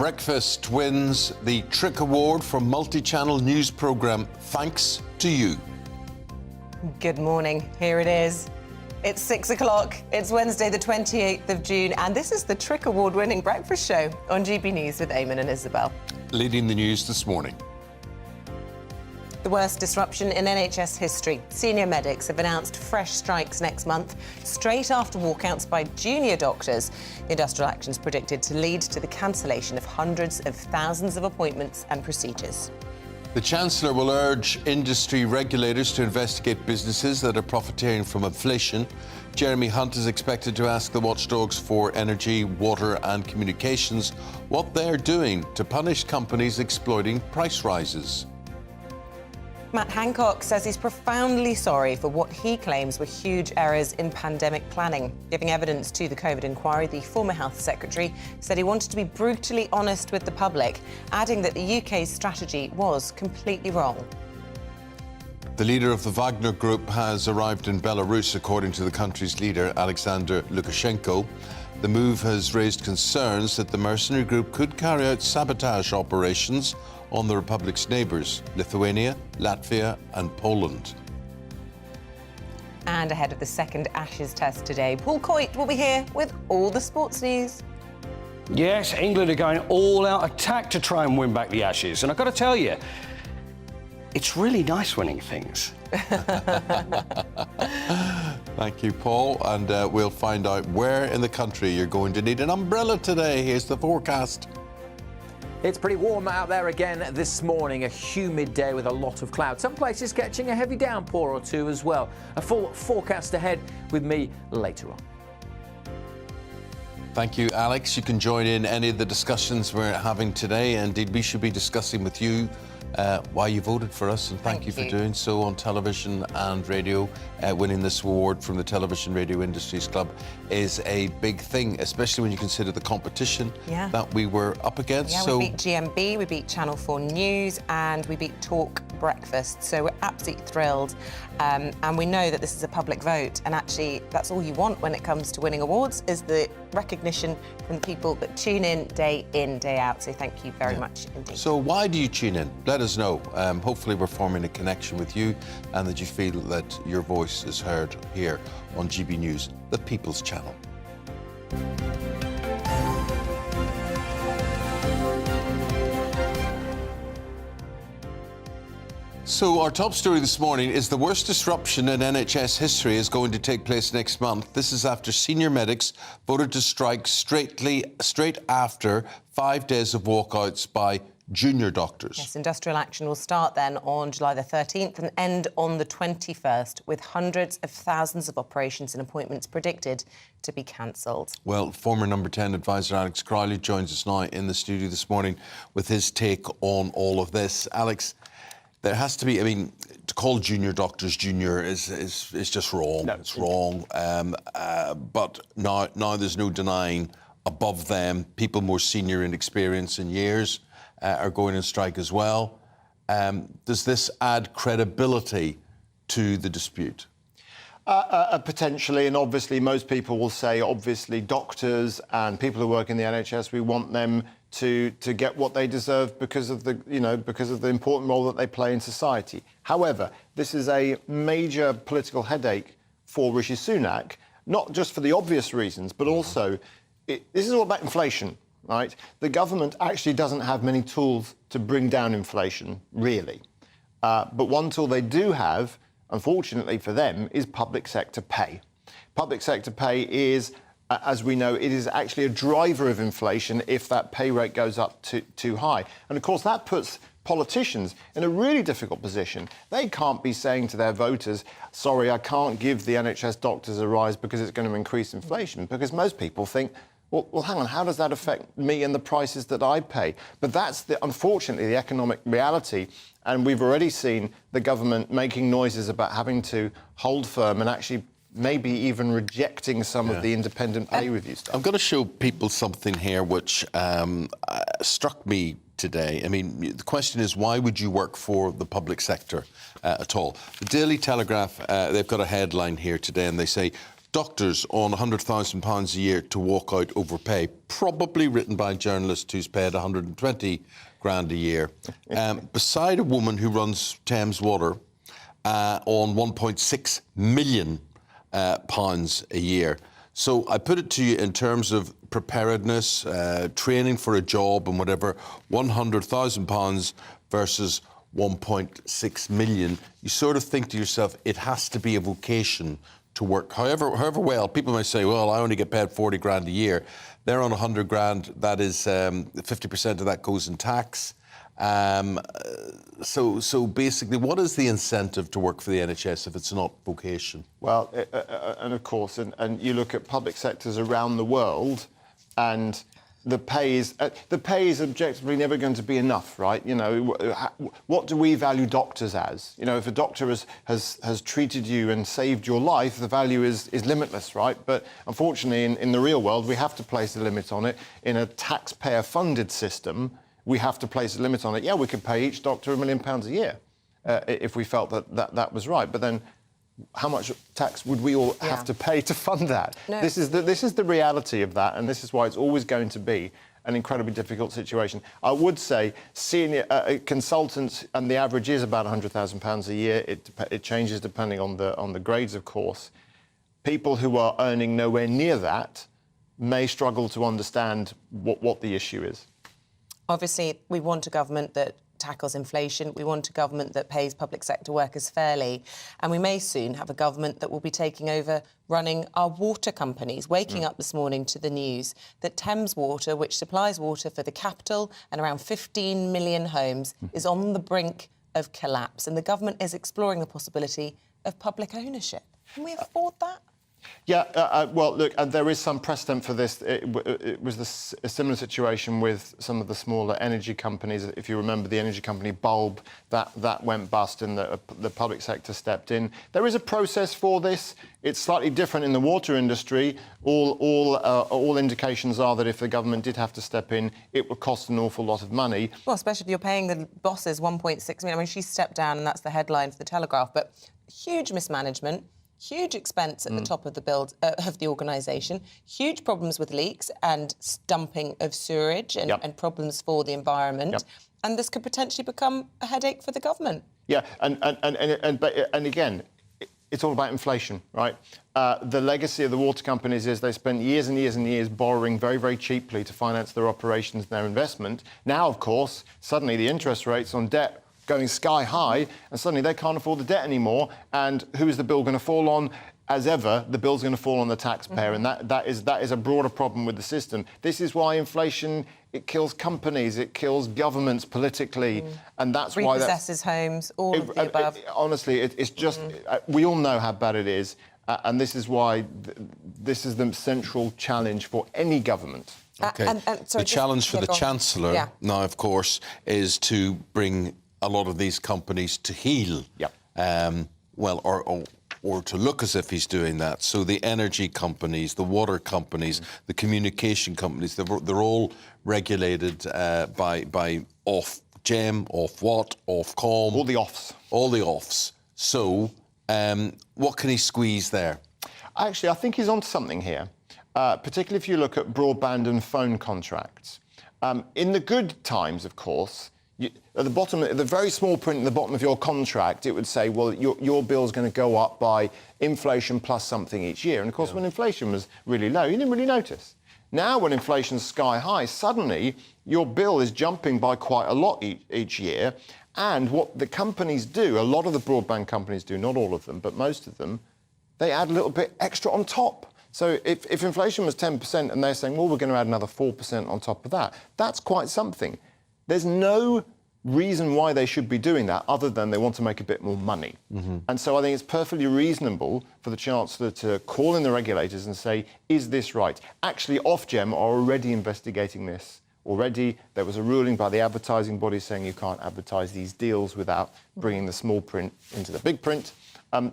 Breakfast wins the Trick Award for multi-channel news programme thanks to you. Good morning. Here it is. It's 6 o'clock. It's Wednesday, the 28th of June, and this is the Trick Award-winning breakfast show on GBNews with Eamonn and Isabel. Leading the news this morning. The worst disruption in NHS history. Senior medics have announced fresh strikes next month, straight after walkouts by junior doctors. The industrial action's predicted to lead to the cancellation of hundreds of thousands of appointments and procedures. The Chancellor will urge industry regulators to investigate businesses that are profiteering from inflation. Jeremy Hunt is expected to ask the watchdogs for energy, water and communications what they're doing to punish companies exploiting price rises. Matt Hancock says he's profoundly sorry for what he claims were huge errors in pandemic planning. Giving evidence to the COVID inquiry, the former Health Secretary said he wanted to be brutally honest with the public, adding that the UK's strategy was completely wrong. The leader of the Wagner group has arrived in Belarus, according to the country's leader, Alexander Lukashenko. The move has raised concerns that the mercenary group could carry out sabotage operations on the Republic's neighbours, Lithuania, Latvia and Poland. And ahead of the second Ashes test today, Paul Coit will be here with all the sports news. Yes, England are going all-out attack to try and win back the Ashes. And I've got to tell you, it's really nice winning things. Thank you, Paul. And we'll find out where in the country you're going to need an umbrella today. Here's the forecast. It's pretty warm out there again this morning, a humid day with a lot of clouds. Some places catching a heavy downpour or two as well. A full forecast ahead with me later on. Thank you, Alex. You can join in any of the discussions we're having today. Indeed, we should be discussing with you why you voted for us, and thank you for doing so on television and radio. Winning this award from the Television Radio Industries Club is a big thing, especially when you consider the competition that we were up against. Yeah, we beat GMB, we beat Channel 4 News, and we beat Talk Breakfast. So we're absolutely thrilled. And we know that this is a public vote, and actually that's all you want when it comes to winning awards, is the recognition from the people that tune in, day out. So thank you very much indeed. So why do you tune in? Let us know. Hopefully we're forming a connection with you and that you feel that your voice is heard here on GB News, the People's Channel. So our top story this morning is the worst disruption in NHS history is going to take place next month. This is after senior medics voted to strike straight after 5 days of walkouts by junior doctors. Yes, industrial action will start then on July the 13th and end on the 21st, with hundreds of thousands of operations and appointments predicted to be cancelled. Well, former Number 10 advisor Alex Crowley joins us now in the studio this morning with his take on all of this. Alex, there has to be, I mean, to call junior doctors junior is just wrong. No. It's wrong. But now there's no denying above them, people more senior in experience and years are going on strike as well. Does this add credibility to the dispute? Potentially, and obviously most people will say, obviously, doctors and people who work in the NHS, we want them to get what they deserve because of the, because of the important role that they play in society. However, this is a major political headache for Rishi Sunak, not just for the obvious reasons, but also this is all about inflation, right? The government actually doesn't have many tools to bring down inflation, really. But one tool they do have, unfortunately for them, is public sector pay. Public sector pay is, as we know, it is actually a driver of inflation if that pay rate goes up too high. And of course, that puts politicians in a really difficult position. They can't be saying to their voters, sorry, I can't give the NHS doctors a rise because it's going to increase inflation, because most people think, well, hang on, how does that affect me and the prices that I pay? But that's, unfortunately, the economic reality. And we've already seen the government making noises about having to hold firm and actually maybe even rejecting some of the independent pay review stuff. I'm going to show people something here which struck me today. I mean, the question is, why would you work for the public sector at all? The Daily Telegraph, they've got a headline here today, and they say, Doctors on £100,000 a year to walk out overpay, probably written by a journalist who's paid 120 grand a year, beside a woman who runs Thames Water on 1.6 million pounds a year. So I put it to you in terms of preparedness, training for a job and whatever, £100,000 versus 1.6 million. You sort of think to yourself, it has to be a vocation to work. However well, people may say, well, I only get paid 40 grand a year. They're on 100 grand. That is 50% of that goes in tax. So basically, what is the incentive to work for the NHS if it's not vocation? Well, and of course, and you look at public sectors around the world, and the pay is objectively never going to be enough, right? You know, what do we value doctors as? You know, if a doctor has treated you and saved your life, the value is limitless, right? But unfortunately, in the real world, we have to place a limit on it. In a taxpayer-funded system, we have to place a limit on it. Yeah, we could pay each doctor £1 million a year if we felt that was right. But then, how much tax would we all have to pay to fund that? No. This is the reality of that, and this is why it's always going to be an incredibly difficult situation. I would say senior consultants, and the average is about £100,000 a year. It changes depending on the grades, of course. People who are earning nowhere near that may struggle to understand what the issue is. Obviously, we want a government that tackles inflation. We want a government that pays public sector workers fairly. And we may soon have a government that will be taking over running our water companies. Waking up this morning to the news that Thames Water, which supplies water for the capital and around 15 million homes, is on the brink of collapse. And the government is exploring the possibility of public ownership. Can we afford that? Yeah, well, look, there is some precedent for this. It was a similar situation with some of the smaller energy companies. If you remember the energy company Bulb, that went bust and the public sector stepped in. There is a process for this. It's slightly different in the water industry. All indications are that if the government did have to step in, it would cost an awful lot of money. Well, especially if you're paying the bosses 1.6 million. I mean, she stepped down and that's the headline for the Telegraph. But huge mismanagement. Huge expense at the top of the of the organisation, huge problems with leaks and dumping of sewerage and problems for the environment. Yep. And this could potentially become a headache for the government. Yeah, and again, it's all about inflation, right? The legacy of the water companies is they spent years and years and years borrowing very, very cheaply to finance their operations and their investment. Now, of course, suddenly the interest rates on debt going sky high, and suddenly they can't afford the debt anymore. And who is the bill going to fall on? As ever, the bill's going to fall on the taxpayer, and that is a broader problem with the system. This is why inflation, it kills companies, it kills governments politically, and that's why repossesses homes, all of the above. Honestly, it's just we all know how bad it is, and this is why this is the central challenge for any government. Okay. The challenge for the Chancellor now, of course, is to bring a lot of these companies to heel. Or to look as if he's doing that. So the energy companies, the water companies, the communication companies, they're all regulated by Ofgem, Ofwat, Ofcom. All the offs. All the offs. So what can he squeeze there? Actually, I think he's onto something here, particularly if you look at broadband and phone contracts. In the good times, of course, at the bottom, the very small print at the bottom of your contract, it would say, well, your bill's going to go up by inflation plus something each year. And, of course, when inflation was really low, you didn't really notice. Now, when inflation's sky high, suddenly your bill is jumping by quite a lot each year. And what the companies do, a lot of the broadband companies do, not all of them, but most of them, they add a little bit extra on top. So if inflation was 10% and they're saying, well, we're going to add another 4% on top of that, that's quite something. There's no reason why they should be doing that other than they want to make a bit more money. And so I think it's perfectly reasonable for the Chancellor to call in the regulators and say, is this right? Actually, Ofgem are already investigating this. Already there was a ruling by the advertising body saying you can't advertise these deals without bringing the small print into the big print.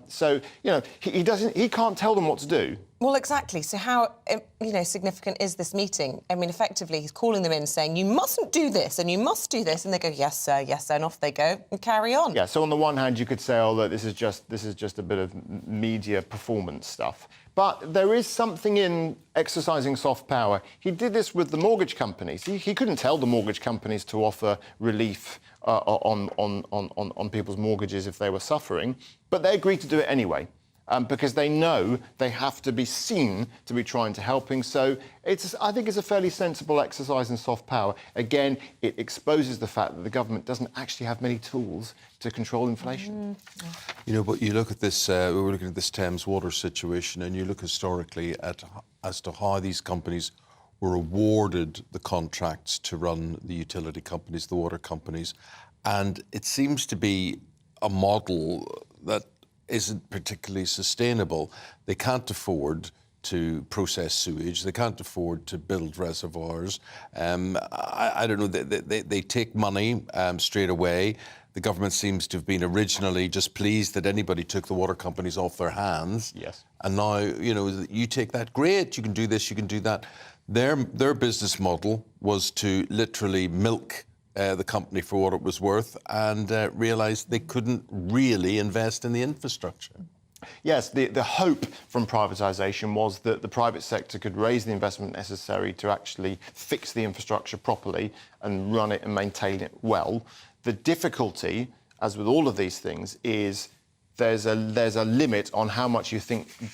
So, you know, he can't tell them what to do. Well, exactly. So how, significant is this meeting? I mean, effectively, he's calling them in saying, you mustn't do this and you must do this. And they go, yes, sir, and off they go and carry on. Yeah, so on the one hand, you could say, oh, look, this is just a bit of media performance stuff. But there is something in exercising soft power. He did this with the mortgage companies. He couldn't tell the mortgage companies to offer relief on people's mortgages if they were suffering, but they agreed to do it anyway. Because they know they have to be seen to be trying to helping. So I think it's a fairly sensible exercise in soft power. Again, it exposes the fact that the government doesn't actually have many tools to control inflation. But you look at this, we were looking at this Thames Water situation, and you look historically as to how these companies were awarded the contracts to run the utility companies, the water companies, and it seems to be a model that isn't particularly sustainable. They can't afford to process sewage. They can't afford to build reservoirs. I don't know, they take money straight away. The government seems to have been originally just pleased that anybody took the water companies off their hands. Yes. And now, you take that, great, you can do this, you can do that. Their business model was to literally milk the company for what it was worth and realised they couldn't really invest in the infrastructure. Yes, the hope from privatisation was that the private sector could raise the investment necessary to actually fix the infrastructure properly and run it and maintain it well. The difficulty, as with all of these things, is there's a limit on how much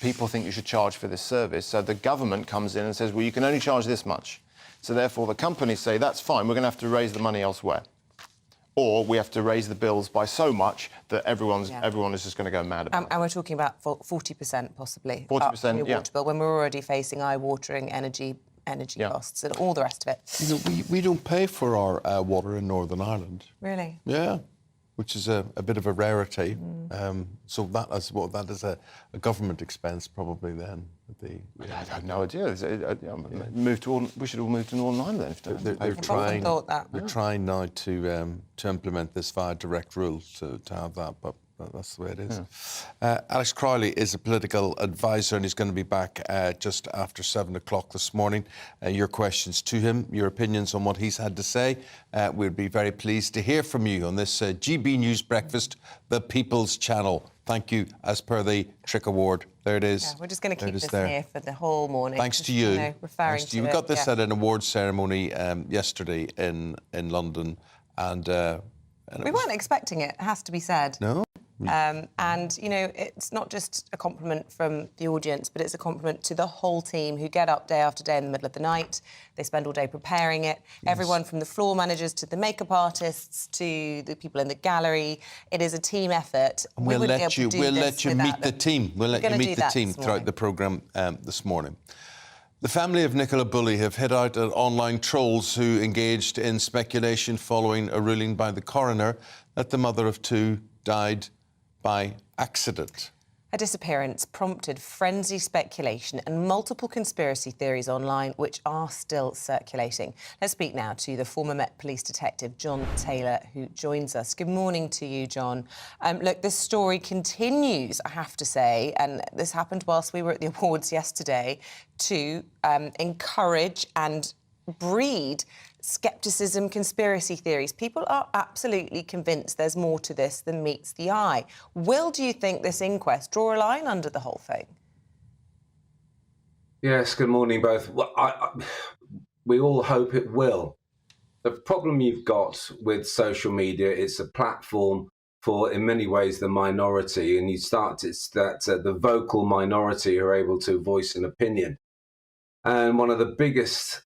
people think you should charge for this service. So the government comes in and says, well, you can only charge this much. So therefore, the companies say, that's fine, we're going to have to raise the money elsewhere. Or we have to raise the bills by so much that everyone is just going to go mad about it. And we're talking about 40% possibly. 40%, yeah. Water bill, when we're already facing eye-watering energy costs and all the rest of it. We don't pay for our water in Northern Ireland. Really? Yeah, which is a bit of a rarity. So that is a government expense probably then. I have no idea. We should all move to Northern Ireland then. They're trying now to implement this via direct rule to have that, but that's the way it is. Yeah. Alex Crowley is a political advisor and he's going to be back just after 7 o'clock this morning. Your questions to him, your opinions on what he's had to say. We'll be very pleased to hear from you on this GB News Breakfast, the People's Channel. Thank you, as per the Trick Award. There it is. Yeah, we're just going to keep this here for the whole morning. Thanks to you. Referring to We got this at an awards ceremony yesterday in London, and we weren't expecting it, has to be said. No. And, it's not just a compliment from the audience, but it's a compliment to the whole team who get up day after day in the middle of the night. They spend all day preparing it. Yes. Everyone from the floor managers to the makeup artists to the people in the gallery. It is a team effort. We'll let you meet the team. We'll let you meet the team throughout the programme this morning. The family of Nicola Bulley have hit out at online trolls who engaged in speculation following a ruling by the coroner that the mother of two died by accident. Her disappearance prompted frenzied speculation and multiple conspiracy theories online, which are still circulating. Let's speak now to the former Met Police detective, John Taylor, who joins us. Good morning to you, John. Look, this story continues, I have to say, and this happened whilst we were at the awards yesterday, to encourage and breed scepticism, conspiracy theories. People are absolutely convinced there's more to this than meets the eye. Do you think this inquest draw a line under the whole thing? Yes, good morning both. Well, we all hope it will. The problem you've got with social media, it's a platform for, in many ways, the minority, and it's that the vocal minority are able to voice an opinion. And one of the biggest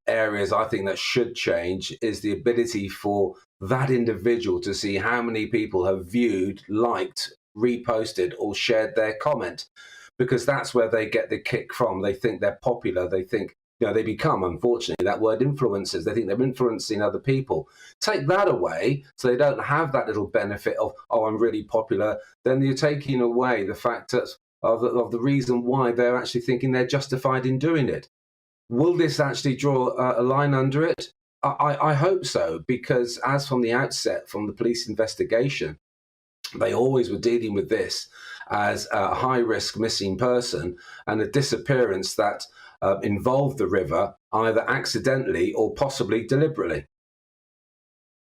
areas I think that should change is the ability for that individual to see how many people have viewed, liked, reposted or shared their comment, because that's where they get the kick from. They think they're popular. They think, they become, unfortunately, that word influencers. They think they're influencing other people. Take that away so they don't have that little benefit of, oh, I'm really popular. Then you're taking away the fact that of the reason why they're actually thinking they're justified in doing it. Will this actually draw a line under it? I hope so, because as from the outset, from the police investigation, They always were dealing with this as a high-risk missing person and a disappearance that involved the river either accidentally or possibly deliberately.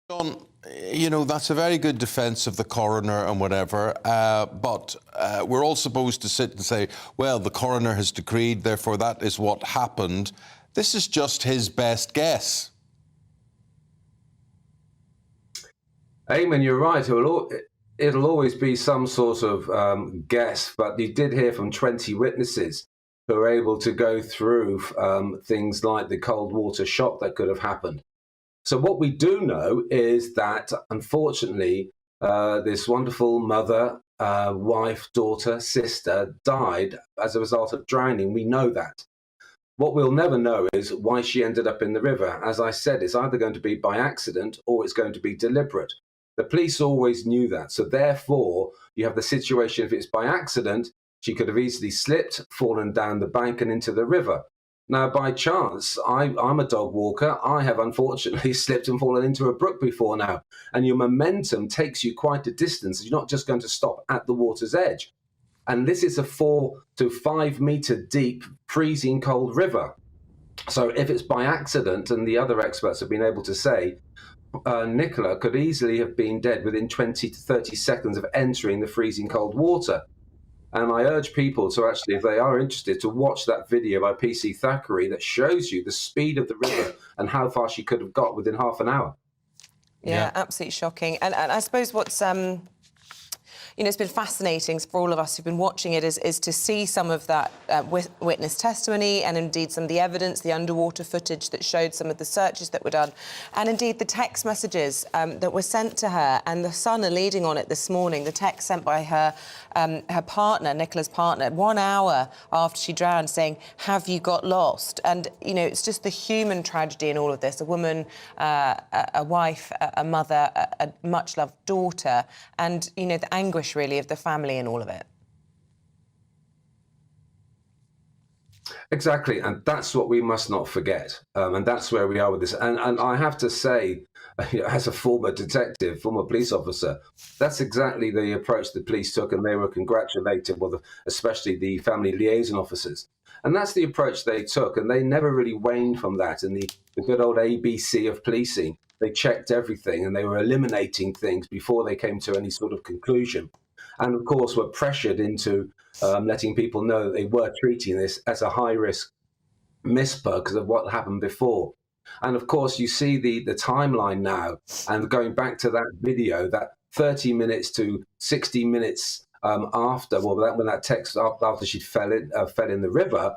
John, you know, that's a very good defence of the coroner and whatever, but we're all supposed to sit and say, well, the coroner has decreed, therefore that is what happened. This is just his best guess. Eamonn, you're right. It'll always be some sort of guess, but you did hear from 20 witnesses who were able to go through things like the cold water shock that could have happened. So what we do know is that, unfortunately, this wonderful mother, wife, daughter, sister died as a result of drowning. We know that. What we'll never know is why she ended up in the river. As I said, it's either going to be by accident or it's going to be deliberate. The police always knew that. So therefore, you have the situation, if it's by accident, she could have easily slipped, fallen down the bank and into the river. Now, by chance, I'm a dog walker. I have unfortunately slipped and fallen into a brook before now. And your momentum takes you quite a distance. You're not just going to stop at the water's edge. And this is a 4 to 5 meter deep, freezing cold river. So if it's by accident, and the other experts have been able to say, Nicola could easily have been dead within 20 to 30 seconds of entering the freezing cold water. And I urge people to actually, if they are interested, to watch that video by PC Thackeray that shows you the speed of the river and how far she could have got within half an hour. Yeah, absolutely shocking. And I suppose what's you know, it's been fascinating for all of us who've been watching it is to see some of that witness testimony and indeed some of the evidence, the underwater footage that showed some of the searches that were done, and indeed the text messages that were sent to her. And the Sun are leading on it this morning, the text sent by her partner, Nicola's partner, 1 hour after she drowned, saying, "Have you got lost?" And, you know, it's just the human tragedy in all of this. A woman, a wife, a mother, a much-loved daughter, and, you know, the anguish really of the family in all of it. Exactly, and that's what we must not forget, and that's where we are with this. And I have to say, you know, as a former detective, former police officer, that's exactly the approach the police took, and they were congratulated, well, especially the family liaison officers. And that's the approach they took, and they never really waned from that. And the good old ABC of policing, they checked everything, and they were eliminating things before they came to any sort of conclusion. And, of course, were pressured into letting people know that they were treating this as a high-risk MISPA because of what happened before. And, of course, you see the timeline now, and going back to that video, that 30 minutes to 60 minutes after, well, when that text, after she fell in the river,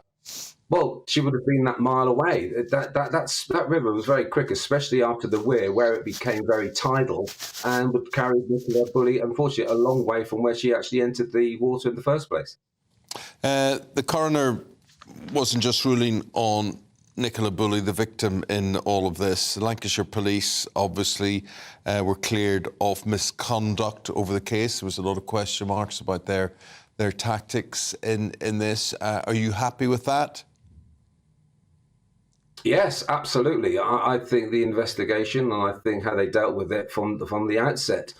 well, she would have been that mile away. That river was very quick, especially after the Weir, where it became very tidal and would carry Nicola Bulley, unfortunately, a long way from where she actually entered the water in the first place. The coroner wasn't just ruling on Nicola Bulley, the victim in all of this. The Lancashire Police obviously were cleared of misconduct over the case. There was a lot of question marks about their tactics in this. Are you happy with that? Yes, absolutely. I think the investigation, and I think how they dealt with it from the outset,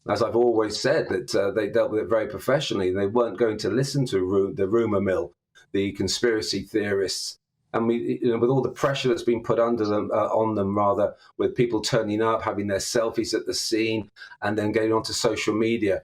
as I've always said, that they dealt with it very professionally. They weren't going to listen to the rumour mill, the conspiracy theorists, and with all the pressure that's been put on them, with people turning up, having their selfies at the scene, and then getting onto social media.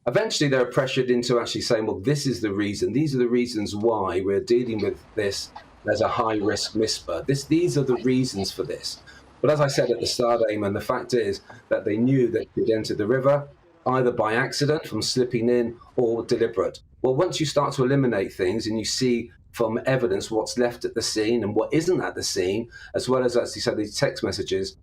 Eventually, they're pressured into actually saying, well, this is the reason. These are the reasons why we're dealing with this as a high-risk MISPA. These are the reasons for this. But as I said at the start, Eamonn, the fact is that they knew that she'd entered the river either by accident from slipping in or deliberate. Well, once you start to eliminate things and you see from evidence what's left at the scene and what isn't at the scene, as well as you said, these text messages,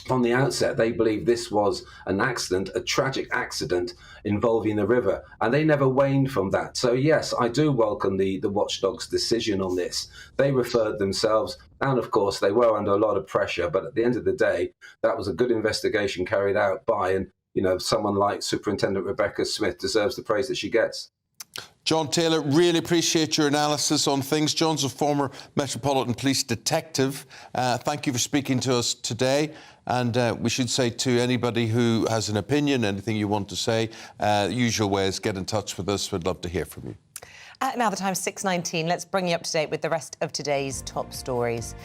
from the outset, they believed this was an accident, a tragic accident involving the river, and they never waned from that. So yes, I do welcome the watchdog's decision on this. They referred themselves, and of course they were under a lot of pressure, but at the end of the day, that was a good investigation carried out by, and someone like Superintendent Rebecca Smith deserves the praise that she gets. John Taylor, really appreciate your analysis on things. John's a former Metropolitan Police detective. Thank you for speaking to us today. And we should say to anybody who has an opinion, anything you want to say, usual ways, get in touch with us. We'd love to hear from you. Now the time's 6:19. Let's bring you up to date with the rest of today's top stories.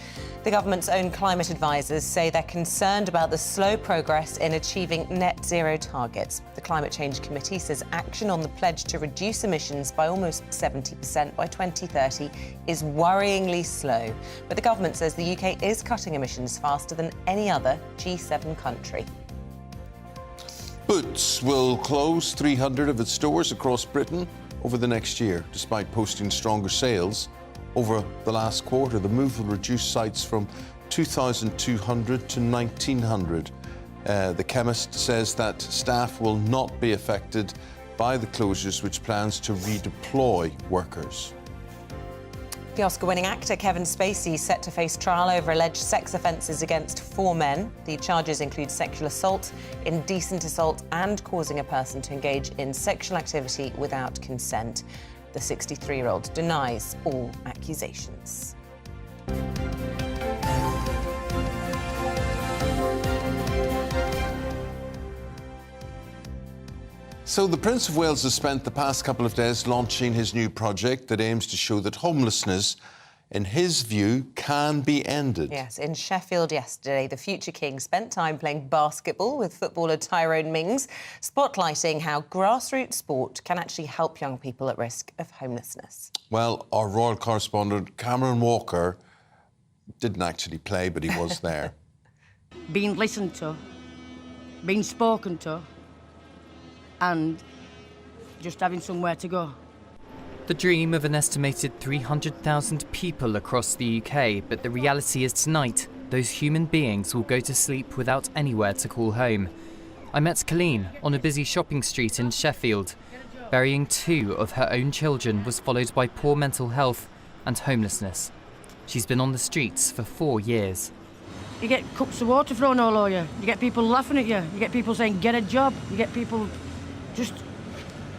The government's own climate advisors say they're concerned about the slow progress in achieving net zero targets. The Climate Change Committee says action on the pledge to reduce emissions by almost 70% by 2030 is worryingly slow. But the government says the UK is cutting emissions faster than any other G7 country. Boots will close 300 of its stores across Britain over the next year, despite posting stronger sales over the last quarter. The move will reduce sites from 2,200 to 1,900. The chemist says that staff will not be affected by the closures, which plans to redeploy workers. The Oscar-winning actor Kevin Spacey is set to face trial over alleged sex offences against 4 men. The charges include sexual assault, indecent assault and causing a person to engage in sexual activity without consent. The 63-year-old denies all accusations. So the Prince of Wales has spent the past couple of days launching his new project that aims to show that homelessness, in his view, can be ended. Yes, in Sheffield yesterday, the future king spent time playing basketball with footballer Tyrone Mings, spotlighting how grassroots sport can actually help young people at risk of homelessness. Well, our royal correspondent, Cameron Walker, didn't actually play, but he was there. Being listened to, being spoken to, and just having somewhere to go. The dream of an estimated 300,000 people across the UK, but the reality is tonight, those human beings will go to sleep without anywhere to call home. I met Colleen on a busy shopping street in Sheffield. Burying 2 of her own children was followed by poor mental health and homelessness. She's been on the streets for 4 years. You get cups of water thrown all over you. You get people laughing at you. You get people saying, get a job. You get people just...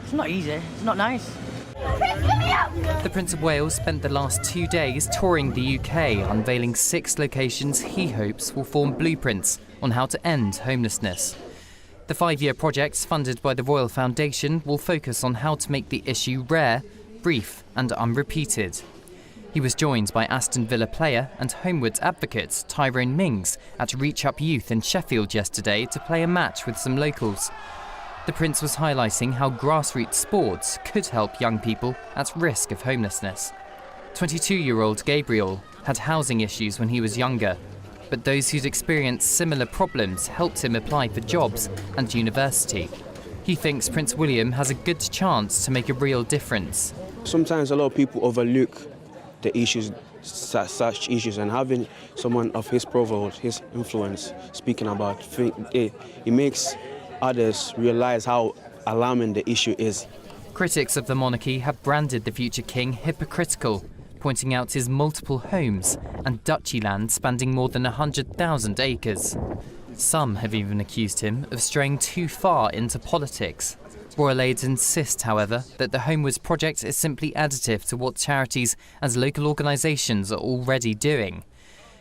It's not easy. It's not nice. The Prince of Wales spent the last 2 days touring the UK, unveiling 6 locations he hopes will form blueprints on how to end homelessness. The 5-year project, funded by the Royal Foundation, will focus on how to make the issue rare, brief and unrepeated. He was joined by Aston Villa player and Homewood advocate Tyrone Mings at Reach Up Youth in Sheffield yesterday to play a match with some locals. The Prince was highlighting how grassroots sports could help young people at risk of homelessness. 22-year-old Gabriel had housing issues when he was younger, but those who'd experienced similar problems helped him apply for jobs and university. He thinks Prince William has a good chance to make a real difference. Sometimes a lot of people overlook the issues, such issues, and having someone of his profile, his influence, speaking about it makes others realize how alarming the issue is. Critics of the monarchy have branded the future king hypocritical, pointing out his multiple homes and duchy land spanning more than 100,000 acres. Some have even accused him of straying too far into politics. Royal aides insist, however, that the Homewood project is simply additive to what charities and local organisations are already doing.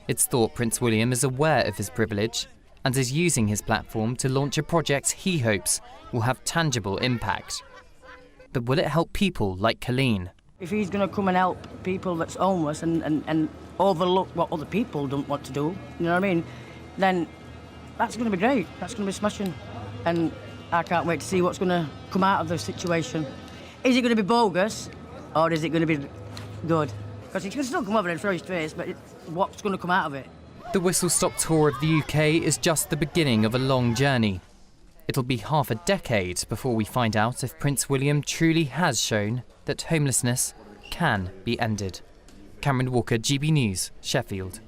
It's thought Prince William is aware of his privilege and is using his platform to launch a project he hopes will have tangible impact. But will it help people like Colleen? If he's going to come and help people that's homeless and overlook what other people don't want to do, you know what I mean, then that's going to be great. That's going to be smashing. And I can't wait to see what's going to come out of the situation. Is it going to be bogus or is it going to be good? Because he can still come over and throw his face, but what's going to come out of it? The whistle-stop tour of the UK is just the beginning of a long journey. It'll be half a decade before we find out if Prince William truly has shown that homelessness can be ended. Cameron Walker, GB News, Sheffield.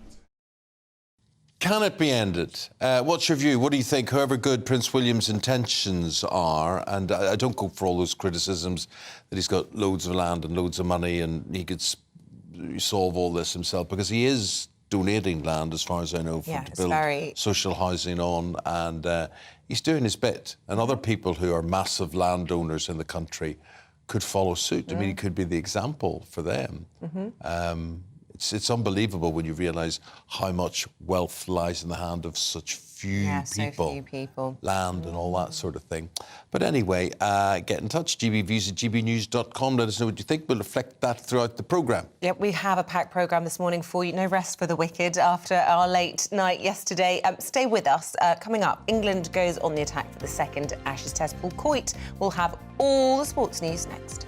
Can it be ended? What's your view? What do you think, however good Prince William's intentions are? And I don't go for all those criticisms that he's got loads of land and loads of money and he could solve all this himself, because he is donating land, as far as I know, to build social housing on, and he's doing his bit. And other people who are massive landowners in the country could follow suit. I mean, he could be the example for them. It's unbelievable when you realise how much wealth lies in the hand of such few people. So few people. Land and all that sort of thing. But anyway, get in touch, gbviews@gbnews.com. Let us know what you think. We'll reflect that throughout the programme. Yep, we have a packed programme this morning for you. No rest for the wicked after our late night yesterday. Stay with us. Coming up, England goes on the attack for the second Ashes Test. Paul Coit will have all the sports news next.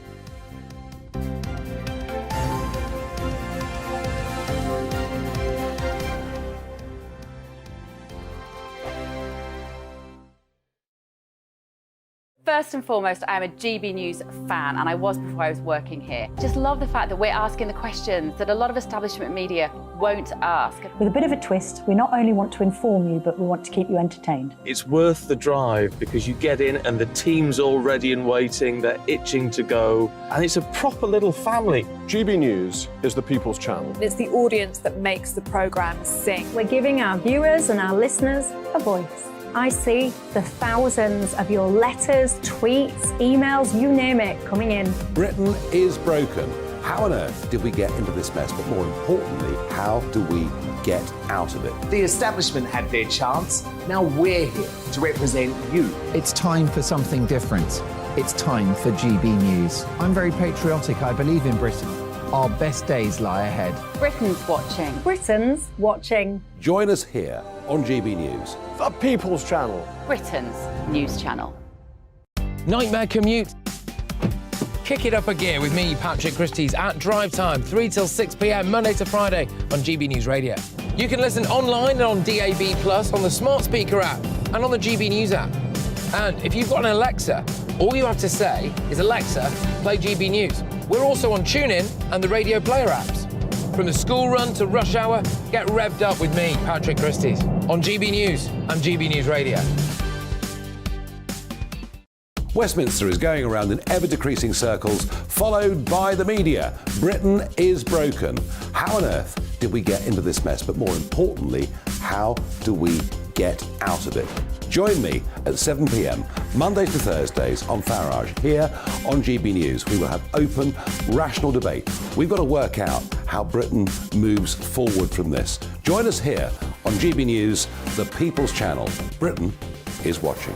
First and foremost, I am a GB News fan, and I was before I was working here. Just love the fact that we're asking the questions that a lot of establishment media won't ask. With a bit of a twist, we not only want to inform you, but we want to keep you entertained. It's worth the drive because you get in and the team's all ready and waiting, they're itching to go, and it's a proper little family. GB News is the People's Channel. It's the audience that makes the programme sing. We're giving our viewers and our listeners a voice. I see the thousands of your letters, tweets, emails, you name it, coming in. Britain is broken. How on earth did we get into this mess? But more importantly, how do we get out of it? The establishment had their chance. Now we're here to represent you. It's time for something different. It's time for GB News. I'm very patriotic. I believe in Britain. Our best days lie ahead. Britain's watching. Britain's watching. Join us here on GB News. The People's Channel. Britain's news channel. Nightmare commute? Kick it up a gear with me, Patrick Christie's, at drive time, 3 till 6 p.m, Monday to Friday on GB News Radio. You can listen online and on DAB+, on the smart speaker app and on the GB News app. And if you've got an Alexa, all you have to say is, Alexa, play GB News. We're also on TuneIn and the Radio Player apps. From the school run to rush hour, get revved up with me, Patrick Christie's, on GB News and GB News Radio. Westminster is going around in ever-decreasing circles, followed by the media. Britain is broken. How on earth did we get into this mess? But more importantly, how do we get out of it? Join me at 7 p.m, Mondays to Thursdays on Farage, here on GB News. We will have open, rational debate. We've got to work out how Britain moves forward from this. Join us here on GB News, the People's Channel. Britain is watching.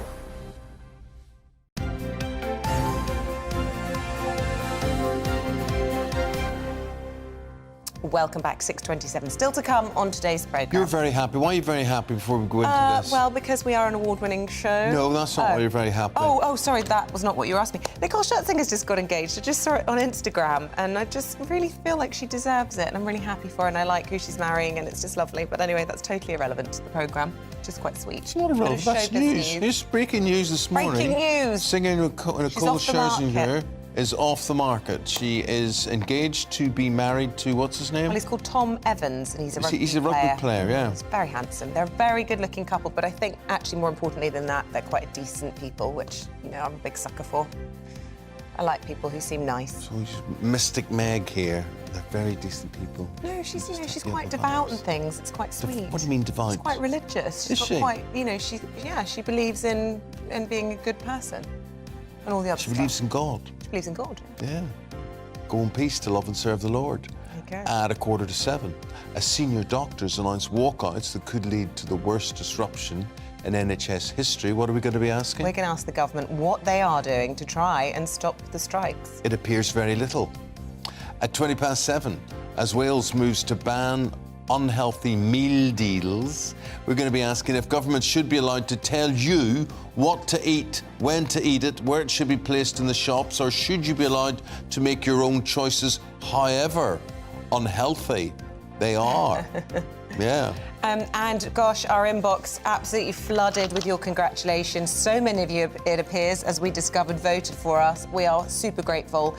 Welcome back, 6:27. Still to come on today's programme. You're very happy. Why are you very happy before we go into this? Well, because we are an award-winning show. No, that's not why you're very happy. Oh, sorry, that was not what you were asking me. Nicole Scherzinger's just got engaged. I just saw it on Instagram, and I just really feel like she deserves it, and I'm really happy for her, and I like who she's marrying, and it's just lovely. But anyway, that's totally irrelevant to the programme. Just quite sweet. It's not irrelevant. That's news. It's breaking news this morning. Breaking news. Singing Nicole Scherzinger is off the market. She is engaged to be married to, what's his name? Well, he's called Tom Evans, and he's a rugby player. He's a rugby player, yeah. He's very handsome. They're a very good-looking couple, but I think, actually, more importantly than that, they're quite decent people, which, you know, I'm a big sucker for. I like people who seem nice. So Mystic Meg here. They're very decent people. No, she's, you know, she's quite devout and things. It's quite sweet. What do you mean devout? She's quite religious. Is she? Quite, you know, she believes in being a good person. And all the other stuff. She believes in God. She believes in God. Yeah. Go in peace to love and serve the Lord. There you go. At 6:45, as senior doctors announce walkouts that could lead to the worst disruption in NHS history, what are we going to be asking? We're going to ask the government what they are doing to try and stop the strikes. It appears very little. At 7:20, as Wales moves to ban unhealthy meal deals, we're going to be asking if government should be allowed to tell you what to eat, when to eat it, where it should be placed in the shops, or should you be allowed to make your own choices, however unhealthy they are. Yeah. And gosh, our inbox absolutely flooded with your congratulations. So many of you, it appears, as we discovered, voted for us. We are super grateful.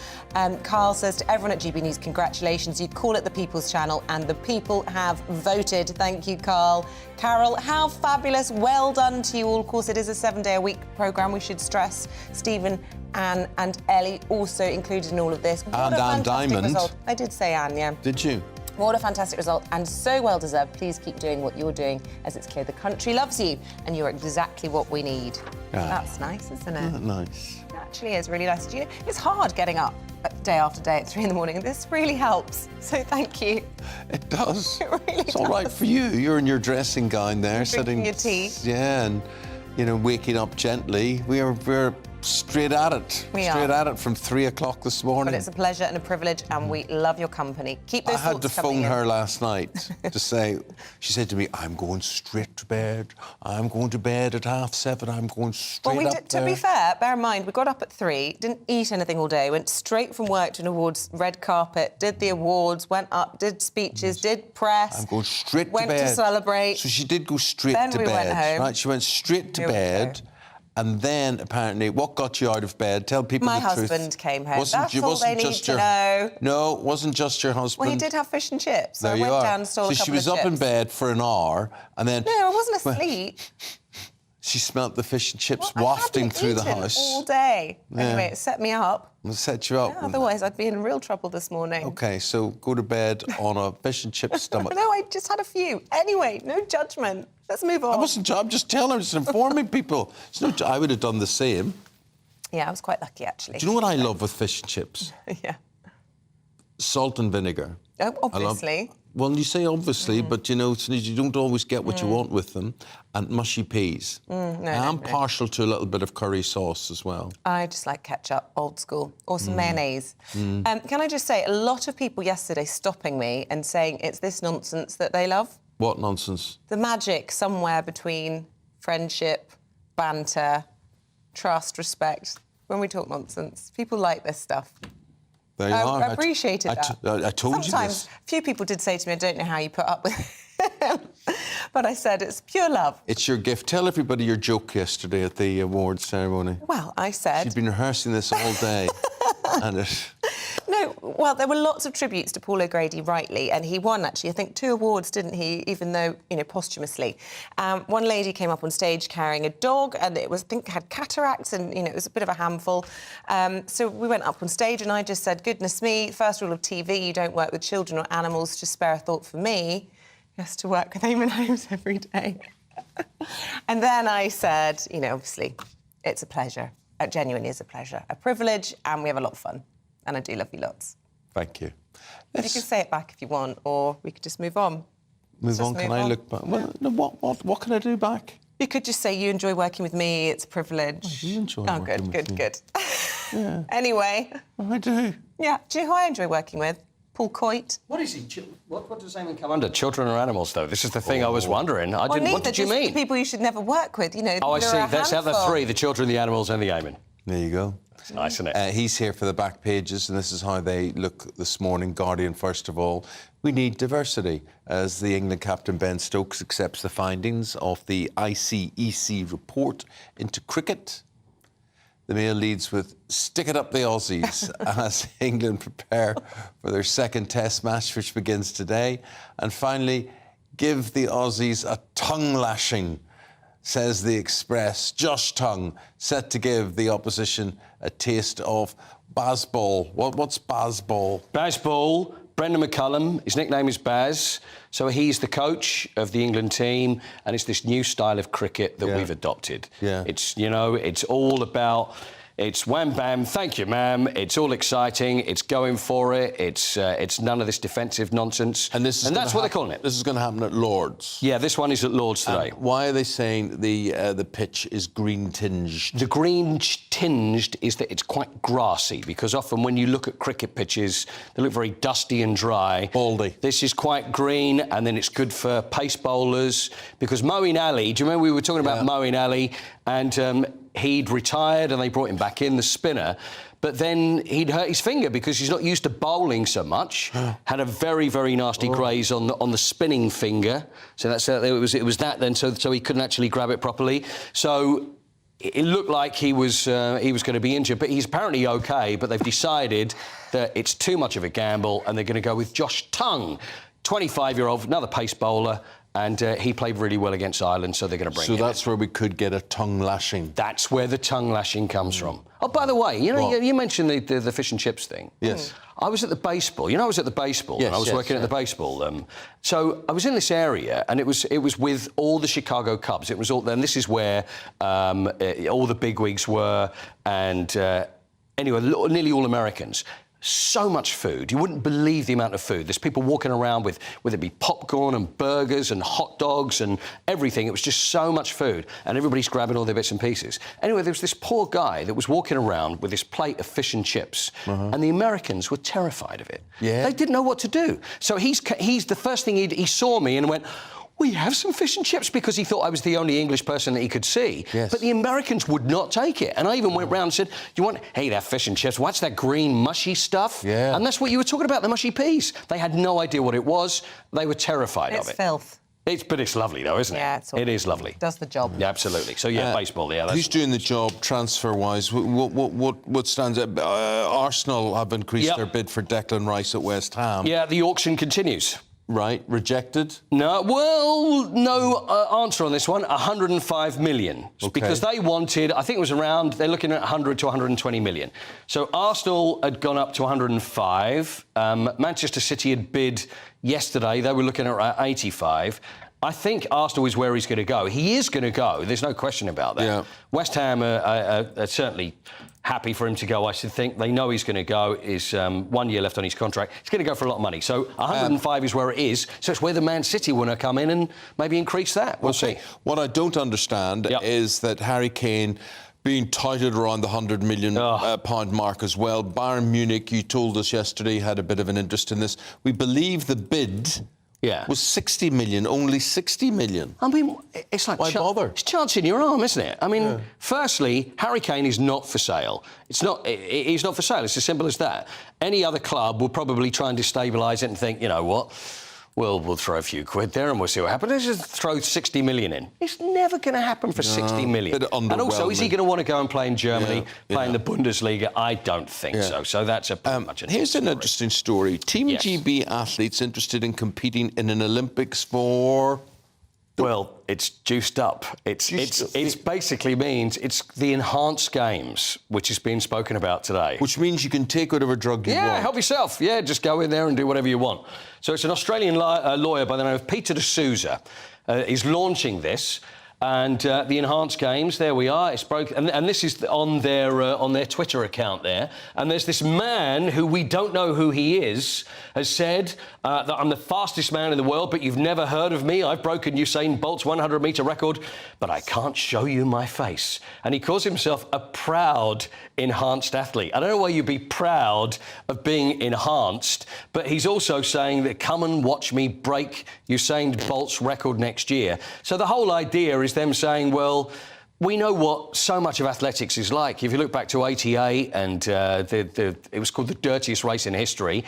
Carl says to everyone at GB News, congratulations. You call it the People's Channel, and the people have voted. Thank you, Carl. Carol, how fabulous. Well done to you all. Of course, it is a 7-day-a-week programme, we should stress. Stephen, Anne and Ellie also included in all of this. And Anne Diamond. Result. I did say Anne, yeah. Did you? What a fantastic result, and so well deserved. Please keep doing what you're doing, as it's clear the country loves you, and you're exactly what we need. Yeah. That's nice, isn't it? Isn't that nice? actually is really nice. You know, it's hard getting up day after day at 3 in the morning, and this really helps. So thank you. It does. It really It's all right for you. You're in your dressing gown there, Drinking your tea. Yeah, and waking up gently. We're straight at it. We straight are. at it from 3 o'clock this morning. But it's a pleasure and a privilege, and we love your company. Keep those I had to thoughts coming phone in. her last night to say, she said to me, I'm going straight to bed. I'm going to bed at 7:30. I'm going straight up to there. be fair, bear in mind, we got up at 3, didn't eat anything all day, went straight from work to an awards red carpet, did the awards, went up, did speeches, did press. I'm going straight went to bed. to celebrate. So she did go straight Then to we bed. went home. Right, she went straight to Here we bed. And then, apparently, what got you out of bed? Tell people My the truth. husband came home. Wasn't That's you- all wasn't they need just to your- know. No, it wasn't just your husband. Well, he did have fish and chips. So There I you went are. down and stole So a couple she was of up chips. in bed for an hour, and then... No, I wasn't asleep. She smelt the fish and chips Well, I wafting hadn't through the eaten house. all day. Yeah. Anyway, it set me up. It set you up. Yeah, otherwise, I'd be in real trouble this morning. OK, so go to bed on a fish and chip stomach. No, I just had a few. Anyway, no judgment. Let's move on. I'm just telling her, just informing people. I would have done the same. Yeah, I was quite lucky, actually. Do you know what I love with fish and chips? Yeah. Salt and vinegar. Oh, obviously. Well, you say obviously, but you don't always get what you want with them. And mushy peas. I'm partial to a little bit of curry sauce as well. I just like ketchup, old school, or some mayonnaise. Can I just say, a lot of people yesterday stopping me and saying it's this nonsense that they love. What nonsense? The magic somewhere between friendship, banter, trust, respect. When we talk nonsense, people like this stuff. There you are. I appreciated that. I told you this. Sometimes a few people did say to me, I don't know how you put up with him. But I said, it's pure love. It's your gift. Tell everybody your joke yesterday at the awards ceremony. Well, I said... She'd been rehearsing this all day. and No, well, there were lots of tributes to Paul O'Grady, rightly, and he won, actually, I think 2 awards, didn't he, even though, posthumously. One lady came up on stage carrying a dog, and it was, I think, had cataracts, and, it was a bit of a handful. So we went up on stage, and I just said, goodness me, first rule of TV, you don't work with children or animals, just spare a thought for me. He has to work with Eamonn Holmes every day. And then I said, obviously, it's a pleasure. It genuinely is a pleasure, a privilege, and we have a lot of fun. And I do love you lots. Thank you. You can say it back if you want, or we could just move on. Move on. Can I look back? Well, no, what can I do back? You could just say you enjoy working with me. It's a privilege. You enjoy working with me. good. Yeah. Anyway. I do. Yeah. Do you know who I enjoy working with? Paul Coit. What is he? What does Eamonn come under? Children or animals, though? This is the thing I was wondering. What did you mean? People you should never work with. Oh, I see. That's out the 3: the children, the animals, and the Eamonn. There you go. That's nice, isn't it? He's here for the back pages, and this is how they look this morning. Guardian, first of all. We need diversity, as the England captain Ben Stokes accepts the findings of the ICEC report into cricket. The Mail leads with "Stick it up the Aussies" as England prepare for their second Test match, which begins today. And finally, "Give the Aussies a tongue lashing," says the Express. Josh Tongue set to give the opposition a taste of Bazball. What's Bazball? Bazball. Brendan McCullum, his nickname is Baz, so he's the coach of the England team, and it's this new style of cricket that we've adopted. Yeah. It's, it's all about, it's wham bam, thank you ma'am, it's all exciting, it's going for it, it's none of this defensive nonsense. And that's what they're calling it. This is going to happen at Lord's. Yeah, this one is at Lord's today. Why are they saying the pitch is green tinged? The green tinged is that it's quite grassy, because often when you look at cricket pitches, they look very dusty and dry. Baldy. This is quite green, and then it's good for pace bowlers, because Moeen Ali, do you remember we were talking about Moeen Ali, and he'd retired and they brought him back in, the spinner, but then he'd hurt his finger because he's not used to bowling so much. Had a very, very nasty graze on the spinning finger. So that's it was that then, so he couldn't actually grab it properly. So it looked like he was going to be injured, but he's apparently OK. But they've decided that it's too much of a gamble, and they're going to go with Josh Tongue, 25-year-old, another pace bowler. And he played really well against Ireland, so they're going to bring him. So that's where we could get a tongue lashing. That's where the tongue lashing comes from. Oh, by the way, you mentioned the fish and chips thing. Yes. I was at the baseball. I was at the baseball. Yes, I was working at the baseball. So I was in this area, and it was with all the Chicago Cubs. It was all. And this is where all the bigwigs were, and anyway, nearly all Americans. So much food. You wouldn't believe the amount of food. There's people walking around with, whether it be popcorn and burgers and hot dogs and everything. It was just so much food, and everybody's grabbing all their bits and pieces. Anyway, there was this poor guy that was walking around with this plate of fish and chips, and the Americans were terrified of it. Yeah. They didn't know what to do. So he's the first thing he saw me and went, "Will you have some fish and chips?" Because he thought I was the only English person that he could see. Yes. But the Americans would not take it. And I even went round and said, "You want, hey, that fish and chips, what's that green mushy stuff?" Yeah. And that's what you were talking about, the mushy peas. They had no idea what it was. They were terrified of It's it. filth. But it's lovely, though, isn't it? Yeah, it is lovely. Does the job. Yeah, absolutely. So, yeah, baseball, yeah. Who's doing the job transfer-wise? What stands out? Arsenal have increased their bid for Declan Rice at West Ham. Yeah, the auction continues. Right, rejected? No, well, no answer on this one. 105 million. Okay. Because they wanted, I think it was around, they're looking at 100 to 120 million. So Arsenal had gone up to 105. Manchester City had bid yesterday. They were looking at 85. I think Arsenal is where he's going to go. He is going to go. There's no question about that. Yeah. West Ham are certainly happy for him to go, I should think. They know he's going to go. Is 1 year left on his contract. He's going to go for a lot of money. So 105 is where it is. So it's where the Man City want to come in and maybe increase that. We'll see. What I don't understand is that Harry Kane being touted around the £100 million pound mark as well. Bayern Munich, you told us yesterday, had a bit of an interest in this. We believe the bid was 60 million, only 60 million. I mean, it's like... Why bother? It's chance in your arm, isn't it? I mean, firstly, Harry Kane is not for sale. He's not for sale. It's as simple as that. Any other club will probably try and destabilise it and think, you know what, we'll throw a few quid there and we'll see what happens. Let's just throw 60 million in. It's never going to happen for 60 million. And also, is he going to want to go and play in Germany, play in the Bundesliga? I don't think so. So that's pretty much Here's an interesting story. Team GB athletes interested in competing in an Olympics for... Well, it's juiced up. It's basically means it's the enhanced games, which is being spoken about today. Which means you can take whatever drug you want. Yeah, help yourself. Yeah, just go in there and do whatever you want. So it's an Australian lawyer by the name of Peter D'Souza is launching this. And the enhanced games, there we are. It's broken, and this is on their Twitter account there. And there's this man who we don't know who he is has said that I'm the fastest man in the world, but you've never heard of me. I've broken Usain Bolt's 100-metre record, but I can't show you my face. And he calls himself a proud enhanced athlete. I don't know why you'd be proud of being enhanced, but he's also saying that come and watch me break Usain Bolt's record next year. So the whole idea is them saying, well, we know what so much of athletics is like. If you look back to 88 and it was called the dirtiest race in history,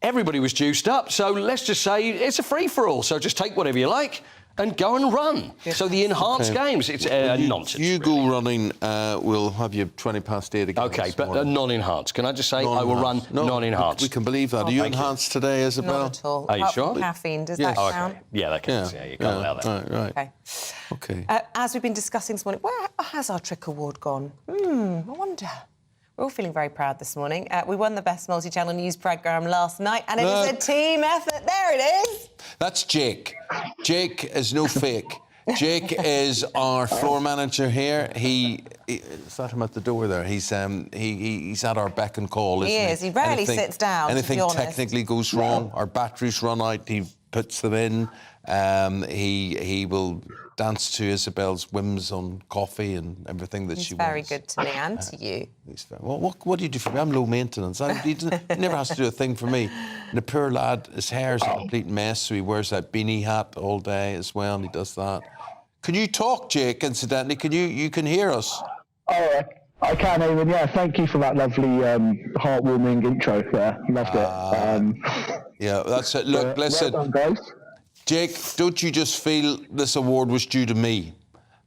everybody was juiced up. So let's just say it's a free-for-all. So just take whatever you like and go and run. So the enhanced games, it's nonsense. You go running, we'll have you 8:20 again. OK, but non-enhanced. Can I just say I will run non-enhanced? We can believe that. Are you enhanced today, Isabel? Not at all. Are you sure? Caffeine, does that count? Yeah, that counts. Yeah, you can't allow that. Right. OK. As we've been discussing this morning, where has our Trick Award gone? I wonder. We're all feeling very proud this morning. We won the Best Multi-Channel News Programme last night, and it is a team effort. There it is. That's Jake. Jake is no fake. Jake is our floor manager here. He sat him at the door there. He's at our beck and call, isn't he? He is. He rarely sits down, Anything to be honest. technically goes wrong, our batteries run out, he puts them in. He will dance to Isabel's whims on coffee and everything that she wants. He's very good to me and to you. Well, what do you do for me? I'm low maintenance. He never has to do a thing for me. And the poor lad, his hair's a complete mess, so he wears that beanie hat all day as well, and he does that. Can you talk, Jake, incidentally? You can hear us? Oh, I can, Eamonn. Yeah, thank you for that lovely, heartwarming intro there. Loved it. Yeah, that's it. Look, listen. Well done, guys. Jake, don't you just feel this award was due to me?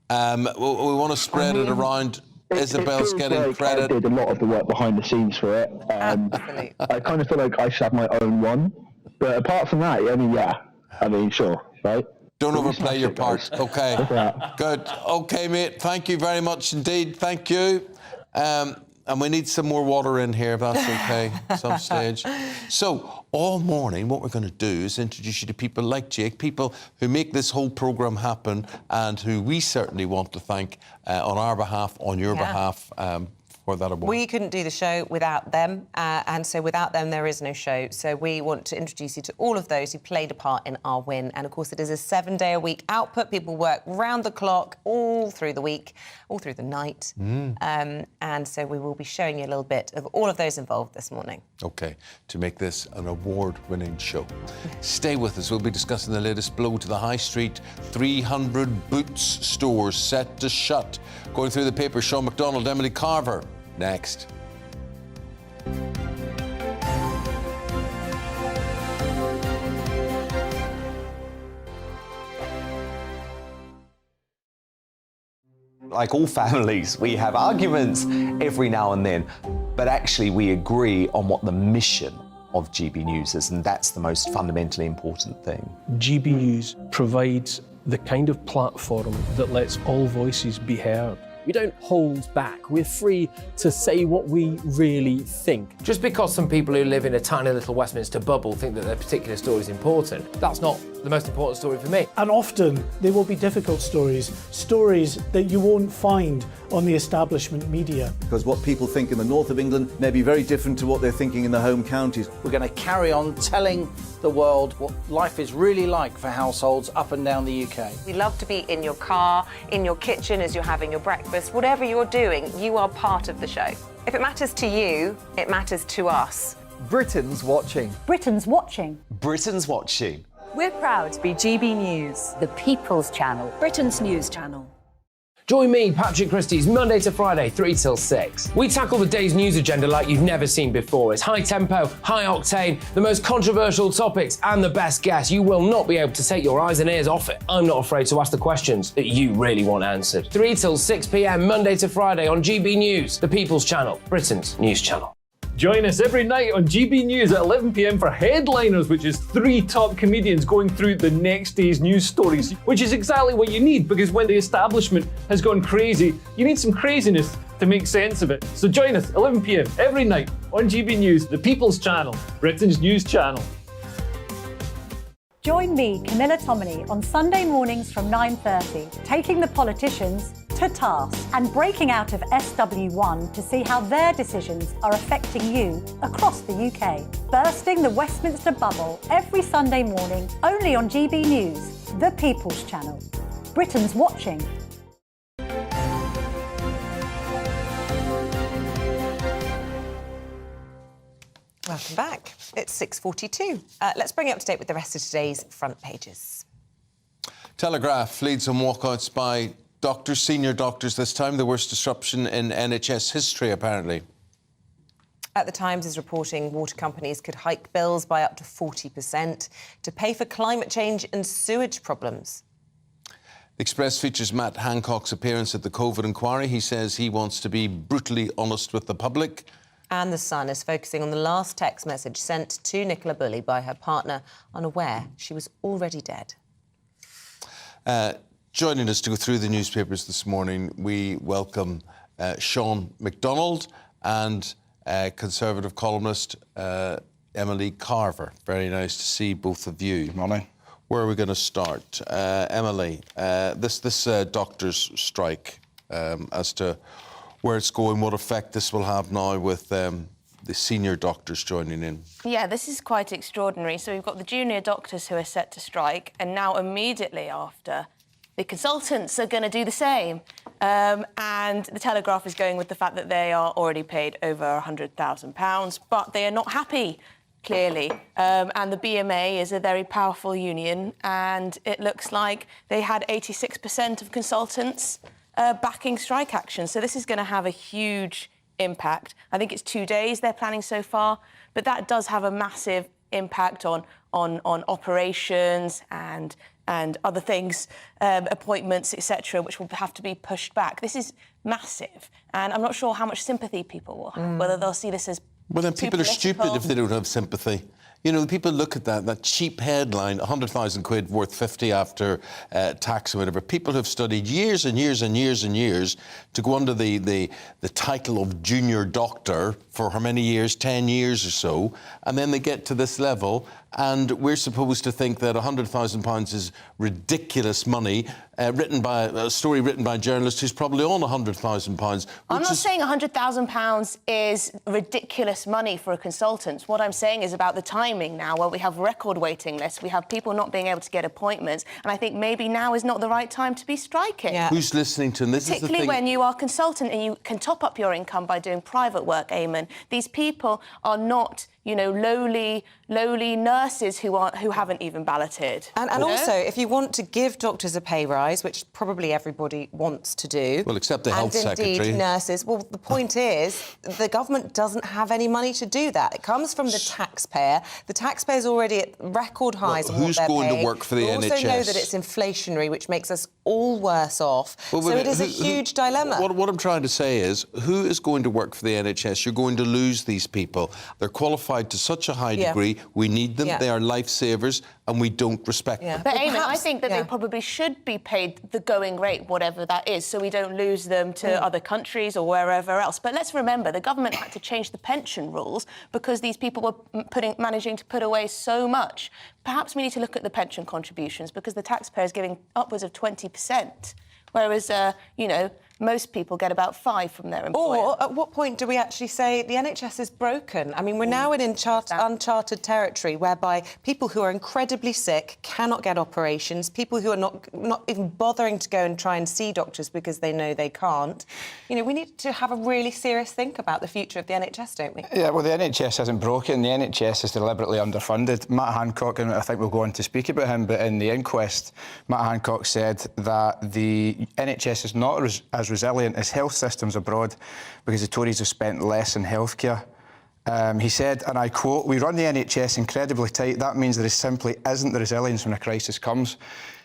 We want to spread it around. Isabel's getting credit. I did a lot of the work behind the scenes for it. I kind of feel like I should have my own one. But apart from that, sure, right? Don't overplay your part. OK. Good. OK, mate. Thank you very much indeed. Thank you. And we need some more water in here, if that's OK, at some stage. So, all morning, what we're going to do is introduce you to people like Jake, people who make this whole programme happen and who we certainly want to thank on our behalf, on your behalf, Or that award. We couldn't do the show without them, and so without them, there is no show. So we want to introduce you to all of those who played a part in our win. And, of course, it is a 7-day-a-week output. People work round the clock, all through the week, all through the night. And so we will be showing you a little bit of all of those involved this morning. OK, to make this an award-winning show. Stay with us. We'll be discussing the latest blow to the high street. 300 Boots stores set to shut. Going through the paper, Sean McDonald, Emily Carver. Next. Like all families, we have arguments every now and then, but actually we agree on what the mission of GB News is, and that's the most fundamentally important thing. GB News provides the kind of platform that lets all voices be heard. We don't hold back. We're free to say what we really think. Just because some people who live in a tiny little Westminster bubble think that their particular story is important, that's not the most important story for me. And often they will be difficult stories that you won't find on the establishment media. Because what people think in the north of England may be very different to what they're thinking in the home counties. We're going to carry on telling the world what life is really like for households up and down the UK. We love to be in your car, in your kitchen as you're having your breakfast. Whatever you're doing, you are part of the show. If it matters to you, it matters to us. Britain's watching. Britain's watching. Britain's watching. We're proud to be GB News, The People's Channel. Britain's news channel. Join me, Patrick Christie's, Monday to Friday, 3 till 6. We tackle the day's news agenda like you've never seen before. It's high tempo, high octane, the most controversial topics and the best guests. You will not be able to take your eyes and ears off it. I'm not afraid to ask the questions that you really want answered. 3 till 6 p.m, Monday to Friday on GB News, the People's Channel, Britain's news channel. Join us every night on GB News at 11 p.m. for Headliners, which is 3 top comedians going through the next day's news stories, which is exactly what you need, because when the establishment has gone crazy, you need some craziness to make sense of it. So join us 11 p.m. every night on GB News, the People's Channel, Britain's news channel. Join me, Camilla Tominey, on Sunday mornings from 9:30, taking the politicians to task and breaking out of SW1 to see how their decisions are affecting you across the UK. Bursting the Westminster bubble every Sunday morning, only on GB News, the People's Channel. Britain's watching. Welcome back. It's 6:42. Let's bring you up to date with the rest of today's front pages. Telegraph leads on walkouts by doctors, senior doctors this time, the worst disruption in NHS history, apparently. At the Times is reporting water companies could hike bills by up to 40% to pay for climate change and sewage problems. The Express features Matt Hancock's appearance at the COVID inquiry. He says he wants to be brutally honest with the public. And The Sun is focusing on the last text message sent to Nicola Bulley by her partner, unaware she was already dead. Joining us to go through the newspapers this morning, we welcome Sean McDonald and Conservative columnist Emily Carver. Very nice to see both of you. Good morning. Where are we going to start? Emily, this doctors' strike, as to where it's going, what effect this will have now with the senior doctors joining in. Yeah, this is quite extraordinary. So we've got the junior doctors who are set to strike, and now immediately after, the consultants are going to do the same. And the Telegraph is going with the fact that they are already paid over £100,000, but they are not happy, clearly. And the BMA is a very powerful union, and it looks like they had 86% of consultants backing strike action. So this is going to have a huge impact. I think it's 2 days they're planning so far, but that does have a massive impact on operations and other things, appointments, etc., which will have to be pushed back. This is massive, and I'm not sure how much sympathy people will have, whether they'll see this as Well, then people are stupid if they don't have sympathy. You know, people look at that cheap headline, 100,000 quid worth 50 after tax or whatever. People have studied years and years and years and years to go under the title of junior doctor for how many years, 10 years or so, and then they get to this level and we're supposed to think that £100,000 is ridiculous money, written by a story written by a journalist who's probably on £100,000. I'm not saying £100,000 is ridiculous money for a consultant. What I'm saying is about the timing now, where we have record waiting lists, we have people not being able to get appointments, and I think maybe now is not the right time to be striking. Yeah. Who's listening to this? Particularly when you are a consultant and you can top up your income by doing private work, Eamonn. These people are not, you know, lowly nurses who haven't even balloted. And also, if you want to give doctors a pay rise, which probably everybody wants to do... Well, except the health secretary. And indeed nurses. Well, the point is, the government doesn't have any money to do that. It comes from the taxpayer. The taxpayer's already at record highs on what they're paying. Who's going to work for the NHS? We also know that it's inflationary, which makes us all worse off. Well, so it is a huge dilemma. What I'm trying to say is, who is going to work for the NHS? You're going to lose these people. They're qualified to such a high degree. We need them. They are lifesavers, and we don't respect them. But Eamonn, I think that they probably should be paid the going rate, whatever that is, so we don't lose them to other countries or wherever else. But let's remember, the government had to change the pension rules because these people were managing to put away so much. Perhaps we need to look at the pension contributions because the taxpayer is giving upwards of 20%, whereas, you know, most people get about 5% from their employer. Or at what point do we actually say the NHS is broken? I mean, we're now in uncharted territory whereby people who are incredibly sick cannot get operations, people who are not even bothering to go and try and see doctors because they know they can't. You know, we need to have a really serious think about the future of the NHS, don't we? Yeah, well, the NHS isn't broken. The NHS is deliberately underfunded. Matt Hancock, and I think we'll go on to speak about him, but in the inquest, Matt Hancock said that the NHS is not as resilient as health systems abroad because the Tories have spent less in healthcare. He said, and I quote, "We run the NHS incredibly tight. That means there simply isn't the resilience when a crisis comes."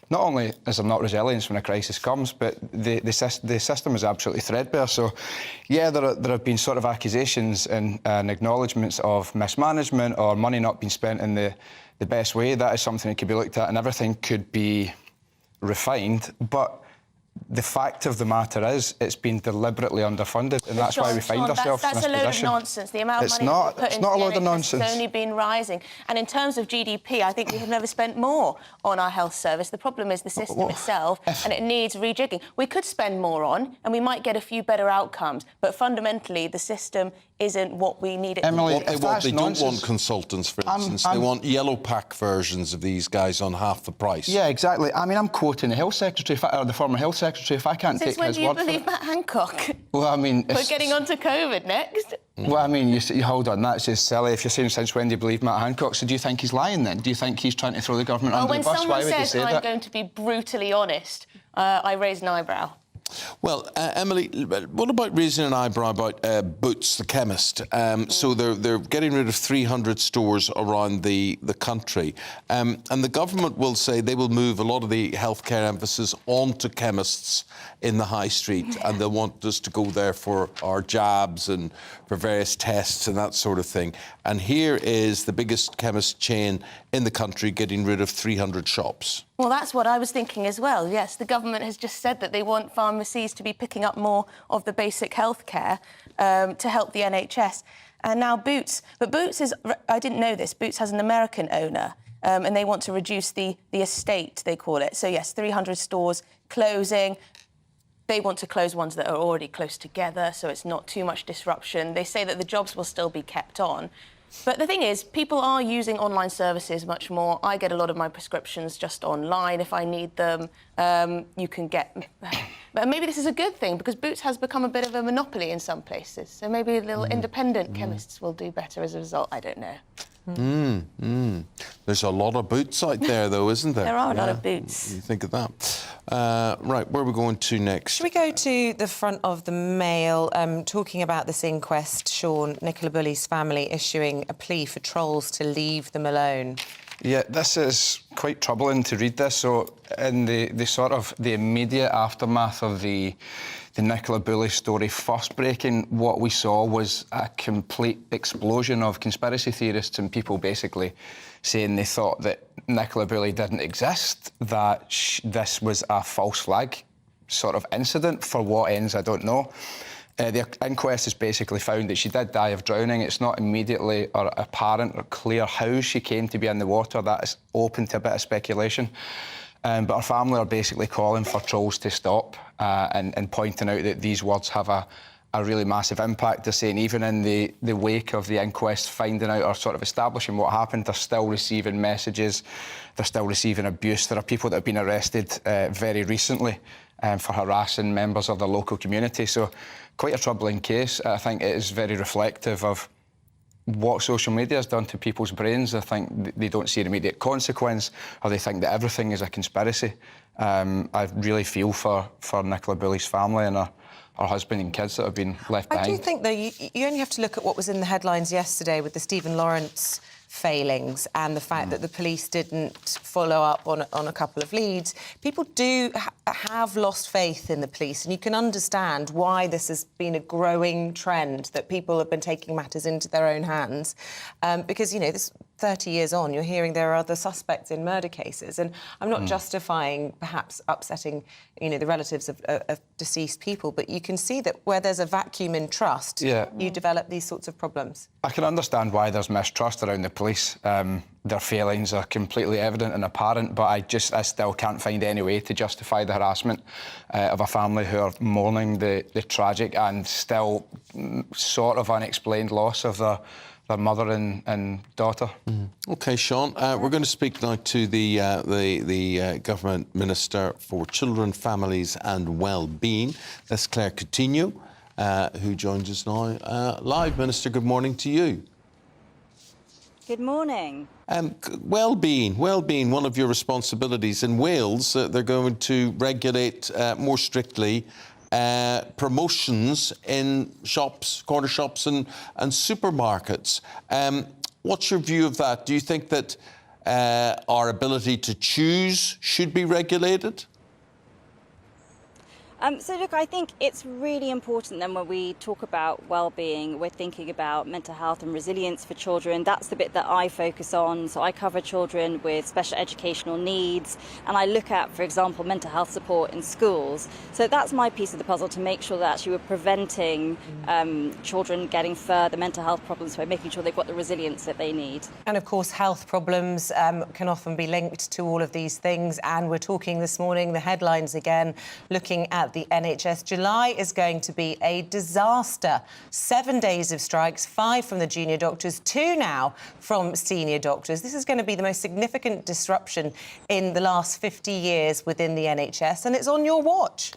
Not only is there not resilience when a crisis comes, but the system is absolutely threadbare. So, yeah, there have been sort of accusations and acknowledgements of mismanagement or money not being spent in the best way. That is something that could be looked at, and everything could be refined. But the fact of the matter is, it's been deliberately underfunded, and that's why we find ourselves in this position. That's a load of nonsense. The amount of money put into the NHS has only been rising. And in terms of GDP, I think we have never spent more on our health service. The problem is the system itself, and it needs rejigging. We could spend more on, and we might get a few better outcomes, but fundamentally, the system isn't what we need it to be. They don't want consultants, for instance. They want yellow pack versions of these guys on half the price. Yeah, exactly. I mean, I'm quoting the health secretary, or the former health secretary, if I can't take his word for it. Since when do you believe Matt Hancock? Well, I mean... We're getting on to COVID next. Well, I mean, you hold on, that's just silly. If you're saying since when do you believe Matt Hancock, so do you think he's lying then? Do you think he's trying to throw the government under the bus? Why would he say that? When someone says I'm going to be brutally honest, I raise an eyebrow. Well, Emily, what about raising an eyebrow about Boots, the chemist? So they're getting rid of 300 stores around the country. And the government will say they will move a lot of the healthcare emphasis onto chemists in the high street, and they'll want us to go there for our jabs and for various tests and that sort of thing. And here is the biggest chemist chain in the country getting rid of 300 shops. Well, that's what I was thinking as well. Yes, the government has just said that they want pharmacies to be picking up more of the basic health care to help the NHS. And now Boots. But Boots is... I didn't know this. Boots has an American owner, and they want to reduce the estate, they call it. So, yes, 300 stores closing. They want to close ones that are already close together, so it's not too much disruption. They say that the jobs will still be kept on. But the thing is, people are using online services much more. I get a lot of my prescriptions just online if I need them. You can get... But maybe this is a good thing, because Boots has become a bit of a monopoly in some places. So maybe little independent chemists will do better as a result. I don't know. There's a lot of Boots out there, though, isn't there? There are a lot of Boots. You think of that. Right, where are we going to next? Should we go to the front of the Mail, talking about this inquest, Sean, Nicola Bulley's family issuing a plea for trolls to leave them alone? Yeah, this is quite troubling to read this. So, in the sort of the immediate aftermath of the Nicola Bulley story first breaking, what we saw was a complete explosion of conspiracy theorists and people basically saying they thought that Nicola Bulley didn't exist, that this was a false flag sort of incident. For what ends, I don't know. The inquest has basically found that she did die of drowning. It's not immediately or apparent or clear how she came to be in the water. That is open to a bit of speculation. But her family are basically calling for trolls to stop and pointing out that these words have a really massive impact. They're saying even in the wake of the inquest, finding out or sort of establishing what happened, they're still receiving messages, they're still receiving abuse. There are people that have been arrested very recently for harassing members of the local community. So quite a troubling case. I think it is very reflective of what social media has done to people's brains. I think they don't see an immediate consequence, or they think that everything is a conspiracy. I really feel for Nicola Bulley's family and her husband and kids that have been left behind. I do think, though, you only have to look at what was in the headlines yesterday with the Stephen Lawrence failings and the fact that the police didn't follow up on a couple of leads. People do have lost faith in the police, and you can understand why this has been a growing trend, that people have been taking matters into their own hands. Because, you know, this 30 years on, you're hearing there are other suspects in murder cases. And I'm not justifying perhaps upsetting, you know, the relatives of deceased people, but you can see that where there's a vacuum in trust, you develop these sorts of problems. I can understand why there's mistrust around the police. Their failings are completely evident and apparent, but I still can't find any way to justify the harassment of a family who are mourning the tragic and still sort of unexplained loss of their mother and daughter. OK, Sean, we're going to speak now to the Government Minister for Children, Families and Wellbeing. That's Claire Coutinho, who joins us now live. Minister, good morning to you. Good morning. Wellbeing, one of your responsibilities. In Wales, they're going to regulate more strictly promotions in shops, corner shops and supermarkets. What's your view of that? Do you think that our ability to choose should be regulated? So look, I think it's really important then when we talk about well-being, we're thinking about mental health and resilience for children. That's the bit that I focus on. So I cover children with special educational needs, and I look at, for example, mental health support in schools. So that's my piece of the puzzle, to make sure that actually we're preventing children getting further mental health problems by making sure they've got the resilience that they need. And of course, health problems can often be linked to all of these things. And we're talking this morning, the headlines again, looking at the NHS. July is going to be a disaster. 7 days of strikes, 5 from the junior doctors, 2 now from senior doctors. This is going to be the most significant disruption in the last 50 years within the NHS, and it's on your watch.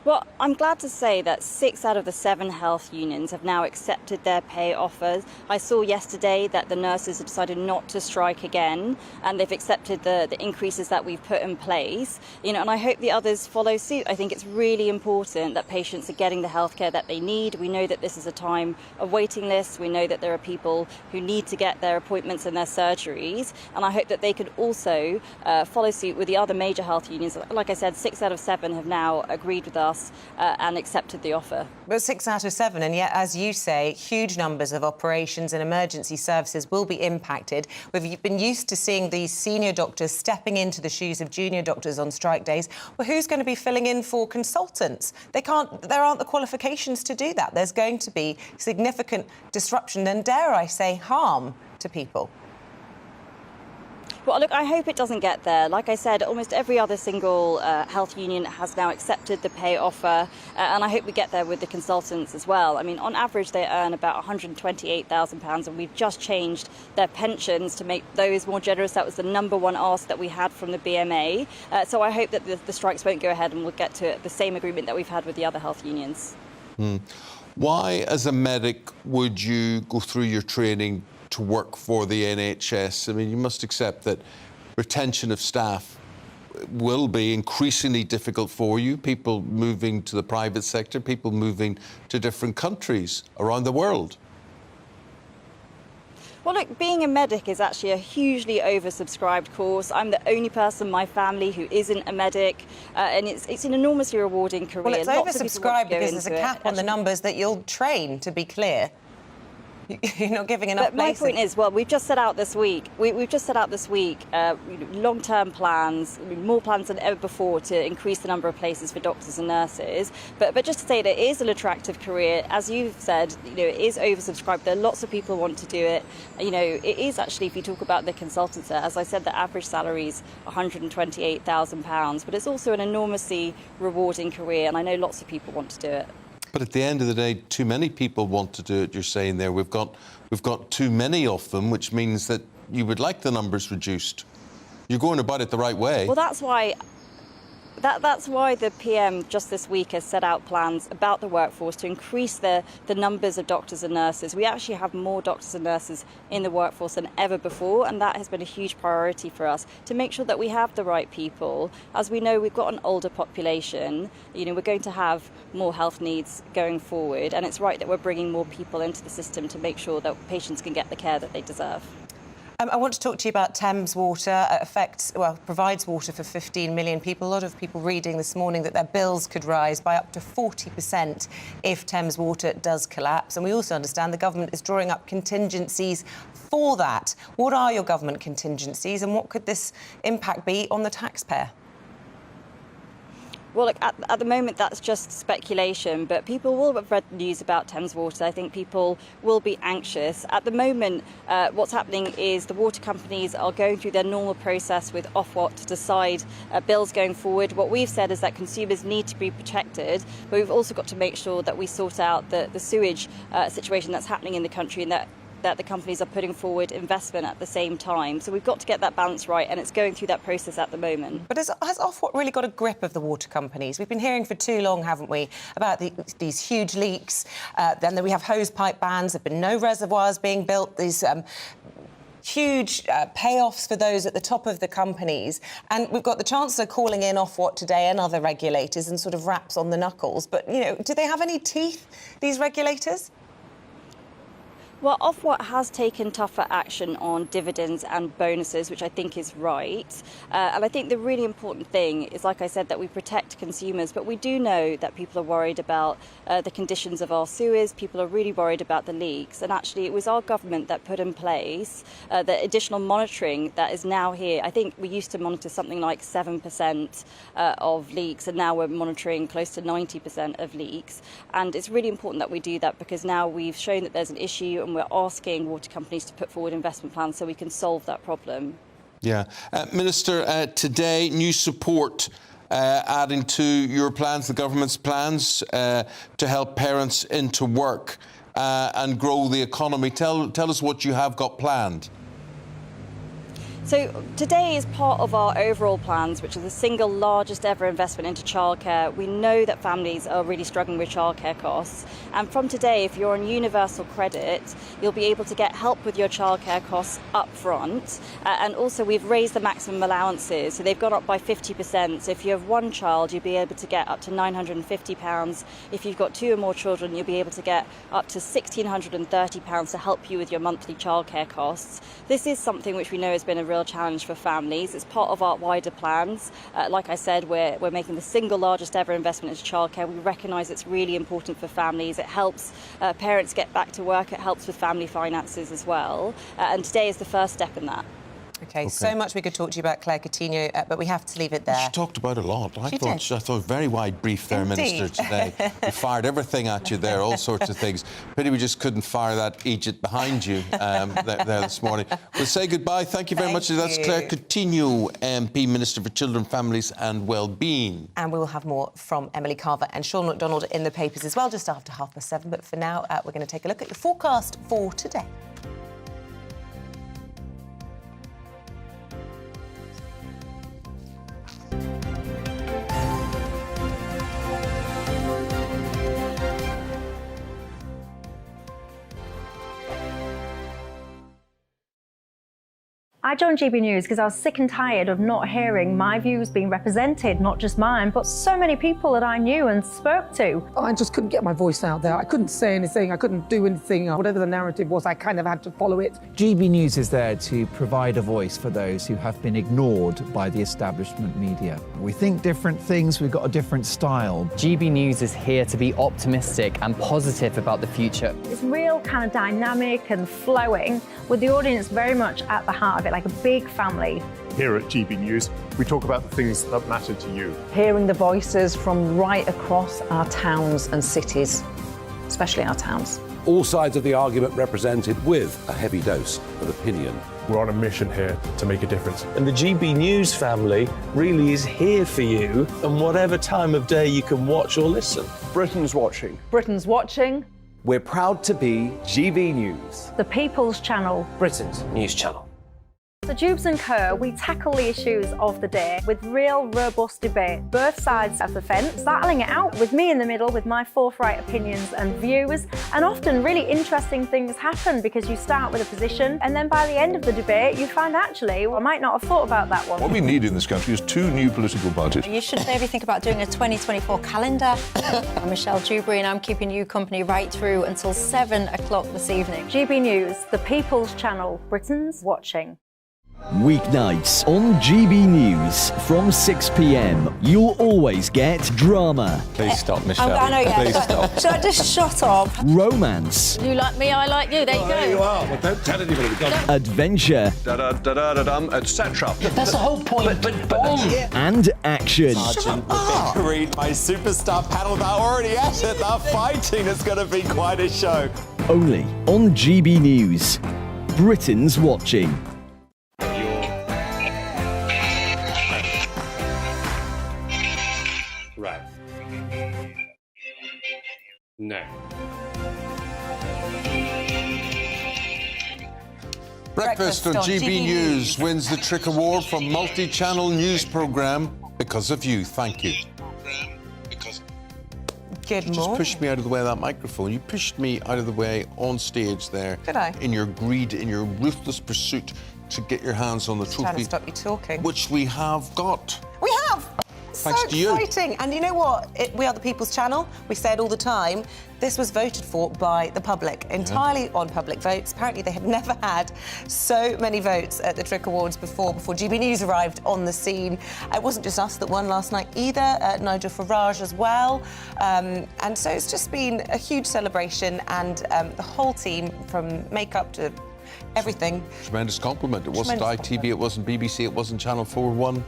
Well, I'm glad to say that 6 out of the 7 health unions have now accepted their pay offers. I saw yesterday that the nurses have decided not to strike again, and they've accepted the increases that we've put in place. You know, and I hope the others follow suit. I think it's really important that patients are getting the healthcare that they need. We know that this is a time of waiting lists. We know that there are people who need to get their appointments and their surgeries, and I hope that they could also follow suit with the other major health unions. Like I said, 6 out of 7 have now agreed with us and accepted the offer. But 6 out of 7, and yet, as you say, huge numbers of operations and emergency services will be impacted. We've been used to seeing these senior doctors stepping into the shoes of junior doctors on strike days. Well, who's going to be filling in for consultants? There aren't the qualifications to do that. There's going to be significant disruption and, dare I say, harm to people. Well, look, I hope it doesn't get there. Like I said, almost every other single health union has now accepted the pay offer, and I hope we get there with the consultants as well. I mean, on average, they earn about £128,000, and we've just changed their pensions to make those more generous. That was the #1 ask that we had from the BMA. So I hope that the strikes won't go ahead, and we'll get to the same agreement that we've had with the other health unions. Why, as a medic, would you go through your training to work for the NHS? I mean, you must accept that retention of staff will be increasingly difficult for you, people moving to the private sector, people moving to different countries around the world. Well, look, being a medic is actually a hugely oversubscribed course. I'm the only person in my family who isn't a medic, and it's an enormously rewarding career. Well, it's oversubscribed because there's a cap on the numbers that you'll train, to be clear. You're not giving enough But my places. point is, well, we've just set out this week. We've just set out this week long-term plans, more plans than ever before to increase the number of places for doctors and nurses. But just to say that it is an attractive career, as you've said, it is oversubscribed. There are lots of people who want to do it. It is actually, if you talk about the consultants there, as I said, the average salary is £128,000, but it's also an enormously rewarding career, and I know lots of people want to do it. But at the end of the day, too many people want to do it. You're saying there we've got too many of them, which means that you would like the numbers reduced. You're going about it the right way. Well, that's why the PM just this week has set out plans about the workforce to increase the numbers of doctors and nurses. We actually have more doctors and nurses in the workforce than ever before, and that has been a huge priority for us to make sure that we have the right people. As we know, we've got an older population. We're going to have more health needs going forward, and it's right that we're bringing more people into the system to make sure that patients can get the care that they deserve. I want to talk to you about Thames Water. Provides water for 15 million people. A lot of people reading this morning that their bills could rise by up to 40% if Thames Water does collapse. And we also understand the government is drawing up contingencies for that. What are your government contingencies, and what could this impact be on the taxpayer? Well, look, at the moment, that's just speculation, but people will have read the news about Thames Water. I think people will be anxious. At the moment, what's happening is the water companies are going through their normal process with Ofwat to decide bills going forward. What we've said is that consumers need to be protected, but we've also got to make sure that we sort out the sewage situation that's happening in the country, and that the companies are putting forward investment at the same time. So we've got to get that balance right, and it's going through that process at the moment. But has Ofwat really got a grip of the water companies? We've been hearing for too long, haven't we, about these huge leaks. Then we have hose pipe bans. There have been no reservoirs being built. These huge payoffs for those at the top of the companies. And we've got the Chancellor calling in Ofwat today and other regulators and sort of raps on the knuckles. But, do they have any teeth, these regulators? Well, Ofwat has taken tougher action on dividends and bonuses, which I think is right. And I think the really important thing is, like I said, that we protect consumers. But we do know that people are worried about the conditions of our sewers. People are really worried about the leaks. And actually, it was our government that put in place the additional monitoring that is now here. I think we used to monitor something like 7% of leaks, and now we're monitoring close to 90% of leaks. And it's really important that we do that, because now we've shown that there's an issue, and we're asking water companies to put forward investment plans so we can solve that problem. Yeah. Minister, today, new support adding to your plans, the government's plans, to help parents into work and grow the economy. Tell us what you have got planned. So today is part of our overall plans, which is the single largest ever investment into childcare. We know that families are really struggling with childcare costs. And from today, if you're on universal credit, you'll be able to get help with your childcare costs up front. And also, we've raised the maximum allowances. So they've gone up by 50%. So if you have one child, you'll be able to get up to £950. If you've got two or more children, you'll be able to get up to £1,630 to help you with your monthly childcare costs. This is something which we know has been a real challenge for families. It's part of our wider plans. Like I said, we're making the single largest ever investment into childcare. We recognise it's really important for families. It helps parents get back to work. It helps with family finances as well. And today is the first step in that. OK, so much we could talk to you about, Claire Coutinho, but we have to leave it there. She talked about a lot. I thought very wide brief there, Indeed. Minister, today. We fired everything at you there, all sorts of things. Pity we just couldn't fire that Egypt behind you there this morning. We'll say goodbye. Thank you very much. That's Claire Coutinho, MP, Minister for Children, Families and Wellbeing. And we will have more from Emily Carver and Sean McDonald in the papers as well, just after 7:30. But for now, we're going to take a look at your forecast for today. I joined GB News because I was sick and tired of not hearing my views being represented, not just mine, but so many people that I knew and spoke to. I just couldn't get my voice out there. I couldn't say anything, I couldn't do anything. Whatever the narrative was, I kind of had to follow it. GB News is there to provide a voice for those who have been ignored by the establishment media. We think different things, we've got a different style. GB News is here to be optimistic and positive about the future. It's real kind of dynamic and flowing, with the audience very much at the heart of it, like a big family. Here at GB News, we talk about the things that matter to you. Hearing the voices from right across our towns and cities, especially our towns. All sides of the argument represented with a heavy dose of opinion. We're on a mission here to make a difference. And the GB News family really is here for you, and whatever time of day you can watch or listen. Britain's watching. Britain's watching. We're proud to be GB News. The People's Channel. Britain's news channel. So Jubes and Kerr, we tackle the issues of the day with real robust debate, both sides of the fence, battling it out with me in the middle with my forthright opinions and views. And often really interesting things happen because you start with a position and then by the end of the debate you find actually, well, I might not have thought about that one. What we need in this country is 2 new political parties. You should maybe think about doing a 2024 calendar. I'm Michelle Dewberry and I'm keeping you company right through until 7 o'clock this evening. GB News, the People's Channel, Britain's watching. Weeknights on GB News from 6 p.m. You'll always get drama. Please stop, Michelle. I know, yeah. Please stop. Should I just shut up? Romance. You like me, I like you. There you go. There you are. Well, don't tell anybody. Adventure. Etc. That's the whole point. But and action. Sergeant, read my superstar panel. They're already at it. They're fighting. It's going to be quite a show. Only on GB News. Britain's watching. Right. No. Breakfast on GB News wins the Trick Award from multi-channel news programme because of you. Thank you. Good morning. You just pushed me out of the way of that microphone. You pushed me out of the way on stage there. Did I? In your greed, in your ruthless pursuit to get your hands on the Just trophy. trying to stop you talking. Which we have got. We have! Thanks so to you. exciting. And you know what? We are the People's Channel. We say it all the time. This was voted for by the public, entirely on public votes. Apparently they had never had so many votes at the Trick Awards before GB News arrived on the scene. It wasn't just us that won last night either, Nigel Farage as well. And so it's just been a huge celebration, and the whole team, from makeup to everything. Tremendous compliment. It wasn't ITV, it wasn't BBC, it wasn't Channel 4-1.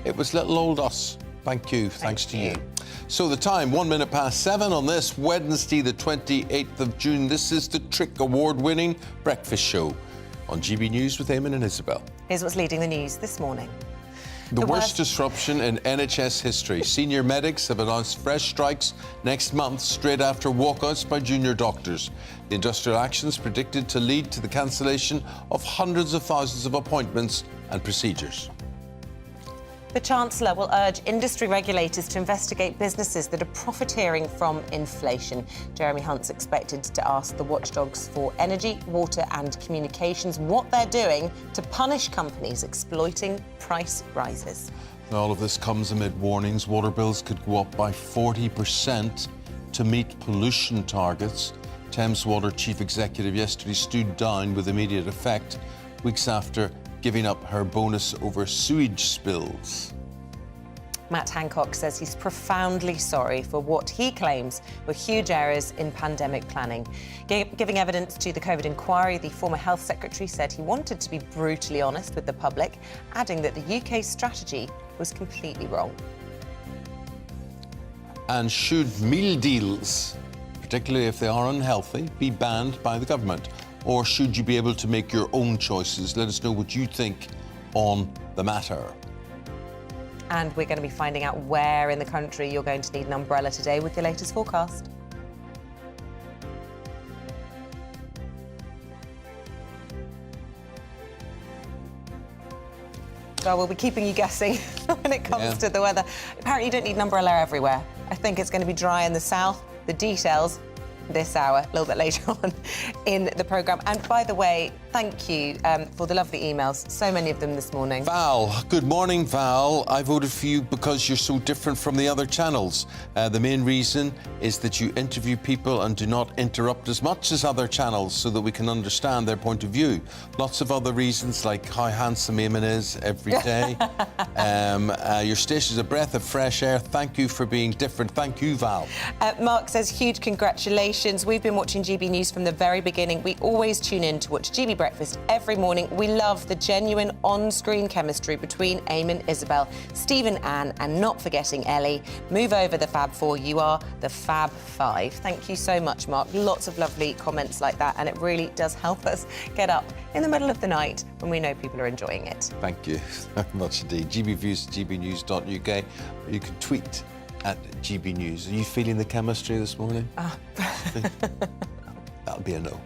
It was little old us. Thank you. Thanks to you. So the time, 1 minute past 7 on this Wednesday, the 28th of June. This is the Trick Award-winning breakfast show on GB News with Eamonn and Isabel. Here's what's leading the news this morning. The worst disruption in NHS history. Senior medics have announced fresh strikes next month, straight after walkouts by junior doctors. The industrial actions predicted to lead to the cancellation of hundreds of thousands of appointments and procedures. The Chancellor will urge industry regulators to investigate businesses that are profiteering from inflation. Jeremy Hunt's expected to ask the watchdogs for energy, water and communications what they're doing to punish companies exploiting price rises. All of this comes amid warnings water bills could go up by 40% to meet pollution targets. Thames Water Chief Executive yesterday stood down with immediate effect, weeks after giving up her bonus over sewage spills. Matt Hancock says he's profoundly sorry for what he claims were huge errors in pandemic planning. Giving evidence to the COVID inquiry, the former Health Secretary said he wanted to be brutally honest with the public, adding that the UK's strategy was completely wrong. And should meal deals, particularly if they are unhealthy, be banned by the government? Or should you be able to make your own choices? Let us know what you think on the matter. And we're going to be finding out where in the country you're going to need an umbrella today with your latest forecast. So we'll be keeping you guessing when it comes to the weather. Apparently you don't need an umbrella everywhere. I think it's going to be dry in the south. The details this hour, a little bit later on in the programme. And by the way, thank you for the lovely emails. So many of them this morning. Val, good morning, Val. I voted for you because you're so different from the other channels. The main reason is that you interview people and do not interrupt as much as other channels so that we can understand their point of view. Lots of other reasons, like how handsome Eamonn is every day. Your station is a breath of fresh air. Thank you for being different. Thank you, Val. Mark says, huge congratulations. We've been watching GB News from the very beginning. We always tune in to watch GB Breakfast every morning. We love the genuine on-screen chemistry between Eamonn, Isabel, Stephen, Anne, and not forgetting Ellie. Move over the Fab Four. You are the Fab Five. Thank you so much, Mark. Lots of lovely comments like that, and it really does help us get up in the middle of the night when we know people are enjoying it. Thank you very much indeed. GBviews, gbnews.uk. You can tweet at GB News. Are you feeling the chemistry this morning? That'll be a no.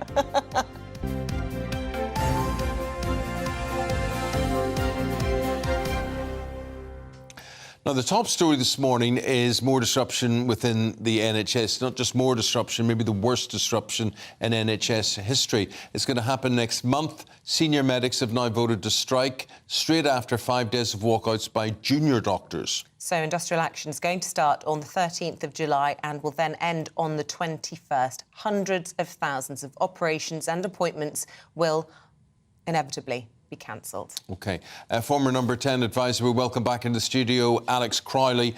Now, the top story this morning is more disruption within the NHS. Not just more disruption, maybe the worst disruption in NHS history. It's going to happen next month. Senior medics have now voted to strike straight after 5 days of walkouts by junior doctors. So industrial action is going to start on the 13th of July and will then end on the 21st. Hundreds of thousands of operations and appointments will inevitably be cancelled. OK. Former number 10 advisor, we welcome back in the studio Alex Crowley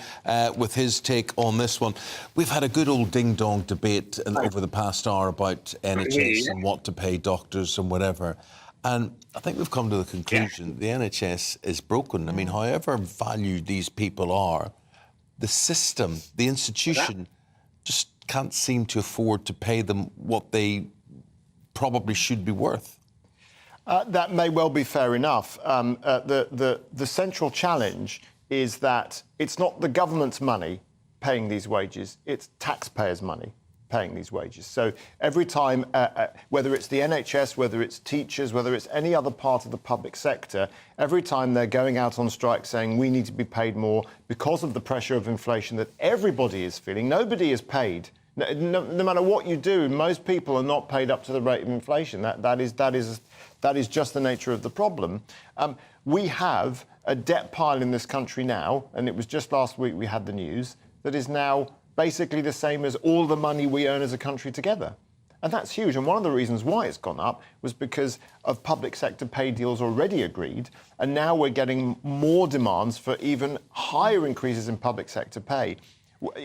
with his take on this one. We've had a good old ding-dong debate over the past hour about NHS and what to pay doctors and whatever. And I think we've come to the conclusion the NHS is broken. I mean, however valued these people are, the system, the institution just can't seem to afford to pay them what they probably should be worth. That may well be fair enough. The central challenge is that it's not the government's money paying these wages, it's taxpayers' money paying these wages. So every time, whether it's the NHS, whether it's teachers, whether it's any other part of the public sector, every time they're going out on strike saying we need to be paid more because of the pressure of inflation that everybody is feeling, nobody is paid. No matter what you do, most people are not paid up to the rate of inflation. That is just the nature of the problem. We have a debt pile in this country now, and it was just last week we had the news, that is now basically the same as all the money we earn as a country together. And that's huge. And one of the reasons why it's gone up was because of public sector pay deals already agreed. And now we're getting more demands for even higher increases in public sector pay.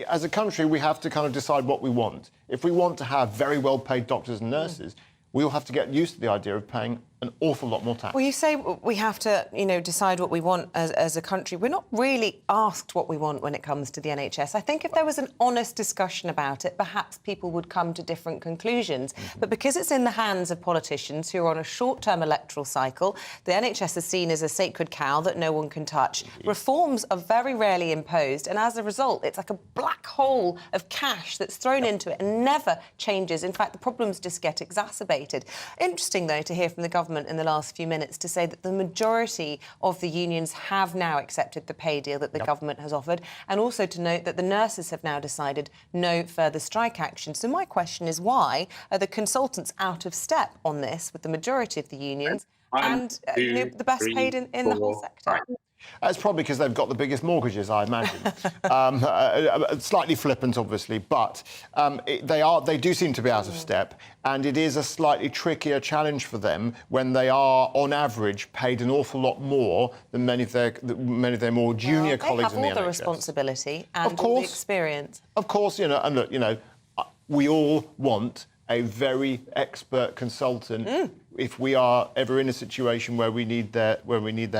As a country, we have to kind of decide what we want. If we want to have very well-paid doctors and nurses, we'll have to get used to the idea of paying an awful lot more tax. Well, you say we have to, decide what we want as a country. We're not really asked what we want when it comes to the NHS. I think if there was an honest discussion about it, perhaps people would come to different conclusions. But because it's in the hands of politicians who are on a short-term electoral cycle, the NHS is seen as a sacred cow that no one can touch. Reforms are very rarely imposed, and as a result, it's like a black hole of cash that's thrown into it and never changes. In fact, the problems just get exacerbated. Interesting, though, to hear from the government in the last few minutes to say that the majority of the unions have now accepted the pay deal that the government has offered, and also to note that the nurses have now decided no further strike action. So my question is, why are the consultants out of step on this with the majority of the unions and the best paid in the whole sector? It's probably because they've got the biggest mortgages, I imagine. Slightly flippant, obviously, but they do seem to be out of step, and it is a slightly trickier challenge for them when they are, on average, paid an awful lot more than many of their more junior colleagues in the NHS. They have all the responsibility and all the experience. Of course, and look, we all want a very expert consultant if we are ever in a situation where we need their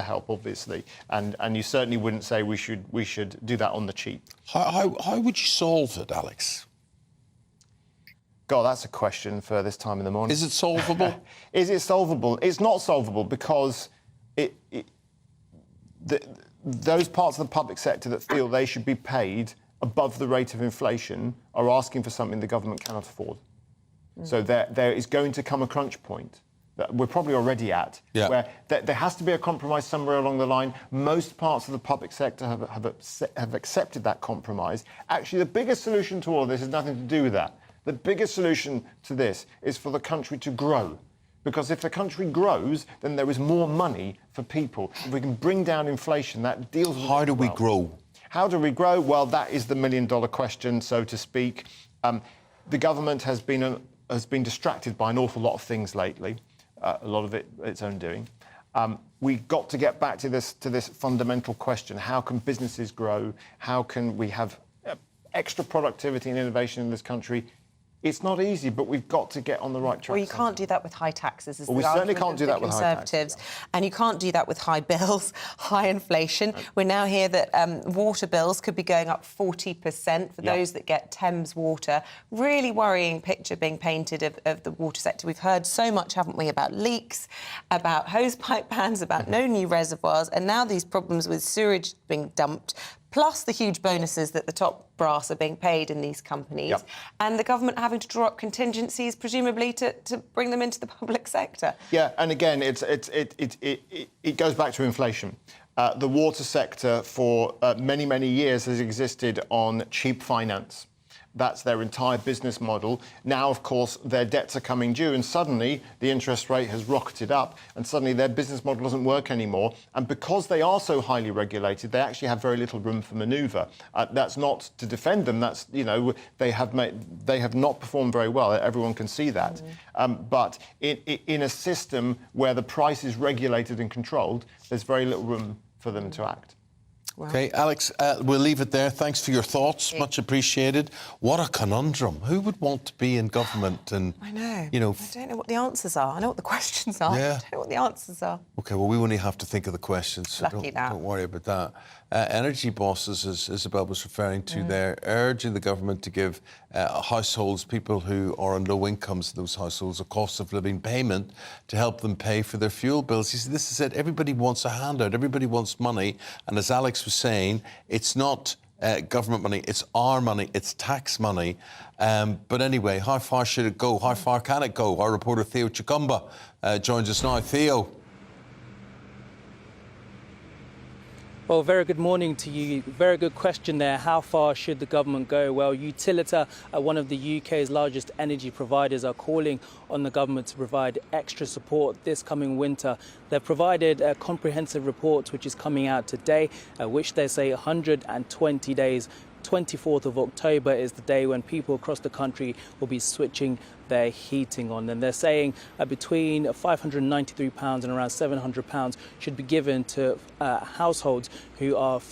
help, obviously, and you certainly wouldn't say we should do that on the cheap. How would you solve it, Alex? God, that's a question for this time in the morning. Is it solvable? Is it solvable? It's not solvable because those parts of the public sector that feel they should be paid above the rate of inflation are asking for something the government cannot afford. So there is going to come a crunch point that we're probably already at, where there has to be a compromise somewhere along the line. Most parts of the public sector have accepted that compromise. Actually, the biggest solution to all of this has nothing to do with that. The biggest solution to this is for the country to grow. Because if the country grows, then there is more money for people. If we can bring down inflation, that deals with How do we grow? How do we grow? Well, that is the million-dollar question, so to speak. The government has been distracted by an awful lot of things lately, a lot of it its own doing. We've got to get back to this fundamental question: how can businesses grow? How can we have extra productivity and innovation in this country? It's not easy, but we've got to get on the right track. Well, you can't do that with high taxes. Well, we certainly can't do that with high taxes. And you can't do that with high bills, high inflation. Right. We now hear that water bills could be going up 40% for those that get Thames Water. Really worrying picture being painted of the water sector. We've heard so much, haven't we, about leaks, about hosepipe bans, about no new reservoirs, and now these problems with sewage being dumped, plus the huge bonuses that the top brass are being paid in these companies, and the government having to draw up contingencies, presumably, to bring them into the public sector. Yeah, and again, it goes back to inflation. The water sector for many, many years has existed on cheap finance. That's their entire business model. Now, of course, their debts are coming due, and suddenly the interest rate has rocketed up, and suddenly their business model doesn't work anymore. And because they are so highly regulated, they actually have very little room for manoeuvre. That's not to defend them. That's, you know, they have not performed very well. Everyone can see that. But in a system where the price is regulated and controlled, there's very little room for them to act. Well. OK, Alex, we'll leave it there. Thanks for your thoughts. Much appreciated. What a conundrum. Who would want to be in government and... I know. You know... I don't know what the answers are. I know what the questions are. Yeah. I don't know what the answers are. OK, well, we only have to think of the questions, so don't worry about that. Energy bosses, as Isabel was referring to there, urging the government to give households, people who are on low incomes in those households, a cost of living payment to help them pay for their fuel bills. You see, this is it. Everybody wants a handout. Everybody wants money. And as Alex was saying, it's not government money, it's our money, it's tax money. But anyway, how far should it go? How far can it go? Our reporter Theo Chikumba joins us now. Theo. Well, very good morning to you. Very good question there. How far should the government go? Well, Regulator, one of the UK's largest energy providers, are calling on the government to provide extra support this coming winter. They've provided a comprehensive report which is coming out today, which they say 120 days. 24th of October is the day when people across the country will be switching their heating on, and they're saying between £593 and around £700 should be given to households who are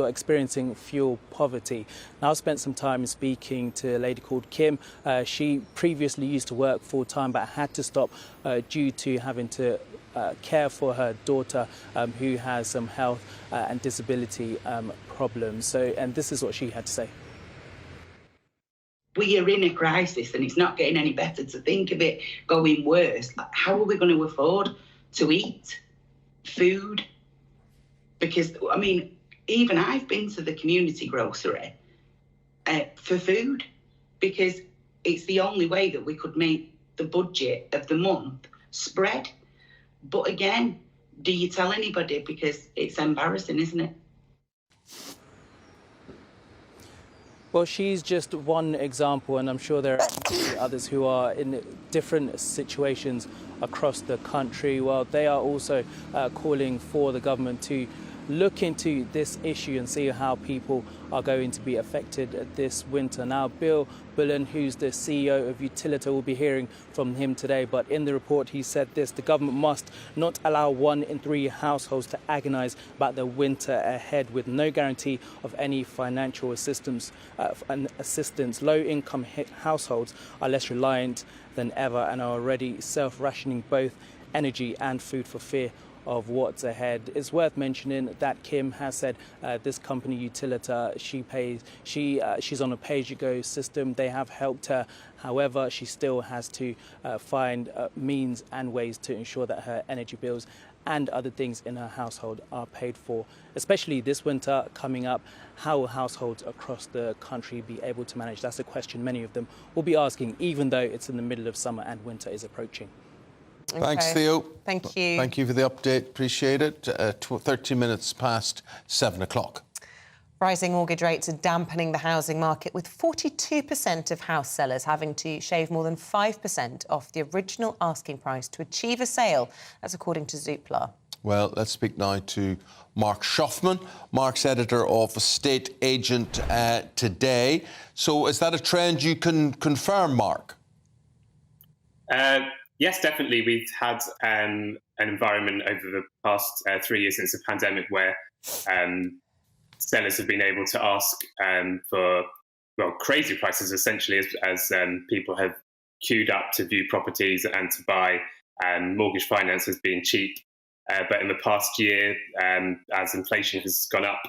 experiencing fuel poverty. Now, I've spent some time speaking to a lady called Kim. She previously used to work full-time but had to stop due to having to care for her daughter who has some health and disability problems. And this is what she had to say. We are in a crisis and it's not getting any better. To think of it going worse, how are we going to afford to eat food? Because, I mean, even I've been to the community grocery for food because it's the only way that we could make the budget of the month spread. But again, do you tell anybody? Because it's embarrassing, isn't it? Well, she's just one example, and I'm sure there are others who are in different situations across the country. Well, they are also calling for the government to look into this issue and see how people are going to be affected this winter. Now, Bill Bullen, who's the CEO of Regulator, will be hearing from him today, but in the report he said this: the government must not allow 1 in 3 households to agonise about the winter ahead with no guarantee of any financial assistance. Low-income households are less reliant than ever and are already self-rationing both energy and food for fear of what's ahead. It's worth mentioning that Kim has said this company, Regulator, she's on a pay-as-you-go system. They have helped her. However, she still has to find means and ways to ensure that her energy bills and other things in her household are paid for. Especially this winter coming up, how will households across the country be able to manage? That's a question many of them will be asking, even though it's in the middle of summer and winter is approaching. Okay. Thanks, Theo. Thank you. Thank you for the update. Appreciate it. 30 minutes past 7 o'clock. Rising mortgage rates are dampening the housing market, with 42% of house sellers having to shave more than 5% off the original asking price to achieve a sale. That's according to Zoopla. Well, let's speak now to Mark Schaffman. Mark's editor of Estate Agent Today. So is that a trend you can confirm, Mark? Yes, definitely. We've had an environment over the past 3 years since the pandemic where sellers have been able to ask for, well, crazy prices, essentially, as people have queued up to view properties and to buy. Mortgage finance has been cheap. But in the past year, as inflation has gone up,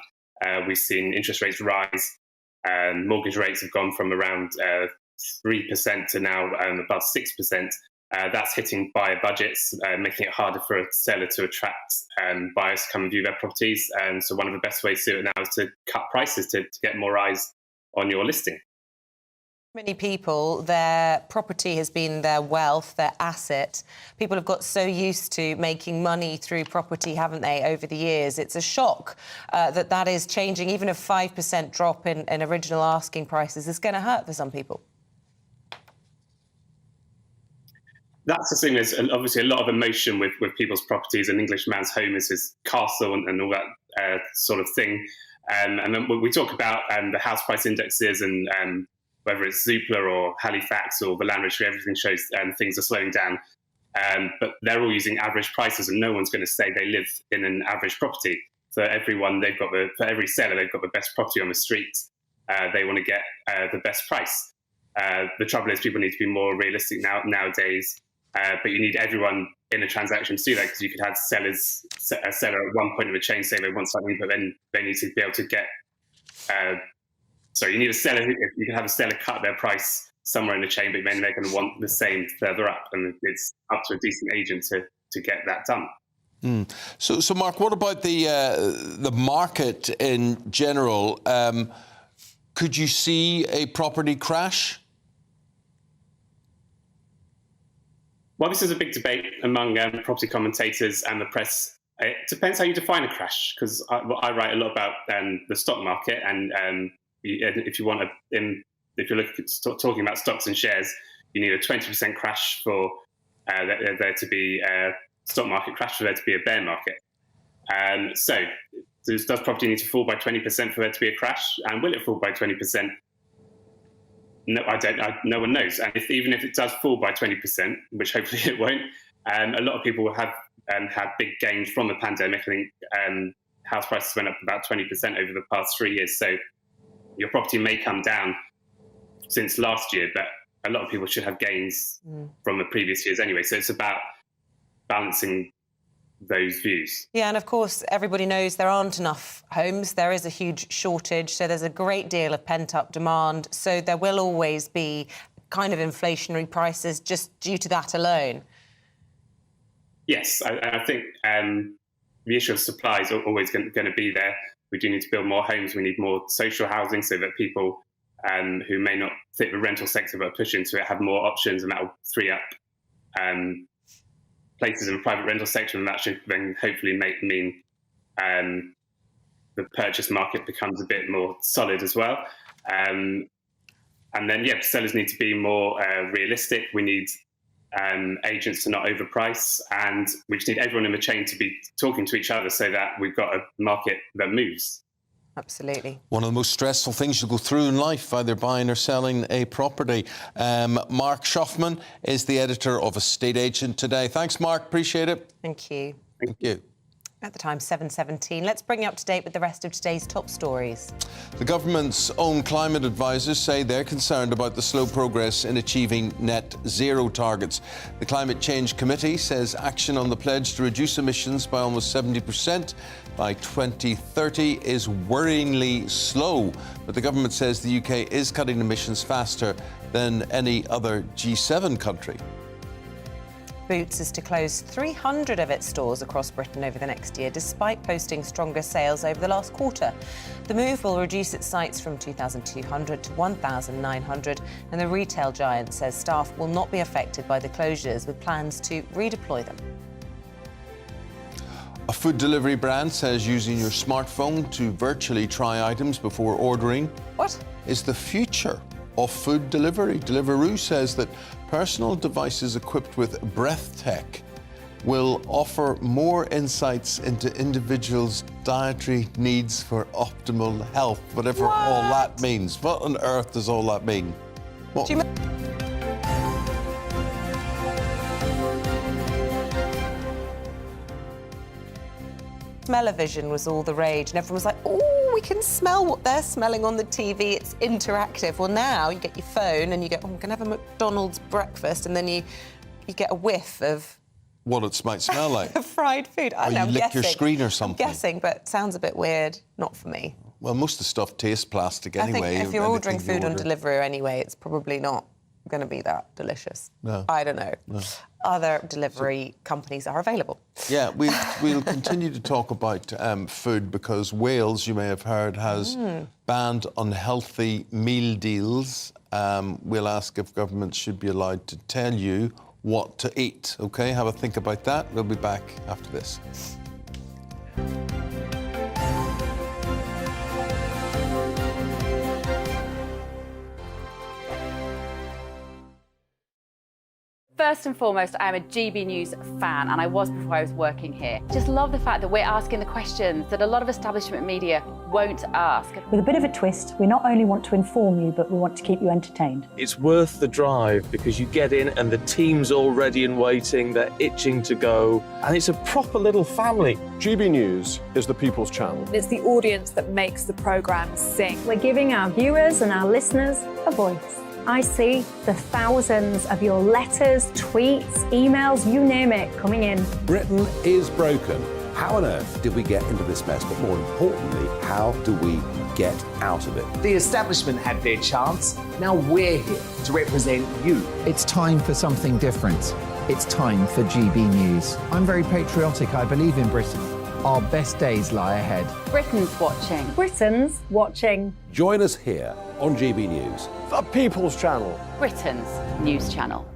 we've seen interest rates rise. Mortgage rates have gone from around 3% to now above 6%. That's hitting buyer budgets, making it harder for a seller to attract buyers to come and view their properties. And so one of the best ways to do it now is to cut prices to get more eyes on your listing. Many people, their property has been their wealth, their asset. People have got so used to making money through property, haven't they, over the years? It's a shock that is changing. Even a 5% drop in original asking prices is going to hurt for some people. That's the thing. There's obviously a lot of emotion with people's properties. An Englishman's home is his castle and all that sort of thing. And then we talk about the house price indexes and whether it's Zoopla or Halifax or the Land Registry, everything shows things are slowing down. But they're all using average prices, and no one's going to say they live in an average property. So for every seller, they've got the best property on the street. They want to get the best price. The trouble is people need to be more realistic nowadays. But you need everyone in a transaction to do that, because you could have a seller at one point of the chain say they want something, but then they need to be able to get. So you need a seller. You can have a seller cut their price somewhere in the chain, but then they're going to want the same further up, and it's up to a decent agent to get that done. So Mark, what about the market in general? Could you see a property crash? Well, this is a big debate among property commentators and the press. It depends how you define a crash, because I write a lot about the stock market, and if you're talking about stocks and shares, you need a 20% crash for there to be a stock market crash, for there to be a bear market. So does property need to fall by 20% for there to be a crash? And will it fall by 20%? No, I don't. No one knows. And even if it does fall by 20%, which hopefully it won't, a lot of people will have had big gains from the pandemic. I think house prices went up about 20% over the past 3 years. So your property may come down since last year, but a lot of people should have gains from the previous years anyway. So it's about balancing those views. Yeah, and of course, everybody knows there aren't enough homes. There is a huge shortage, so there's a great deal of pent-up demand. So there will always be kind of inflationary prices just due to that alone. Yes, I think the issue of supply is always going to be there. We do need to build more homes. We need more social housing so that people who may not fit the rental sector but push into it have more options, and that will free up places in the private rental sector, and that should then hopefully mean the purchase market becomes a bit more solid as well. And then, yeah, sellers need to be more realistic. We need agents to not overprice, and we just need everyone in the chain to be talking to each other so that we've got a market that moves. Absolutely. One of the most stressful things you go through in life, either buying or selling a property. Mark Schaffman is the editor of Estate Agent Today. Thanks, Mark. Appreciate it. Thank you. Thank you. At the time, 7:17. Let's bring you up to date with the rest of today's top stories. The government's own climate advisors say they're concerned about the slow progress in achieving net zero targets. The Climate Change Committee says action on the pledge to reduce emissions by almost 70% by 2030 is worryingly slow. But the government says the UK is cutting emissions faster than any other G7 country. Boots is to close 300 of its stores across Britain over the next year, despite posting stronger sales over the last quarter. The move will reduce its sites from 2,200 to 1,900, and the retail giant says staff will not be affected by the closures, with plans to redeploy them. A food delivery brand says using your smartphone to virtually try items before ordering is the future of food delivery. Deliveroo says that personal devices equipped with breath tech will offer more insights into individuals' dietary needs for optimal health, whatever all that means. What on earth does all that mean? What? Smell-o-vision was all the rage, and everyone was like, oh, we can smell what they're smelling on the TV, it's interactive. Well, now you get your phone and you go, oh, I'm going to have a McDonald's breakfast, and then you get a whiff of what it might smell like. fried food. I Or know, you I'm lick your guessing. screen or something. I'm guessing, but it sounds a bit weird. Not for me. Well, most of the stuff tastes plastic anyway. I think if you're ordering anything you food on order. Deliveroo anyway, it's probably not going to be that delicious. No. I don't know. No. Other delivery companies are available. Yeah, we'll continue to talk about food because Wales, you may have heard, has banned unhealthy meal deals. We'll ask if governments should be allowed to tell you what to eat. OK, have a think about that. We'll be back after this. First and foremost, I am a GB News fan, and I was before I was working here. Just love the fact that we're asking the questions that a lot of establishment media won't ask. With a bit of a twist, we not only want to inform you, but we want to keep you entertained. It's worth the drive because you get in and the team's all ready and waiting, they're itching to go, and it's a proper little family. GB News is the people's channel. It's the audience that makes the programme sing. We're giving our viewers and our listeners a voice. I see the thousands of your letters, tweets, emails, you name it, coming in. Britain is broken. How on earth did we get into this mess? But more importantly, how do we get out of it? The establishment had their chance. Now we're here to represent you. It's time for something different. It's time for GB News. I'm very patriotic. I believe in Britain. Our best days lie ahead. Britain's watching. Britain's watching. Join us here on GB News. The People's Channel. Britain's news channel.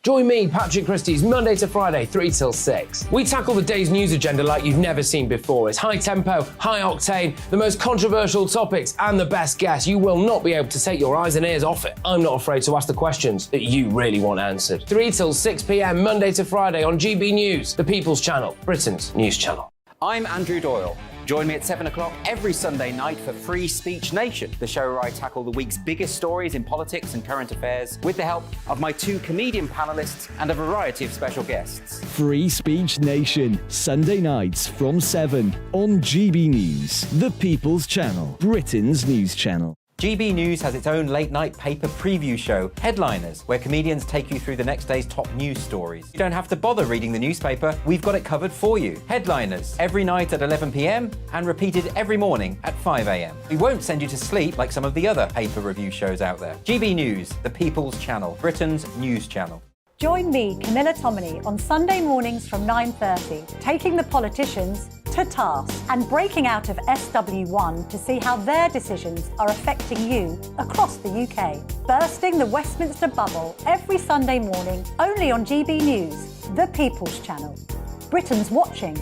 Join me, Patrick Christie's, Monday to Friday, 3 till 6. We tackle the day's news agenda like you've never seen before. It's high tempo, high octane, the most controversial topics, and the best guests. You will not be able to take your eyes and ears off it. I'm not afraid to ask the questions that you really want answered. 3 till 6 p.m, Monday to Friday on GB News, the People's Channel, Britain's news channel. I'm Andrew Doyle. Join me at 7 o'clock every Sunday night for Free Speech Nation, the show where I tackle the week's biggest stories in politics and current affairs with the help of my 2 comedian panellists and a variety of special guests. Free Speech Nation, Sunday nights from 7 on GB News, the People's Channel, Britain's news channel. GB News has its own late-night paper preview show, Headliners, where comedians take you through the next day's top news stories. You don't have to bother reading the newspaper, we've got it covered for you. Headliners, every night at 11 p.m, and repeated every morning at 5 a.m. We won't send you to sleep like some of the other paper review shows out there. GB News, the People's Channel, Britain's news channel. Join me, Camilla Tominey, on Sunday mornings from 9:30, taking the politicians to task and breaking out of SW1 to see how their decisions are affecting you across the UK. Bursting the Westminster bubble every Sunday morning, only on GB News, the People's Channel. Britain's watching.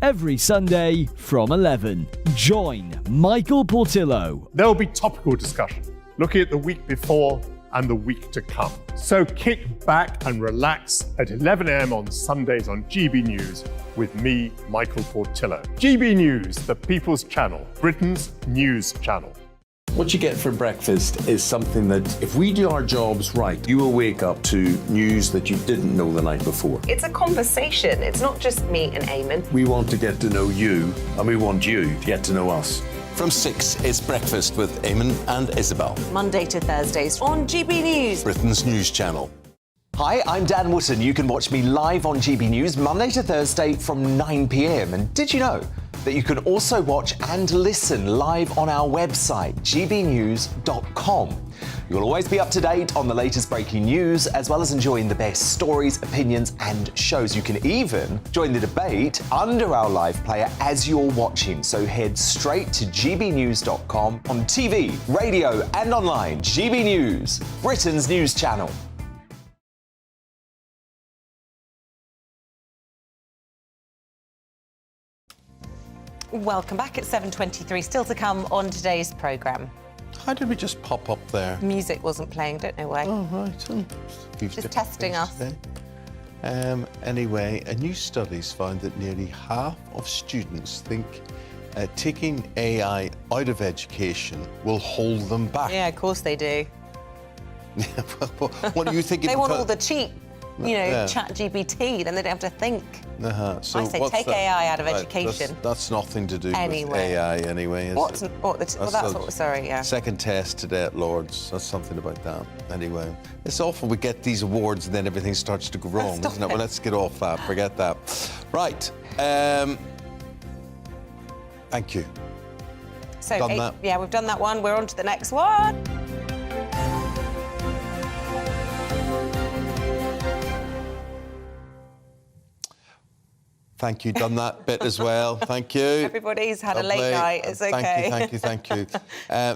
Every Sunday from 11, join Michael Portillo. There will be topical discussion, looking at the week before and the week to come. So kick back and relax at 11 a.m. on Sundays on GB News with me, Michael Portillo. GB News, the People's Channel, Britain's news channel. What you get for breakfast is something that, if we do our jobs right, you will wake up to news that you didn't know the night before. It's a conversation. It's not just me and Eamonn. We want to get to know you, and we want you to get to know us. From 6, it's Breakfast with Eamonn and Isabel. Monday to Thursdays on GB News, Britain's news channel. Hi, I'm Dan Wootton. You can watch me live on GB News Monday to Thursday from 9 p.m. And did you know that you can also watch and listen live on our website, gbnews.com. You'll always be up to date on the latest breaking news, as well as enjoying the best stories, opinions and shows. You can even join the debate under our live player as you're watching. So head straight to gbnews.com on TV, radio and online. GB News, Britain's news channel. Welcome back at 7:23. Still to come on today's programme. How did we just pop up there? Music wasn't playing, don't know why. Oh, right. Just testing us. Anyway, a new study's found that nearly half of students think taking AI out of education will hold them back. Yeah, of course they do. What do you think? They want all the cheap, chat GPT, then they don't have to think. So I say what's take that? AI out of Right, education. That's nothing to do with AI anyway, is What's it? Sorry, yeah. Second test today at Lord's. That's something about that. Anyway, it's awful we get these awards and then everything starts to go wrong, isn't it? Well, let's get off that. Forget that. Right. Thank you. So, Done that. yeah, we've done that one. We're on to the next one. Thank you. Done that bit as well. Thank you. Everybody's had a late night. It's okay. Thank you.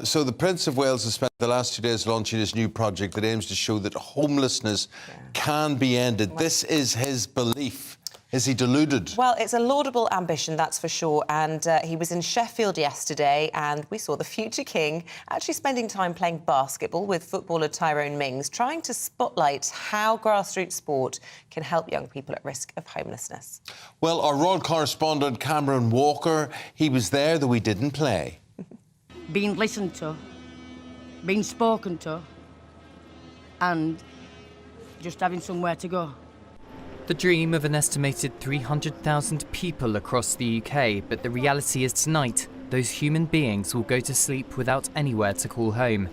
So the Prince of Wales has spent the last 2 days launching his new project that aims to show that homelessness can be ended. This is his belief. Is he deluded? Well, it's a laudable ambition, that's for sure. And he was in Sheffield yesterday and we saw the future king actually spending time playing basketball with footballer Tyrone Mings, trying to spotlight how grassroots sport can help young people at risk of homelessness. Well, our royal correspondent Cameron Walker, he was there, though he didn't play. Being listened to, being spoken to, and just having somewhere to go. The dream of an estimated 300,000 people across the UK, but the reality is tonight, those human beings will go to sleep without anywhere to call home.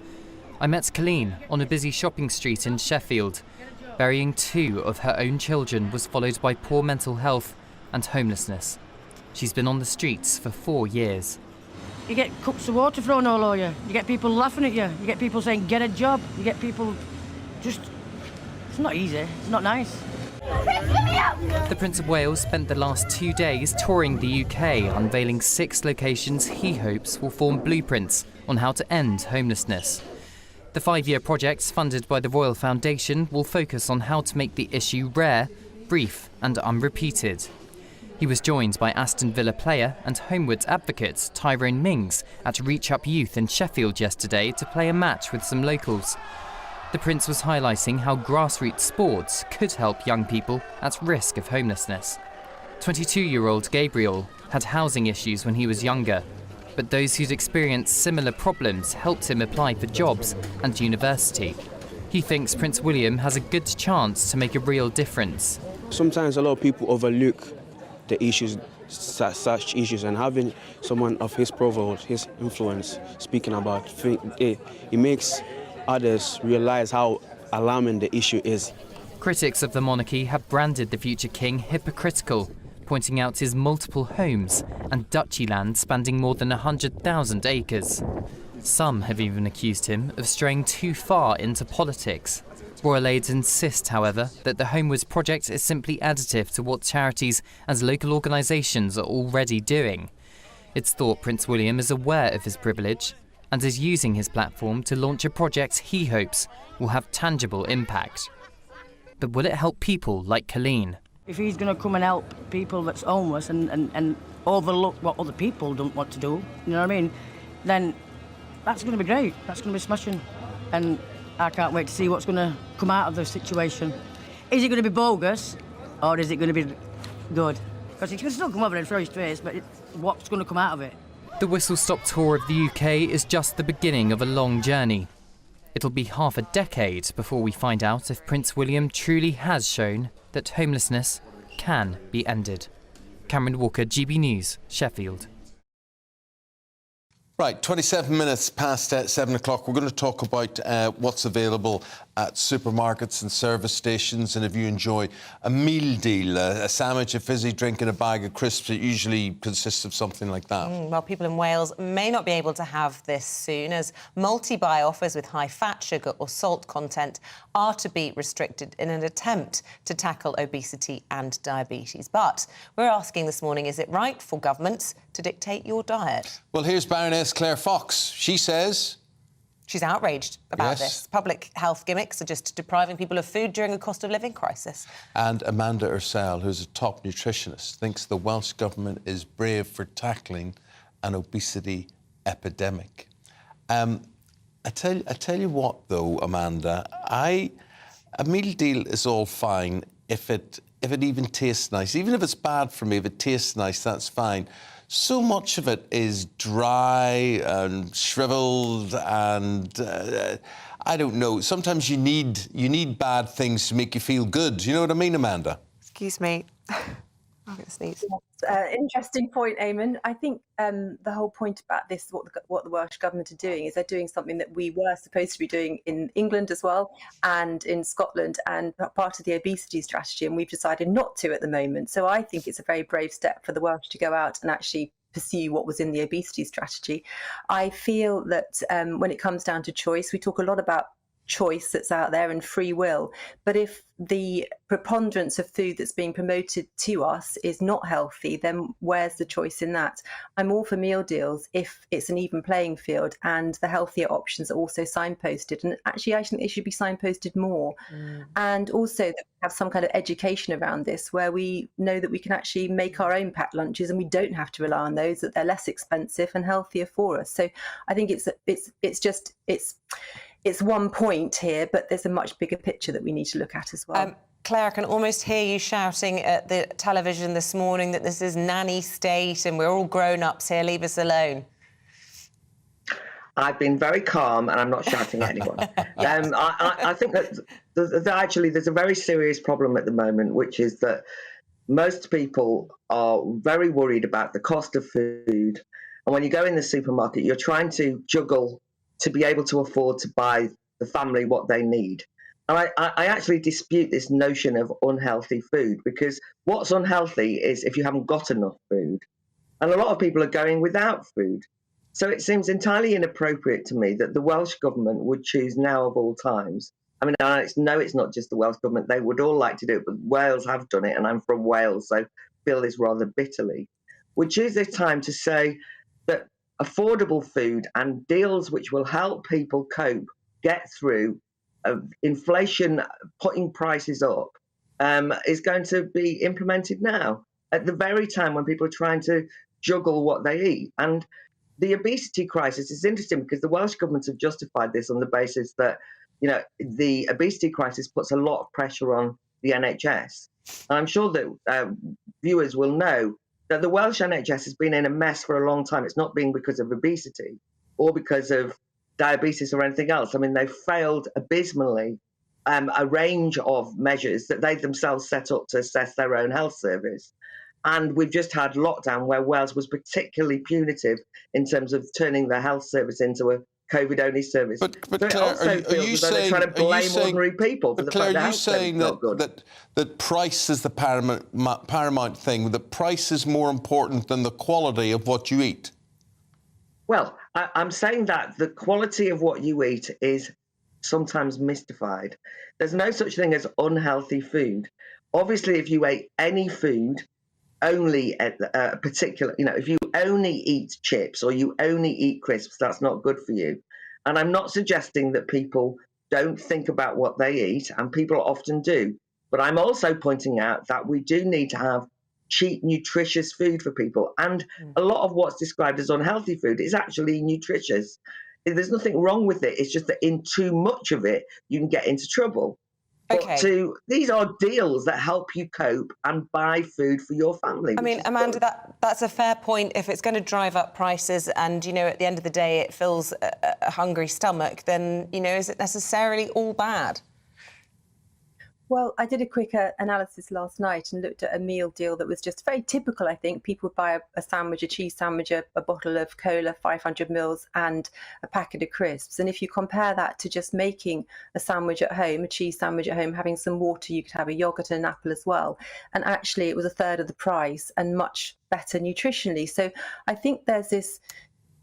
I met Colleen on a busy shopping street in Sheffield. Burying 2 of her own children was followed by poor mental health and homelessness. She's been on the streets for 4 years. You get cups of water thrown all over you. You get people laughing at you. You get people saying, get a job. You get people just... It's not easy. It's not nice. The Prince of Wales spent the last 2 days touring the UK, unveiling 6 locations he hopes will form blueprints on how to end homelessness. The 5-year projects funded by the Royal Foundation will focus on how to make the issue rare, brief and unrepeated. He was joined by Aston Villa player and Homewards advocate Tyrone Mings at Reach Up Youth in Sheffield yesterday to play a match with some locals. The Prince was highlighting how grassroots sports could help young people at risk of homelessness. 22-year-old Gabriel had housing issues when he was younger, but those who'd experienced similar problems helped him apply for jobs and university. He thinks Prince William has a good chance to make a real difference. Sometimes a lot of people overlook the issues, such issues, and having someone of his profile, his influence, speaking about it makes others realize how alarming the issue is. Critics of the monarchy have branded the future king hypocritical, pointing out his multiple homes and duchy land spanning more than 100,000 acres. Some have even accused him of straying too far into politics. Royal aides insist, however, that the Homewards project is simply additive to what charities and local organisations are already doing. It's thought Prince William is aware of his privilege and is using his platform to launch a project he hopes will have tangible impact. But will it help people like Colleen? If he's going to come and help people that's homeless and overlook what other people don't want to do, you know what I mean, then that's going to be great. That's going to be smashing. And I can't wait to see what's going to come out of the situation. Is it going to be bogus or is it going to be good? Because he can still come over and throw his face, but what's going to come out of it? The whistle-stop tour of the UK is just the beginning of a long journey. It'll be half a decade before we find out if Prince William truly has shown that homelessness can be ended. Cameron Walker, GB News, Sheffield. Right, 27 minutes past 7 o'clock. We're going to talk about what's available at supermarkets and service stations. And if you enjoy a meal deal, a sandwich, a fizzy drink and a bag of crisps, it usually consists of something like that. Well, people in Wales may not be able to have this soon, as multi-buy offers with high fat, sugar or salt content are to be restricted in an attempt to tackle obesity and diabetes. But we're asking this morning, is it right for governments to dictate your diet? Well, here's Baroness Claire Fox. She says She's outraged about Yes. this. Public health gimmicks are just depriving people of food during a cost of living crisis. And Amanda Ursell, who's a top nutritionist, thinks the Welsh Government is brave for tackling an obesity epidemic. I tell you what, though, Amanda, a meal deal is all fine if it even tastes nice. Even if it's bad for me, if it tastes nice, that's fine. So much of it is dry and shriveled, and I don't know. Sometimes you need bad things to make you feel good. You know what I mean, Amanda? Excuse me. I'm going to sneeze. Interesting point, Eamonn. I think the whole point about this, what the Welsh Government are doing, is they're doing something that we were supposed to be doing in England as well and in Scotland, and part of the obesity strategy, and we've decided not to at the moment. So I think it's a very brave step for the Welsh to go out and actually pursue what was in the obesity strategy. I feel that when it comes down to choice, we talk a lot about choice that's out there and free will, but if the preponderance of food that's being promoted to us is not healthy, then where's the choice in that? I'm all for meal deals if it's an even playing field and the healthier options are also signposted, and actually I think they should be signposted more. And also that we have some kind of education around this where we know that we can actually make our own packed lunches and we don't have to rely on those, that they're less expensive and healthier for us. So I think it's one point here, but there's a much bigger picture that we need to look at as well. Claire, I can almost hear you shouting at the television this morning that this is nanny state and we're all grown-ups here, leave us alone. I've been very calm and I'm not shouting at anyone. I think that actually there's a very serious problem at the moment, which is that most people are very worried about the cost of food. And when you go in the supermarket, you're trying to juggle to be able to afford to buy the family what they need. And I actually dispute this notion of unhealthy food, because what's unhealthy is if you haven't got enough food. And a lot of people are going without food. So it seems entirely inappropriate to me that the Welsh Government would choose now of all times. I mean, I know it's not just the Welsh Government. They would all like to do it, but Wales have done it, and I'm from Wales, so feel this rather bitterly. Would choose this time to say that affordable food and deals which will help people cope, get through inflation, putting prices up, is going to be implemented now at the very time when people are trying to juggle what they eat. And the obesity crisis is interesting because the Welsh Government have justified this on the basis that, you know, the obesity crisis puts a lot of pressure on the NHS. And I'm sure that viewers will know that the Welsh NHS has been in a mess for a long time. It's not been because of obesity or because of diabetes or anything else. I mean, they've failed abysmally a range of measures that they themselves set up to assess their own health service. And we've just had lockdown where Wales was particularly punitive in terms of turning the health service into a COVID-only service. But so Claire, are you saying they're trying to blame ordinary people for the fact that health service is not good? That price is the paramount thing, that price is more important than the quality of what you eat? Well, I'm saying that the quality of what you eat is sometimes mystified. There's no such thing as unhealthy food. Obviously, if you ate any food only at a particular, you know, if you only eat chips or you only eat crisps, that's not good for you. And I'm not suggesting that people don't think about what they eat, and people often do. But I'm also pointing out that we do need to have cheap, nutritious food for people. And a lot of what's described as unhealthy food is actually nutritious. There's nothing wrong with it. It's just that in too much of it, you can get into trouble. Okay. But these are deals that help you cope and buy food for your family. I mean, Amanda, that's a fair point. If it's going to drive up prices and, you know, at the end of the day it fills a hungry stomach, then, you know, is it necessarily all bad? Well, I did a quick analysis last night and looked at a meal deal that was just very typical, I think. People would buy a sandwich, a cheese sandwich, a bottle of cola, 500 mils, and a packet of crisps. And if you compare that to just making a sandwich at home, a cheese sandwich at home, having some water, you could have a yoghurt and an apple as well. And actually, it was a third of the price and much better nutritionally. So I think there's this...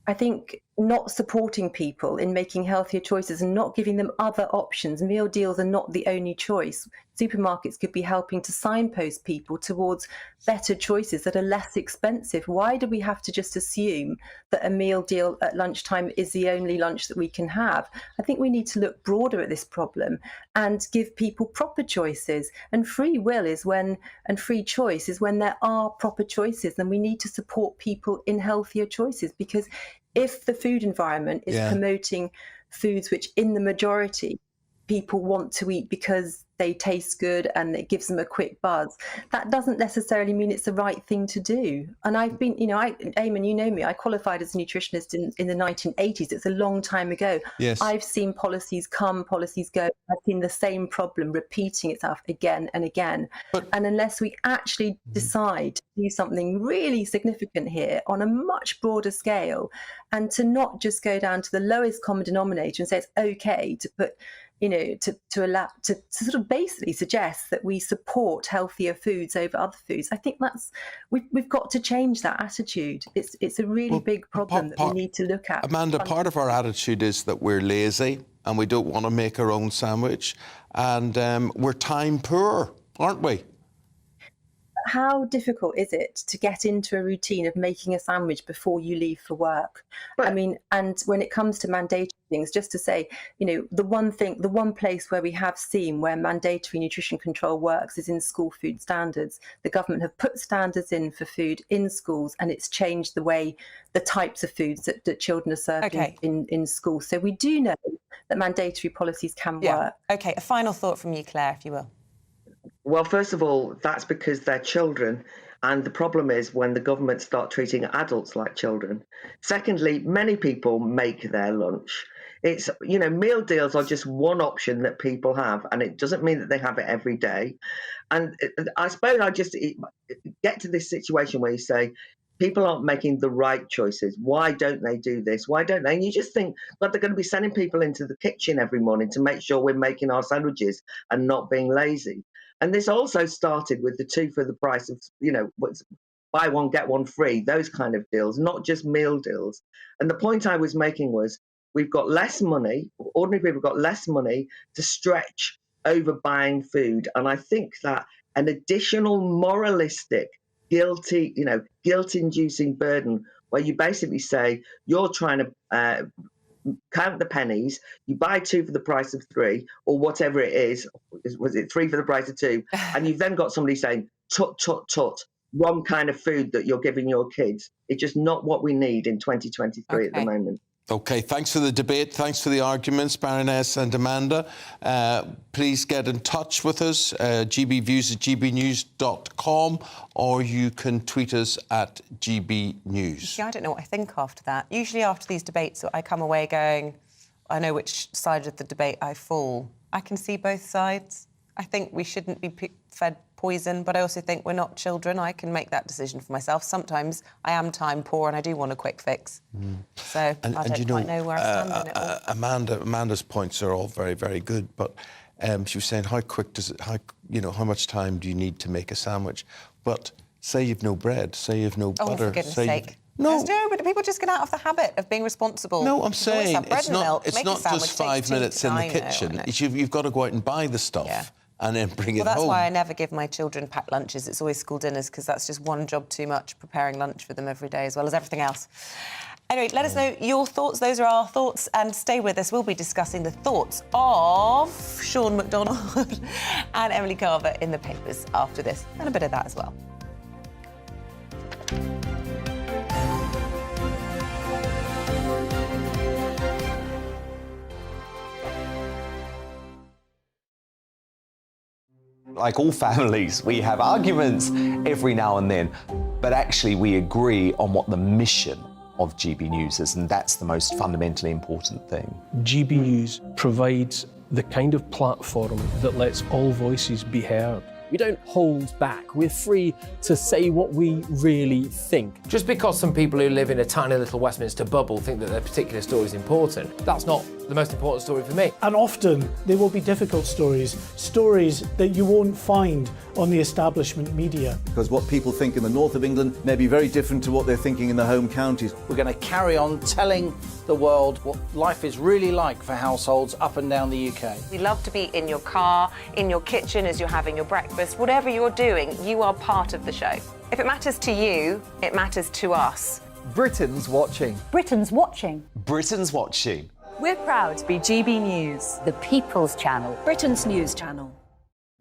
I think not supporting people in making healthier choices and not giving them other options. Meal deals are not the only choice. Supermarkets could be helping to signpost people towards better choices that are less expensive. Why do we have to just assume that a meal deal at lunchtime is the only lunch that we can have? I think we need to look broader at this problem and give people proper choices. And free will is when, and free choice is when there are proper choices. And we need to support people in healthier choices, because if the food environment is promoting foods which in the majority people want to eat because they taste good and it gives them a quick buzz, that doesn't necessarily mean it's the right thing to do. And I've been, Eamonn, you know me, I qualified as a nutritionist in the 1980s. It's a long time ago. Yes. I've seen policies come, policies go. I've seen the same problem repeating itself again and again. And unless we actually decide to do something really significant here on a much broader scale, and to not just go down to the lowest common denominator and say it's okay to put, to allow to sort of basically suggest that we support healthier foods over other foods. I think that's we've got to change that attitude. It's a really big problem that we need to look at. Amanda, part of our attitude is that we're lazy and we don't want to make our own sandwich, and we're time poor, aren't we? How difficult is it to get into a routine of making a sandwich before you leave for work? I mean, and when it comes to mandatory things, just to say, the one place where we have seen where mandatory nutrition control works is in school food standards. The government have put standards in for food in schools, and it's changed the types of foods that children are served in school. So we do know that mandatory policies can work. Okay, a final thought from you, Claire, if you will. Well, first of all, that's because they're children. And the problem is when the government start treating adults like children. Secondly, many people make their lunch. It's, meal deals are just one option that people have, and it doesn't mean that they have it every day. And I suppose I just get to this situation where you say, people aren't making the right choices. Why don't they do this? Why don't they? And you just think, but they're going to be sending people into the kitchen every morning to make sure we're making our sandwiches and not being lazy. And this also started with the 2 for the price of, buy one, get one free, those kind of deals, not just meal deals. And the point I was making was we've got less money, ordinary people have got less money to stretch over buying food. And I think that an additional moralistic, guilt-inducing burden where you basically say you're trying to count the pennies, you buy 2 for the price of 3, or whatever it is, was it 3 for the price of 2? And you've then got somebody saying, tut, tut, tut, one kind of food that you're giving your kids. It's just not what we need in 2023 at the moment. Okay, thanks for the debate. Thanks for the arguments, Baroness and Amanda. Please get in touch with us, gbviews@gbnews.com, or you can tweet us at gbnews. See, I don't know what I think after that. Usually after these debates, I come away going, I know which side of the debate I fall. I can see both sides. I think we shouldn't be fed poison, but I also think we're not children. I can make that decision for myself. Sometimes I am time poor and I do want a quick fix. So I don't quite know where I stand on it all. Amanda's points are all very, very good, but she was saying, how much time do you need to make a sandwich? But say you've no bread, say you've no butter. Oh, for goodness sake. No, but people just get out of the habit of being responsible. No, I'm saying it's not just 5 minutes in the kitchen. You've got to go out and buy the stuff and then bring it home. Well, that's why I never give my children packed lunches. It's always school dinners, because that's just one job too much, preparing lunch for them every day, as well as everything else. Anyway, let us know your thoughts. Those are our thoughts, and stay with us. We'll be discussing the thoughts of Sean McDonald and Emily Carver in the papers after this, and a bit of that as well. Like all families, we have arguments every now and then, but actually we agree on what the mission of GB News is, and that's the most fundamentally important thing. GB News provides the kind of platform that lets all voices be heard. We don't hold back. We're free to say what we really think. Just because some people who live in a tiny little Westminster bubble think that their particular story is important, that's not the most important story for me. And often they will be difficult stories, stories that you won't find on the establishment media. Because what people think in the north of England may be very different to what they're thinking in the home counties. We're going to carry on telling the world what life is really like for households up and down the UK. We love to be in your car, in your kitchen as you're having your breakfast. Whatever you're doing, you are part of the show. If it matters to you, it matters to us. Britain's watching. Britain's watching. Britain's watching. We're proud to be GB News, The People's Channel. Britain's news channel.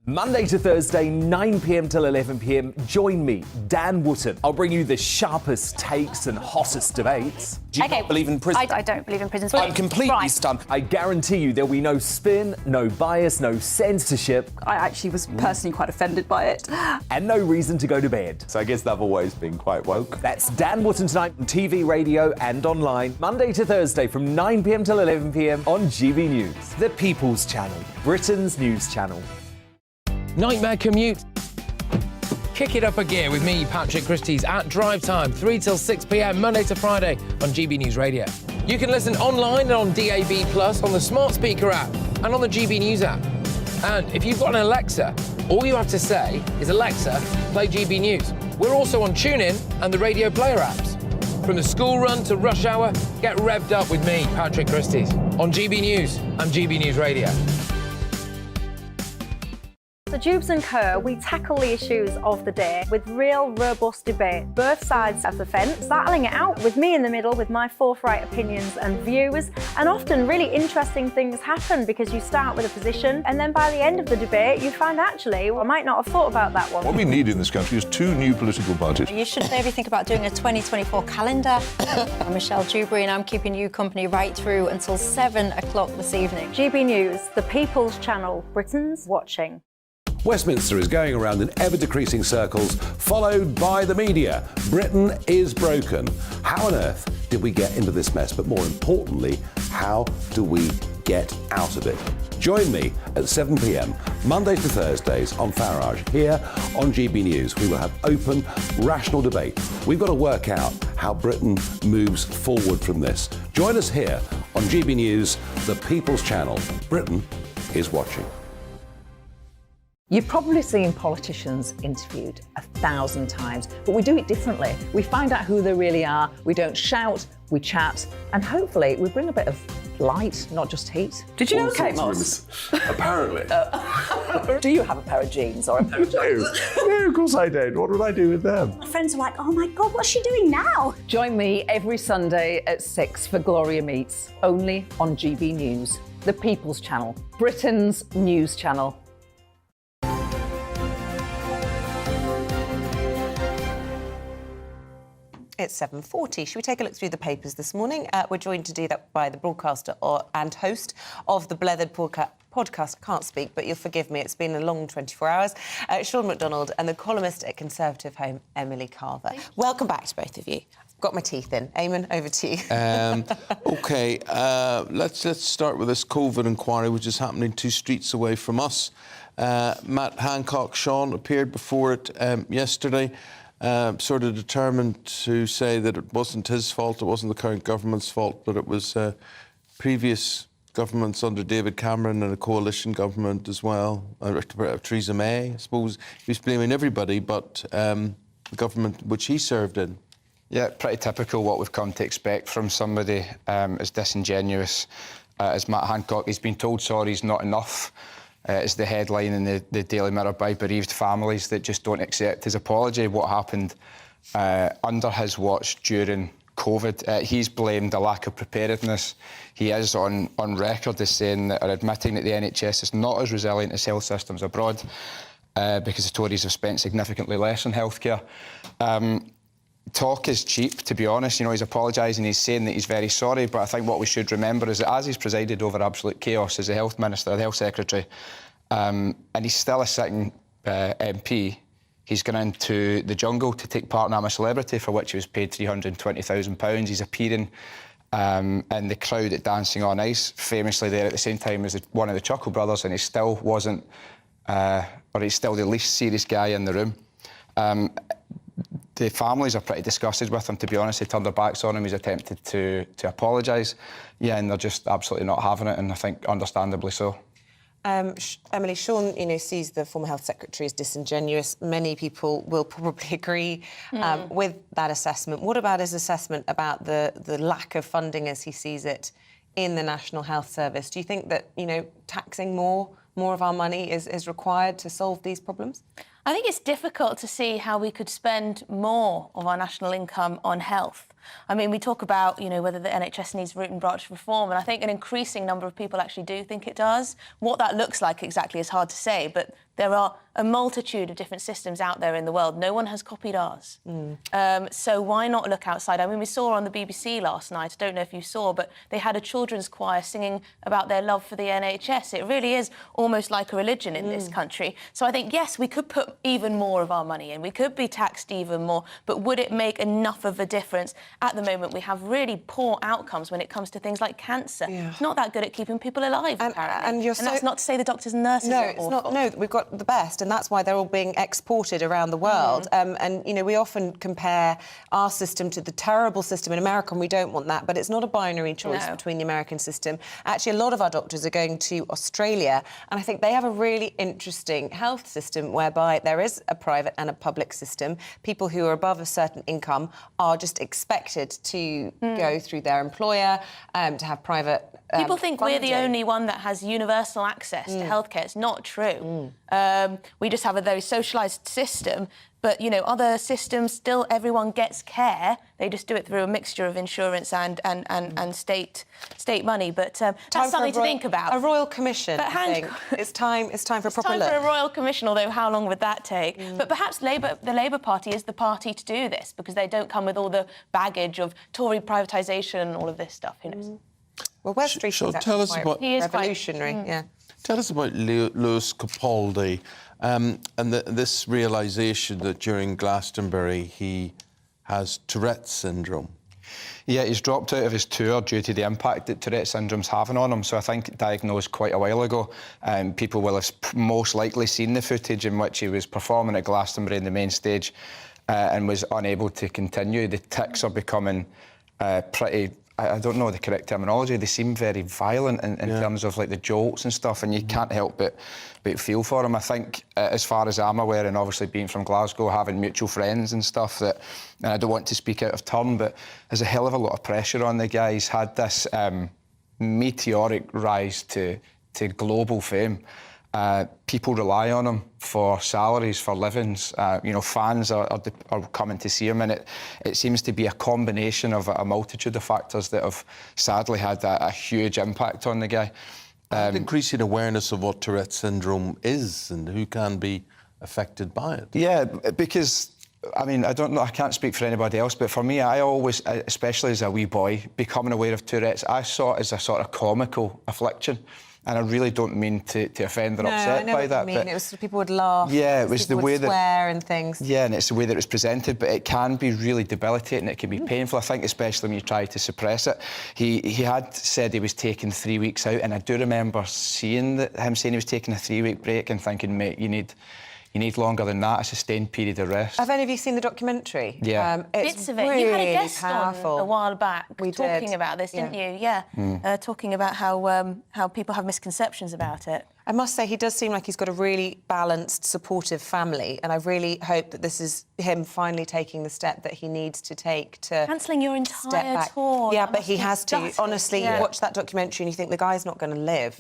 Monday to Thursday, 9 p.m. till 11 p.m. Join me, Dan Wootton. I'll bring you the sharpest takes and hottest debates. Do you not believe in prisons? I don't believe in prisons. I'm completely stunned. I guarantee you there'll be no spin, no bias, no censorship. I actually was personally quite offended by it. And no reason to go to bed. So I guess they've always been quite woke. That's Dan Wootton tonight on TV, radio and online. Monday to Thursday from 9 p.m. till 11 p.m. on GB News. The People's Channel. Britain's news channel. Nightmare commute. Kick it up a gear with me, Patrick Christie's, at drive time, 3 till 6 p.m, Monday to Friday on GB News Radio. You can listen online and on DAB+, on the smart speaker app and on the GB News app. And if you've got an Alexa, all you have to say is, Alexa, play GB News. We're also on TuneIn and the Radio Player apps. From the school run to rush hour, get revved up with me, Patrick Christie's, on GB News and GB News Radio. So Jubes and Kerr, we tackle the issues of the day with real robust debate, both sides of the fence, battling it out with me in the middle with my forthright opinions and views. And often really interesting things happen because you start with a position and then by the end of the debate you find actually, well, I might not have thought about that one. What we need in this country is 2 new political parties. You should maybe think about doing a 2024 calendar. I'm Michelle Dewberry and I'm keeping you company right through until 7 o'clock this evening. GB News, the People's Channel, Britain's watching. Westminster is going around in ever-decreasing circles, followed by the media. Britain is broken. How on earth did we get into this mess? But more importantly, how do we get out of it? Join me at 7 p.m, Mondays to Thursdays on Farage, here on GB News. We will have open, rational debate. We've got to work out how Britain moves forward from this. Join us here on GB News, the People's Channel. Britain is watching. You've probably seen politicians interviewed 1,000 times, but we do it differently. We find out who they really are, we don't shout, we chat, and hopefully we bring a bit of light, not just heat. Did you know Kate Moss? Apparently. Do you have a pair of jeans or a pair of jeans? No, of course I don't. What would I do with them? My friends are like, oh my God, what's she doing now? Join me every Sunday at 6 for Gloria Meets, only on GB News, the People's Channel, Britain's news channel. It's 7:40. Should we take a look through the papers this morning? We're joined to do that by the broadcaster and host of the Blethered podcast. I can't speak, but you'll forgive me. It's been a long 24 hours. Sean McDonald and the columnist at Conservative Home, Emily Carver. Welcome back to both of you. I've got my teeth in. Eamonn, over to you. OK, let's start with this COVID inquiry, which is happening 2 streets away from us. Matt Hancock, Sean, appeared before it yesterday. Sort of determined to say that it wasn't his fault, it wasn't the current government's fault, but it was previous governments under David Cameron and a coalition government as well. Theresa May, I suppose. He was blaming everybody but the government which he served in. Yeah, pretty typical what we've come to expect from somebody as disingenuous as Matt Hancock. He's been told sorry's not enough. It's the headline in the Daily Mirror by bereaved families that just don't accept his apology. What happened under his watch during COVID, he's blamed a lack of preparedness. He is on record as saying that, or admitting that the NHS is not as resilient as health systems abroad because the Tories have spent significantly less on healthcare. Talk is cheap, to be honest. You know, he's apologising, he's saying that he's very sorry, but I think what we should remember is that as he's presided over absolute chaos as the Health Minister, the Health Secretary, and he's still a sitting MP, he's gone into the jungle to take part in I'm a Celebrity, for which he was paid £320,000. He's appearing in the crowd at Dancing on Ice, famously there at the same time as one of the Chuckle Brothers, and he still wasn't, or he's still the least serious guy in the room. the families are pretty disgusted with him, to be honest. They turned their backs on him. He's attempted to apologise. Yeah, and they're just absolutely not having it, and I think understandably so. Emily, Sean, sees the former health secretary as disingenuous. Many people will probably agree with that assessment. What about his assessment about the lack of funding as he sees it in the National Health Service? Do you think that, taxing more of our money is required to solve these problems? I think it's difficult to see how we could spend more of our national income on health. I mean, we talk about, whether the NHS needs root and branch reform, and I think an increasing number of people actually do think it does. What that looks like exactly is hard to say, but there are a multitude of different systems out there in the world. No one has copied ours. So why not look outside? I mean, we saw on the BBC last night, I don't know if you saw, but they had a children's choir singing about their love for the NHS. It really is almost like a religion in this country. So I think, yes, we could put even more of our money in. We could be taxed even more, but would it make enough of a difference? At the moment, we have really poor outcomes when it comes to things like cancer. It's not that good at keeping people alive, apparently. And that's not to say the doctors and nurses are awful. No, it's not. No, we've got the best, and that's why they're all being exported around the world. And we often compare our system to the terrible system in America, and we don't want that, but it's not a binary choice between the American system. Actually, a lot of our doctors are going to Australia, and I think they have a really interesting health system whereby there is a private and a public system. People who are above a certain income are just expected to go through their employer, to have private People think funding. we're the only one that has universal access to healthcare. It's not true. We just have a very socialised system, but, other systems, still everyone gets care. They just do it through a mixture of insurance and state money. But that's something to think about. A royal commission, I think. It's time for a proper look. It's time for a royal commission, although how long would that take? But perhaps the Labour Party is the party to do this because they don't come with all the baggage of Tory privatisation and all of this stuff. Who knows? Well, West Street is actually quite revolutionary. Tell us about Lewis Capaldi and this realisation that during Glastonbury he has Tourette's syndrome. Yeah, he's dropped out of his tour due to the impact that Tourette's syndrome's having on him. So I think diagnosed quite a while ago. People will have most likely seen the footage in which he was performing at Glastonbury in the main stage and was unable to continue. The tics are becoming pretty... I don't know the correct terminology. They seem very violent in terms of like the jolts and stuff, and you can't help but feel for him. I think, as far as I'm aware, and obviously being from Glasgow, having mutual friends and stuff, and I don't want to speak out of turn, but there's a hell of a lot of pressure on the guy. He's had this meteoric rise to global fame. People rely on him for salaries, for livings. Fans are coming to see him, and it seems to be a combination of a multitude of factors that have sadly had a huge impact on the guy. Increasing awareness of what Tourette's syndrome is and who can be affected by it. Yeah, because... I mean, I don't know, I can't speak for anybody else, but for me, I always, especially as a wee boy, becoming aware of Tourette's, I saw it as a sort of comical affliction. And I really don't mean to offend or upset by that. But it was people would laugh. Yeah, it was the way that swear and things. Yeah, and it's the way that it was presented. But it can be really debilitating. It can be painful. I think, especially when you try to suppress it. He had said he was taking 3 weeks out, and I do remember seeing him saying he was taking a 3-week break and thinking, mate, you need longer than that, a sustained period of rest. Have any of you seen the documentary? Yeah. It's Bits of it. really You had a guest powerful. on a while back talking about this, didn't you? Yeah. Talking about how people have misconceptions about it. I must say, he does seem like he's got a really balanced, supportive family, and I really hope that this is him finally taking the step that he needs to take to... Cancelling your entire tour. Yeah, but he has to. Honestly, you watch that documentary and you think the guy's not going to live.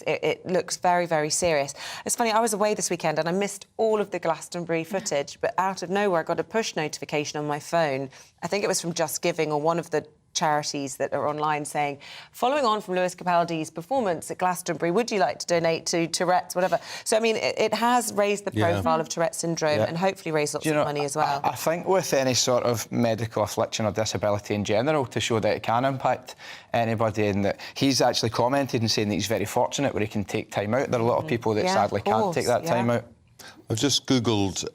It looks very, very serious. It's funny, I was away this weekend and I missed all of the Glastonbury footage, but out of nowhere I got a push notification on my phone. I think it was from Just Giving or one of the charities that are online saying, following on from Lewis Capaldi's performance at Glastonbury, would you like to donate to Tourette's, whatever? So, I mean, it has raised the profile of Tourette's syndrome and hopefully raised lots of money as well. I think with any sort of medical affliction or disability in general, to show that it can impact anybody, and that he's actually commented and saying that he's very fortunate where he can take time out. There are a lot of people that sadly can't take that time out. I've just Googled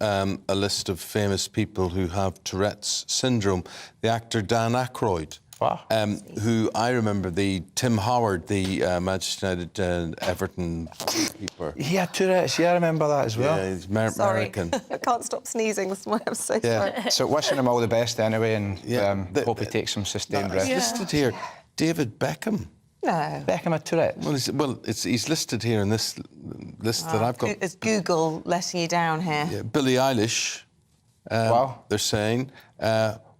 a list of famous people who have Tourette's syndrome. The actor Dan Aykroyd Wow. Who I remember, the Tim Howard, the Manchester United Everton keeper. He had Tourette's, yeah, I remember that as well. Yeah, he's Sorry, American. I can't stop sneezing this morning. I'm so sorry. So wishing him all the best anyway, and hope he takes some sustained rest. It's listed here, David Beckham. No. Beckham had Tourette's? He's listed here in this list that I've got. Is Google letting you down here? Yeah, Billie Eilish, wow. They're saying,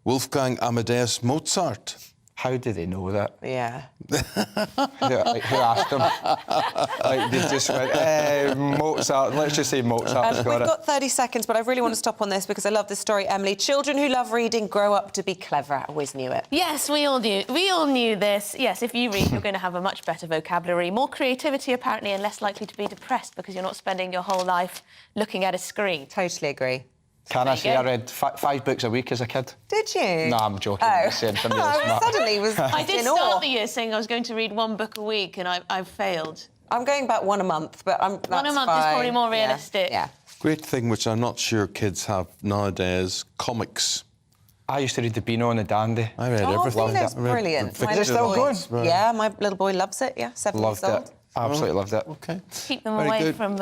Wolfgang Amadeus Mozart. How do they know that? Yeah. Who asked them? They just went, Mozart, let's just say Mozart's We've got it. got 30 seconds, but I really want to stop on this because I love this story, Emily. Children who love reading grow up to be clever. I always knew it. Yes, we all knew this. Yes, if you read, you're going to have a much better vocabulary, more creativity, apparently, and less likely to be depressed because you're not spending your whole life looking at a screen. Totally agree. Can I say I read 5 books a week as a kid? Did you? No, I'm joking. Oh. I'm saying something really smart. Suddenly was I did in start awe. the year saying I was going to read 1 book a week, and I've failed. I'm going back 1 a month, but that's 1 a month fine. is probably more realistic. Yeah. Great thing, which I'm not sure kids have nowadays, comics. I used to read the Beano and the Dandy. I read everything. Beano's brilliant. Is it still going? Yeah, my little boy loves it. Yeah, 7 Loved years old. it. Absolutely loved it. Okay. Keep them Very away good. from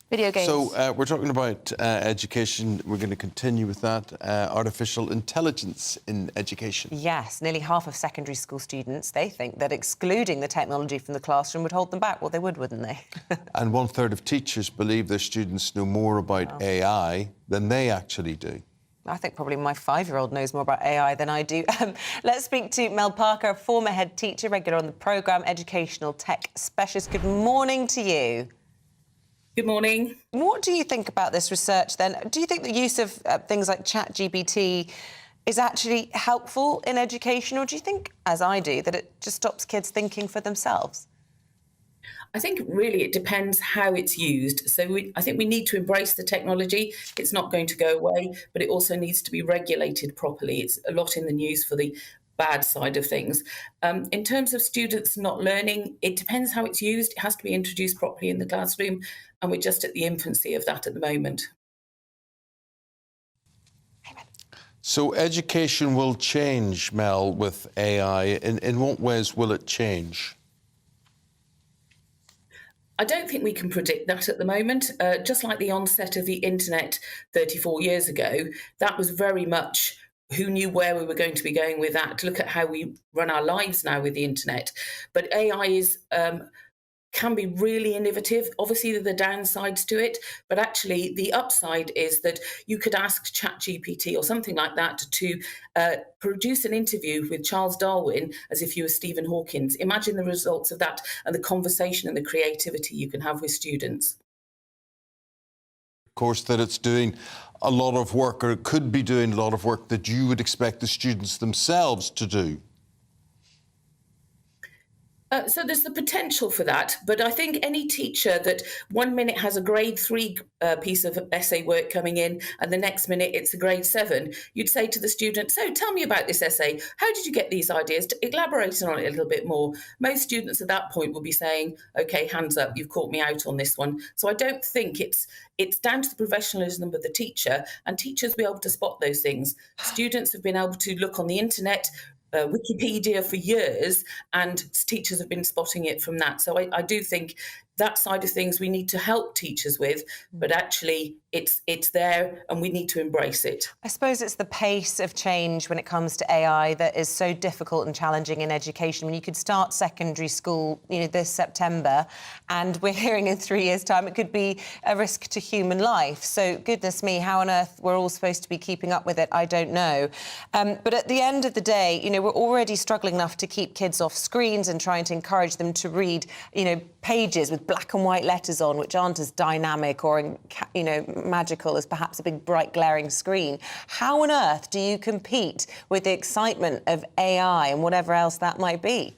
video games. So we're talking about education. We're going to continue with that. Artificial intelligence in education. Yes, nearly half of secondary school students, they think that excluding the technology from the classroom would hold them back. Well, they would, wouldn't they? And 1/3 of teachers believe their students know more about AI than they actually do. I think probably my 5-year-old knows more about AI than I do. Let's speak to Mel Parker, former head teacher, regular on the programme, educational tech specialist. Good morning to you. Good morning. What do you think about this research then? Do you think the use of things like ChatGPT is actually helpful in education, or do you think, as I do, that it just stops kids thinking for themselves? I think really it depends how it's used. So I think we need to embrace the technology. It's not going to go away, but it also needs to be regulated properly. It's a lot in the news for the bad side of things. In terms of students not learning, it depends how it's used. It has to be introduced properly in the classroom, and we're just at the infancy of that at the moment. So education will change, Mel, with AI. In what ways will it change? I don't think we can predict that at the moment. Just like the onset of the internet 34 years ago, that was very much who knew where we were going to be going with that. Look at how we run our lives now with the internet. But AI can be really innovative. Obviously, there are the downsides to it, but actually the upside is that you could ask ChatGPT or something like that to produce an interview with Charles Darwin as if you were Stephen Hawking. Imagine the results of that and the conversation and the creativity you can have with students. Of course, that it's doing a lot of work, or it could be doing a lot of work that you would expect the students themselves to do. So there's the potential for that, but I think any teacher that 1 minute has a grade 3 piece of essay work coming in and the next minute it's a grade 7, you'd say to the student, so tell me about this essay. How did you get these ideas? Elaborate on it a little bit more. Most students at that point will be saying, OK, hands up, you've caught me out on this one. So I don't think it's down to the professionalism of the teacher, and teachers will be able to spot those things. Students have been able to look on the internet, Wikipedia for years, and teachers have been spotting it from that. So I do think that side of things we need to help teachers with, but actually it's there and we need to embrace it. I suppose it's the pace of change when it comes to AI that is so difficult and challenging in education. When you could start secondary school, this September, and we're hearing in 3 years' time it could be a risk to human life. So goodness me, how on earth we're all supposed to be keeping up with it, I don't know. But at the end of the day, we're already struggling enough to keep kids off screens and trying to encourage them to read, pages with black and white letters on, which aren't as dynamic or, magical as perhaps a big, bright, glaring screen. How on earth do you compete with the excitement of AI and whatever else that might be?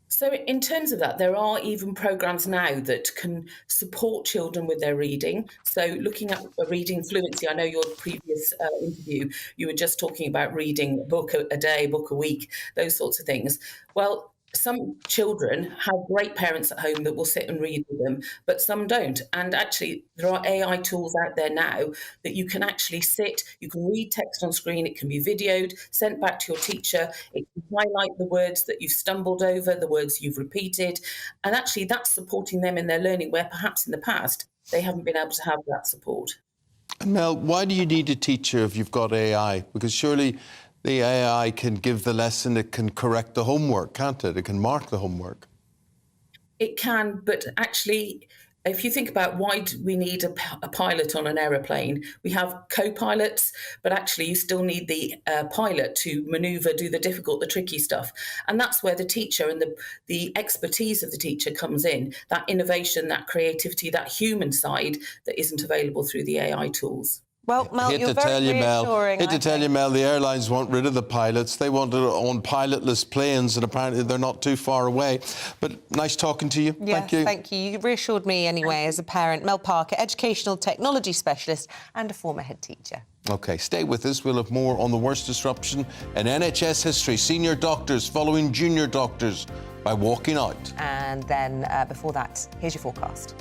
So in terms of that, there are even programmes now that can support children with their reading. So looking at reading fluency, I know your previous interview, you were just talking about reading a book a day, book a week, those sorts of things. Well, some children have great parents at home that will sit and read with them, but some don't. And actually, there are AI tools out there now that you can actually sit, you can read text on screen, it can be videoed, sent back to your teacher, it can highlight the words that you've stumbled over, the words you've repeated. And actually, that's supporting them in their learning, where perhaps in the past, they haven't been able to have that support. And Mel, why do you need a teacher if you've got AI? Because surely the AI can give the lesson, it can correct the homework, can't it? It can mark the homework. It can, but actually, if you think about why do we need a pilot on an aeroplane, we have co-pilots, but actually you still need the pilot to manoeuvre, do the difficult, the tricky stuff. And that's where the teacher and the expertise of the teacher comes in, that innovation, that creativity, that human side that isn't available through the AI tools. Well, Mel, Hate you're to very tell you, Mel. reassuring, Hate to I tell you, think. Mel. The airlines want rid of the pilots. They want to own pilotless planes, and apparently they're not too far away. But nice talking to you. Yes, Thank you. thank you. You reassured me anyway as a parent. Mel Parker, educational technology specialist and a former head teacher. OK, stay with us. We'll have more on the worst disruption in NHS history. Senior doctors following junior doctors by walking out. And then before that, here's your forecast.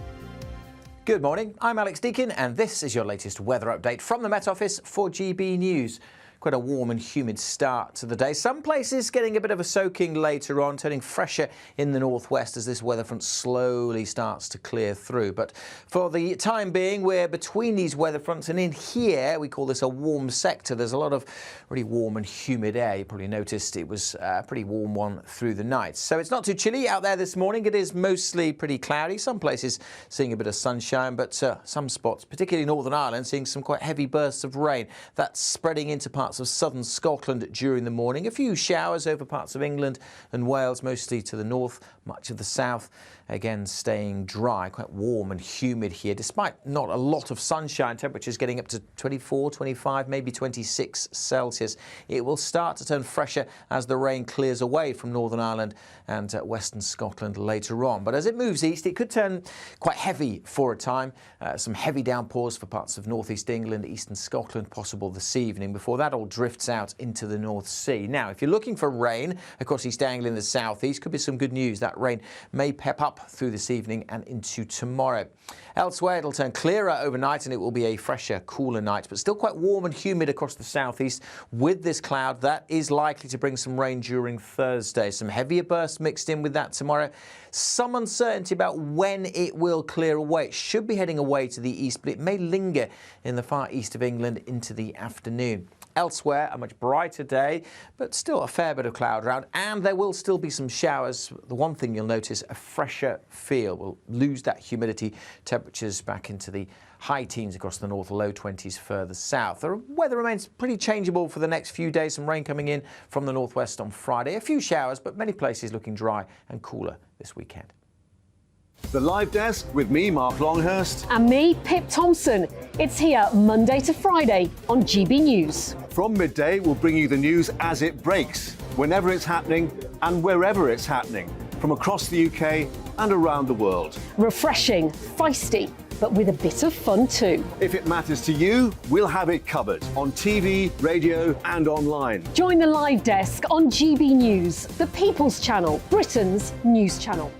Good morning, I'm Alex Deakin and this is your latest weather update from the Met Office for GB News. Quite a warm and humid start to the day. Some places getting a bit of a soaking later on, turning fresher in the northwest as this weather front slowly starts to clear through. But for the time being, we're between these weather fronts, and in here, we call this a warm sector. There's a lot of really warm and humid air. You probably noticed it was a pretty warm one through the night. So it's not too chilly out there this morning. It is mostly pretty cloudy. Some places seeing a bit of sunshine, but some spots, particularly Northern Ireland, seeing some quite heavy bursts of rain. That's spreading into parts of southern Scotland during the morning. A few showers over parts of England and Wales, mostly to the north, much of the south. Again, staying dry, quite warm and humid here, despite not a lot of sunshine. Temperatures getting up to 24, 25, maybe 26 Celsius. It will start to turn fresher as the rain clears away from Northern Ireland and western Scotland later on. But as it moves east, it could turn quite heavy for a time. Some heavy downpours for parts of northeast England, eastern Scotland possible this evening, before that all drifts out into the North Sea. Now, if you're looking for rain across East Anglia in the southeast, could be some good news. That rain may pep up through this evening and into tomorrow. Elsewhere, it'll turn clearer overnight and it will be a fresher, cooler night, but still quite warm and humid across the southeast with this cloud. That is likely to bring some rain during Thursday. Some heavier bursts mixed in with that tomorrow. Some uncertainty about when it will clear away. It should be heading away to the east, but it may linger in the far east of England into the afternoon. Elsewhere, a much brighter day, but still a fair bit of cloud around, and there will still be some showers. The one thing you'll notice, a fresher feel. We'll lose that humidity. Temperatures back into the high teens across the north, low 20s further south. The weather remains pretty changeable for the next few days. Some rain coming in from the northwest on Friday. A few showers, but many places looking dry and cooler this weekend. The Live Desk with me, Mark Longhurst. And me, Pip Thompson. It's here Monday to Friday on GB News. From midday, we'll bring you the news as it breaks, whenever it's happening and wherever it's happening, from across the UK and around the world. Refreshing, feisty, but with a bit of fun too. If it matters to you, we'll have it covered on TV, radio and online. Join the Live Desk on GB News, the People's Channel, Britain's news channel.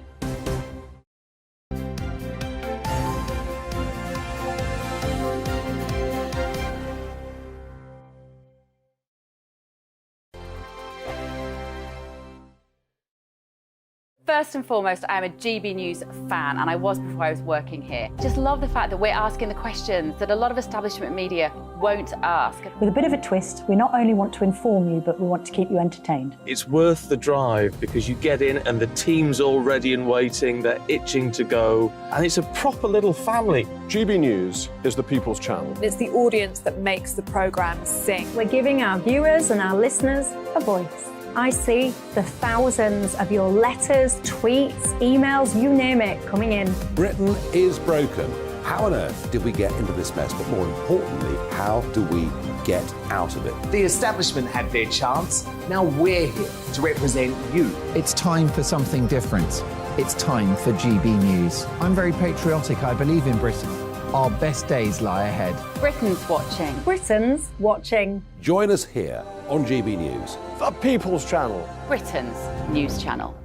First and foremost, I'm a GB News fan, and I was before I was working here. Just love the fact that we're asking the questions that a lot of establishment media won't ask. With a bit of a twist, we not only want to inform you, but we want to keep you entertained. It's worth the drive because you get in and the team's all ready and waiting, they're itching to go, and it's a proper little family. GB News is the People's Channel. It's the audience that makes the programme sing. We're giving our viewers and our listeners a voice. I see the thousands of your letters, tweets, emails, you name it, coming in. Britain is broken. How on earth did we get into this mess? But more importantly, how do we get out of it? The establishment had their chance. Now we're here to represent you. It's time for something different. It's time for GB News. I'm very patriotic. I believe in Britain. Our best days lie ahead. Britain's watching. Britain's watching. Join us here on GB News. The People's Channel. Britain's news channel.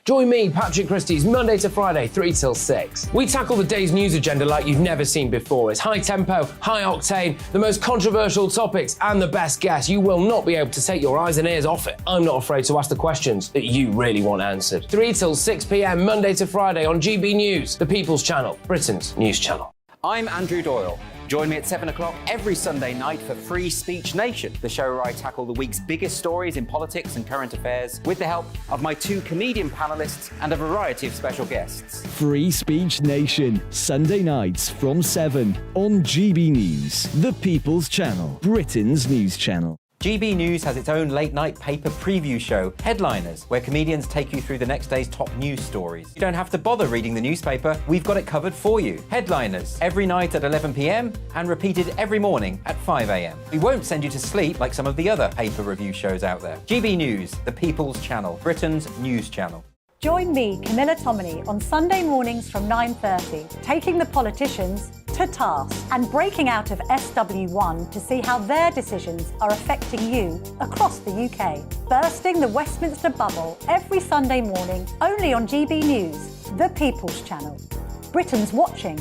Join me, Patrick Christie's, Monday to Friday, 3 till 6. We tackle the day's news agenda like you've never seen before. It's high tempo, high octane, the most controversial topics and the best guests. You will not be able to take your eyes and ears off it. I'm not afraid to ask the questions that you really want answered. 3 till 6 p.m, Monday to Friday on GB News, the People's Channel, Britain's news channel. I'm Andrew Doyle. Join me at 7 o'clock every Sunday night for Free Speech Nation, the show where I tackle the week's biggest stories in politics and current affairs with the help of my 2 comedian panellists and a variety of special guests. Free Speech Nation, Sunday nights from 7 on GB News, the People's Channel, Britain's news channel. GB News has its own late-night paper preview show, Headliners, where comedians take you through the next day's top news stories. You don't have to bother reading the newspaper, we've got it covered for you. Headliners, every night at 11 p.m, and repeated every morning at 5 a.m. We won't send you to sleep like some of the other paper review shows out there. GB News, the People's Channel, Britain's news channel. Join me, Camilla Tominey, on Sunday mornings from 9:30, taking the politicians to task and breaking out of SW1 to see how their decisions are affecting you across the UK. Bursting the Westminster bubble every Sunday morning, only on GB News, the People's Channel. Britain's watching.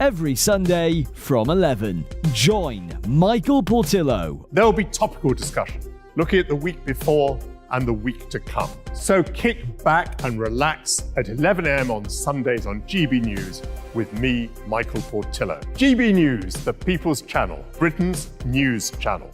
Every Sunday from 11, join Michael Portillo. There will be topical discussion, looking at the week before and the week to come. So kick back and relax at 11 a.m. on Sundays on GB News with me, Michael Portillo. GB News, the People's Channel, Britain's news channel.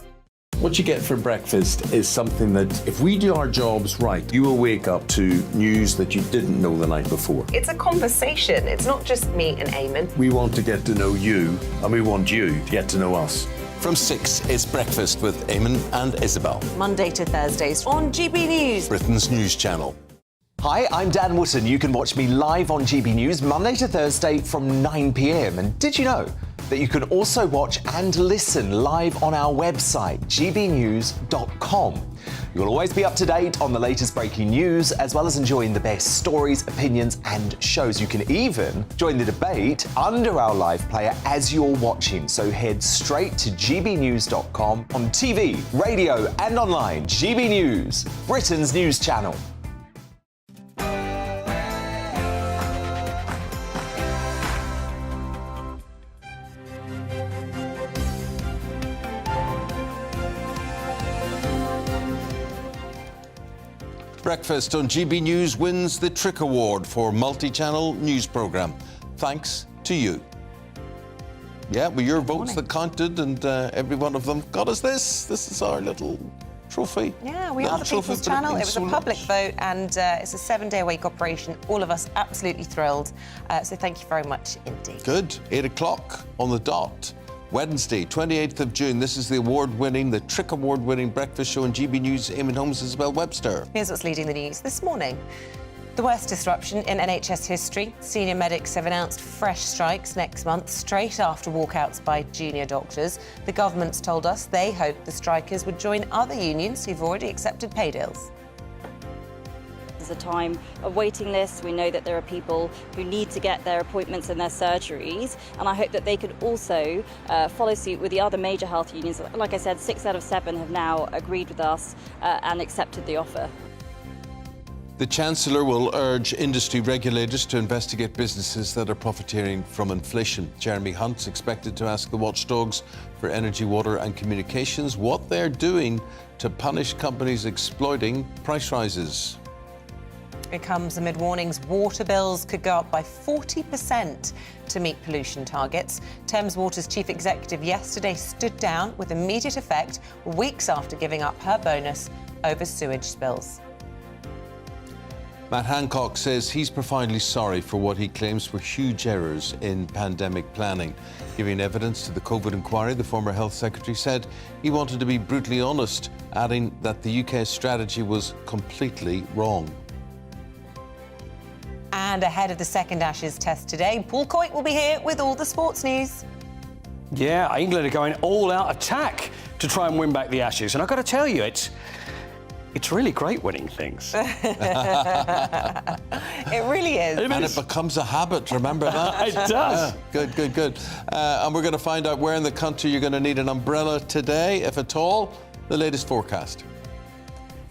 What you get for breakfast is something that, if we do our jobs right, you will wake up to news that you didn't know the night before. It's a conversation. It's not just me and Eamonn. We want to get to know you, and we want you to get to know us. From 6, it's Breakfast with Eamonn and Isabel. Monday to Thursdays on GB News, Britain's news channel. Hi, I'm Dan Wootton. You can watch me live on GB News Monday to Thursday from 9 p.m. And did you know that you can also watch and listen live on our website, gbnews.com. You'll always be up to date on the latest breaking news, as well as enjoying the best stories, opinions and shows. You can even join the debate under our live player as you're watching. So head straight to gbnews.com on TV, radio and online. GB News, Britain's news channel. Breakfast on GB News wins the Trick Award for multi-channel news programme. Thanks to you. Yeah, well, your votes that counted, and every one of them got us this. This is our little trophy. Yeah, we are the People's Channel. It was a public vote, and it's a 7-day-a-week operation. All of us absolutely thrilled. So thank you very much indeed. Good. 8 o'clock on the dot. Wednesday, 28th of June. This is the the Trick Award-winning breakfast show on GB News. Eamonn, Holmes, Isabel, Webster. Here's what's leading the news this morning. The worst disruption in NHS history. Senior medics have announced fresh strikes next month, straight after walkouts by junior doctors. The government's told us they hope the strikers would join other unions who've already accepted pay deals. There's a time of waiting lists. We know that there are people who need to get their appointments and their surgeries, and I hope that they could also follow suit with the other major health unions. Like I said, 6 out of 7 have now agreed with us and accepted the offer. The Chancellor will urge industry regulators to investigate businesses that are profiteering from inflation. Jeremy Hunt's expected to ask the watchdogs for energy, water and communications what they're doing to punish companies exploiting price rises. It comes amid warnings water bills could go up by 40% to meet pollution targets. Thames Water's chief executive yesterday stood down with immediate effect, weeks after giving up her bonus over sewage spills. Matt Hancock says he's profoundly sorry for what he claims were huge errors in pandemic planning. Giving evidence to the COVID inquiry, the former health secretary said he wanted to be brutally honest, adding that the UK's strategy was completely wrong. And ahead of the second Ashes test today, Paul Coit will be here with all the sports news. Yeah, England are going all-out attack to try and win back the Ashes. And I've got to tell you, it's really great winning things. It really is. And it becomes a habit, remember that? It does. Good. And we're going to find out where in the country you're going to need an umbrella today, if at all. The latest forecast.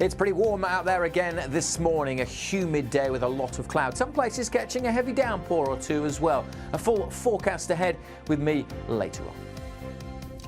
It's pretty warm out there again this morning, a humid day with a lot of clouds. Some places catching a heavy downpour or two as well. A full forecast ahead with me later on.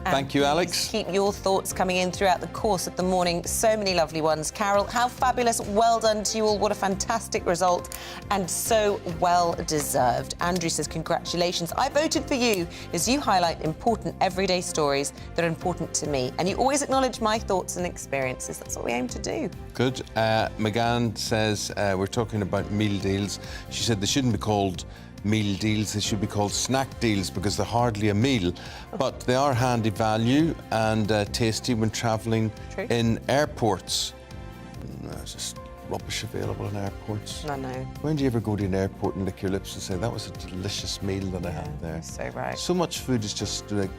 Thank you, Alex. Keep your thoughts coming in throughout the course of the morning. So many lovely ones. Carol, how fabulous. Well done to you all. What a fantastic result and so well deserved. Andrew says, congratulations. I voted for you as you highlight important everyday stories that are important to me. And you always acknowledge my thoughts and experiences. That's what we aim to do. Good. McGann says, we're talking about meal deals. She said they shouldn't be called meal deals, they should be called snack deals because they're hardly a meal, but they are handy value and tasty when travelling in airports. There's just rubbish available in airports. I know. When do you ever go to an airport and lick your lips and say, that was a delicious meal that I had there? You're so right. So much food is just like,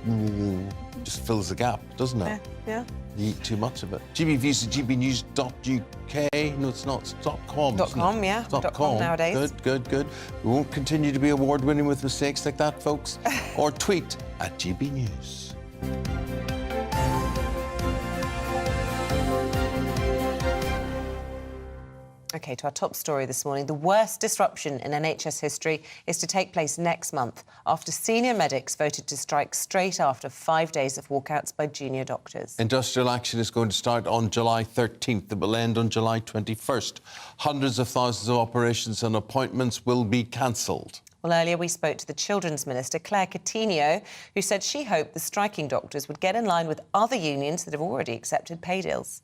just fills the gap, doesn't it? Yeah. You eat too much of it. GB Views at gbnews.uk. No, it's not. It's .com. .com, yeah. .com nowadays. Good. We won't continue to be award-winning with mistakes like that, folks. Or tweet at GB News. OK, to our top story this morning. The worst disruption in NHS history is to take place next month after senior medics voted to strike straight after 5 days of walkouts by junior doctors. Industrial action is going to start on July 13th. It will end on July 21st. Hundreds of thousands of operations and appointments will be cancelled. Well, earlier we spoke to the Children's Minister, Claire Coutinho, who said she hoped the striking doctors would get in line with other unions that have already accepted pay deals.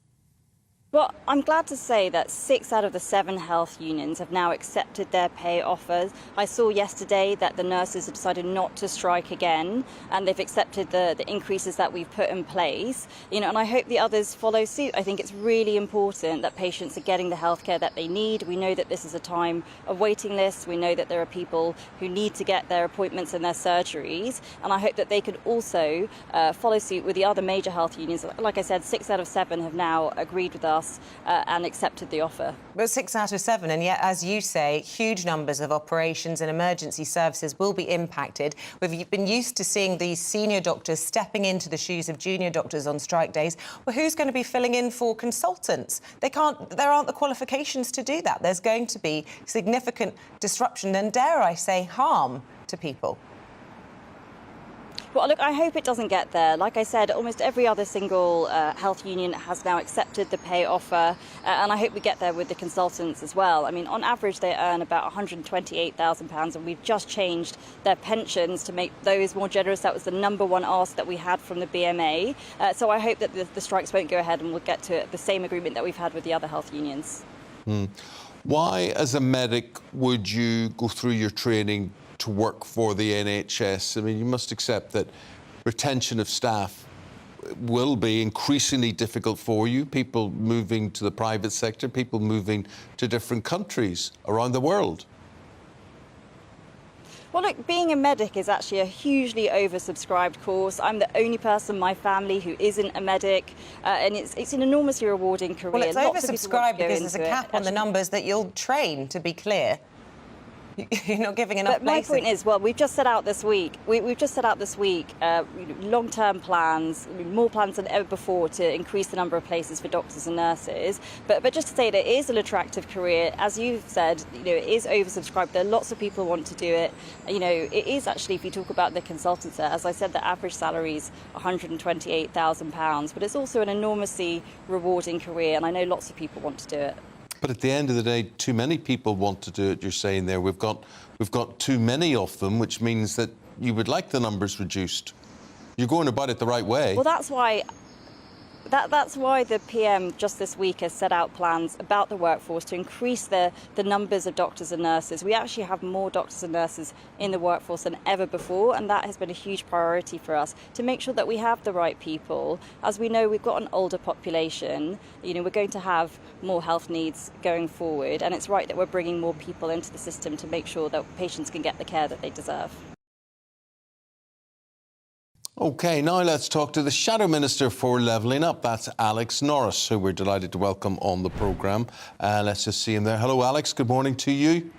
Well, I'm glad to say that 6 out of the 7 health unions have now accepted their pay offers. I saw yesterday that the nurses have decided not to strike again, and they've accepted the increases that we've put in place. And I hope the others follow suit. I think it's really important that patients are getting the healthcare that they need. We know that this is a time of waiting lists. We know that there are people who need to get their appointments and their surgeries, and I hope that they could also follow suit with the other major health unions. Like I said, 6 out of 7 have now agreed with us and accepted the offer. But 6 out of 7, and yet, as you say, huge numbers of operations and emergency services will be impacted. We've been used to seeing these senior doctors stepping into the shoes of junior doctors on strike days. Well, who's going to be filling in for consultants? There aren't the qualifications to do that. There's going to be significant disruption and, dare I say, harm to people. Well, look, I hope it doesn't get there. Like I said, almost every other single health union has now accepted the pay offer, and I hope we get there with the consultants as well. I mean, on average, they earn about £128,000, and we've just changed their pensions to make those more generous. That was the #1 ask that we had from the BMA. So I hope that the strikes won't go ahead and we'll get to the same agreement that we've had with the other health unions. Why, as a medic, would you go through your training to work for the NHS? I mean, you must accept that retention of staff will be increasingly difficult for you, people moving to the private sector, people moving to different countries around the world. Well, look, being a medic is actually a hugely oversubscribed course. I'm the only person in my family who isn't a medic, and it's an enormously rewarding career. Well, it's oversubscribed because there's a cap on the numbers that you'll train, to be clear. You're not giving enough places. My point is, well, we've just set out this week. We've just set out this week long-term plans, more plans than ever before to increase the number of places for doctors and nurses. But just to say that it is an attractive career, as you've said, it is oversubscribed. There are lots of people who want to do it. It is actually, if you talk about the consultants, as I said, the average salary is £128,000, but it's also an enormously rewarding career, and I know lots of people want to do it. But at the end of the day, too many people want to do it, you're saying there. We've got too many of them, which means that you would like the numbers reduced. You're going about it the right way. Well, that's why the PM just this week has set out plans about the workforce to increase the numbers of doctors and nurses. We actually have more doctors and nurses in the workforce than ever before, and that has been a huge priority for us to make sure that we have the right people. As we know, we've got an older population. We're going to have more health needs going forward, and it's right that we're bringing more people into the system to make sure that patients can get the care that they deserve. OK, now let's talk to the Shadow Minister for Levelling Up. That's Alex Norris, who we're delighted to welcome on the programme. Let's just see him there. Hello, Alex. Good morning to you.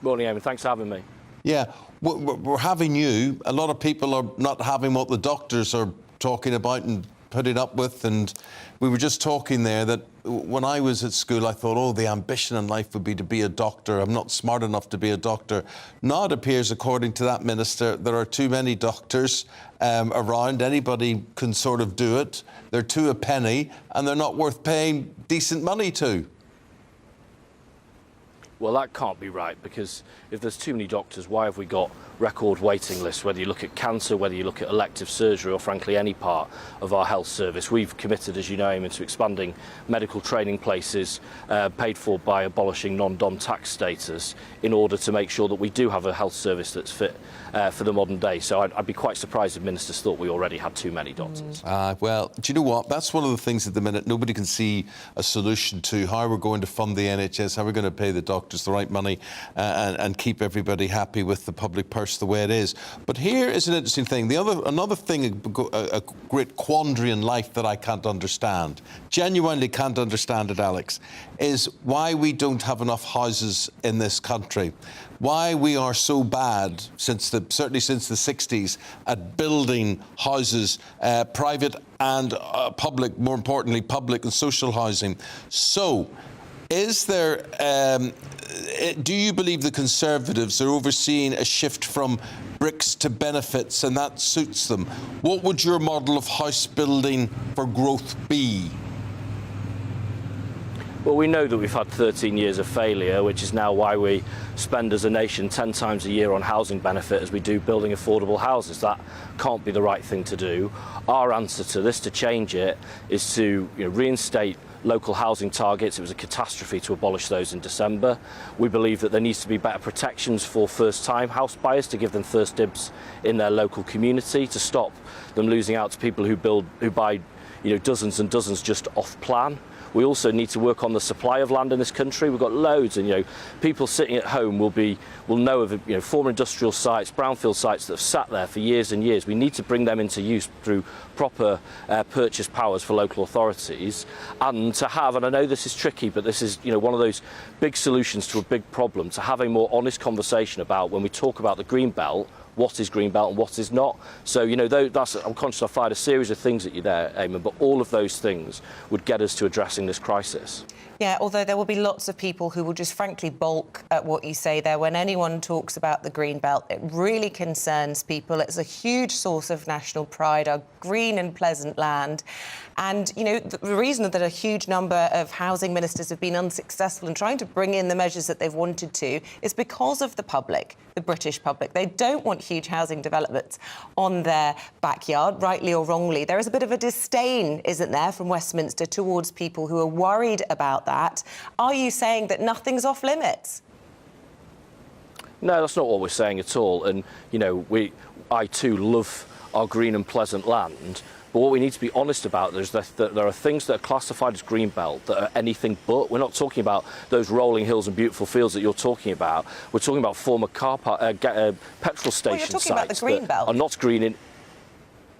Morning, Eamonn. Thanks for having me. Yeah, we're having you. A lot of people are not having what the doctors are talking about and putting up with. And we were just talking there that when I was at school, I thought, oh, the ambition in life would be to be a doctor. I'm not smart enough to be a doctor. Now it appears, according to that minister, there are too many doctors around. Anybody can sort of do it. They're two a penny, and they're not worth paying decent money to. Well, that can't be right, because if there's too many doctors, why have we got record waiting lists, whether you look at cancer, whether you look at elective surgery, or frankly any part of our health service? We've committed, as you know, Eamonn, to expanding medical training places paid for by abolishing non-dom tax status in order to make sure that we do have a health service that's fit for the modern day. So I'd be quite surprised if ministers thought we already had too many doctors. Well, do you know what? That's one of the things at the minute nobody can see a solution to. How we're going to fund the NHS, how we're going to pay the doctors the right money and keep everybody happy with the public purse the way it is. But here is an interesting thing. Another thing, a great quandary in life that I can't understand, genuinely can't understand it, Alex, is why we don't have enough houses in this country. Why we are so bad, certainly since the 60s, at building houses, private and public, more importantly, public and social housing. So, is there, do you believe the Conservatives are overseeing a shift from bricks to benefits and that suits them? What would your model of house building for growth be? Well, we know that we've had 13 years of failure, which is now why we spend as a nation 10 times a year on housing benefit as we do building affordable houses. That can't be the right thing to do. Our answer to this, to change it, is to reinstate local housing targets. It was a catastrophe to abolish those in December. We believe that there needs to be better protections for first-time house buyers, to give them first dibs in their local community, to stop them losing out to people who buy dozens and dozens just off plan. We also need to work on the supply of land in this country. We've got loads, and people sitting at home will know of former industrial sites, brownfield sites that have sat there for years and years. We need to bring them into use through proper purchase powers for local authorities, and to have, and I know this is tricky, but this is one of those big solutions to a big problem, to have a more honest conversation about, when we talk about the green belt, what is green belt and what is not. So, I'm conscious I fired a series of things at you there, Eamonn, but all of those things would get us to addressing this crisis. Yeah, although there will be lots of people who will just frankly balk at what you say there. When anyone talks about the green belt, it really concerns people. It's a huge source of national pride, our green and pleasant land. And, the reason that a huge number of housing ministers have been unsuccessful in trying to bring in the measures that they've wanted to is because of the public, the British public. They don't want huge housing developments on their backyard, rightly or wrongly. There is a bit of a disdain, isn't there, from Westminster towards people who are worried about that. Are you saying that nothing's off limits? No, that's not what we're saying at all. And, I too love our green and pleasant land. But what we need to be honest about is that there are things that are classified as greenbelt that are anything but. We're not talking about those rolling hills and beautiful fields that you're talking about. We're talking about former petrol station sites that are not green in.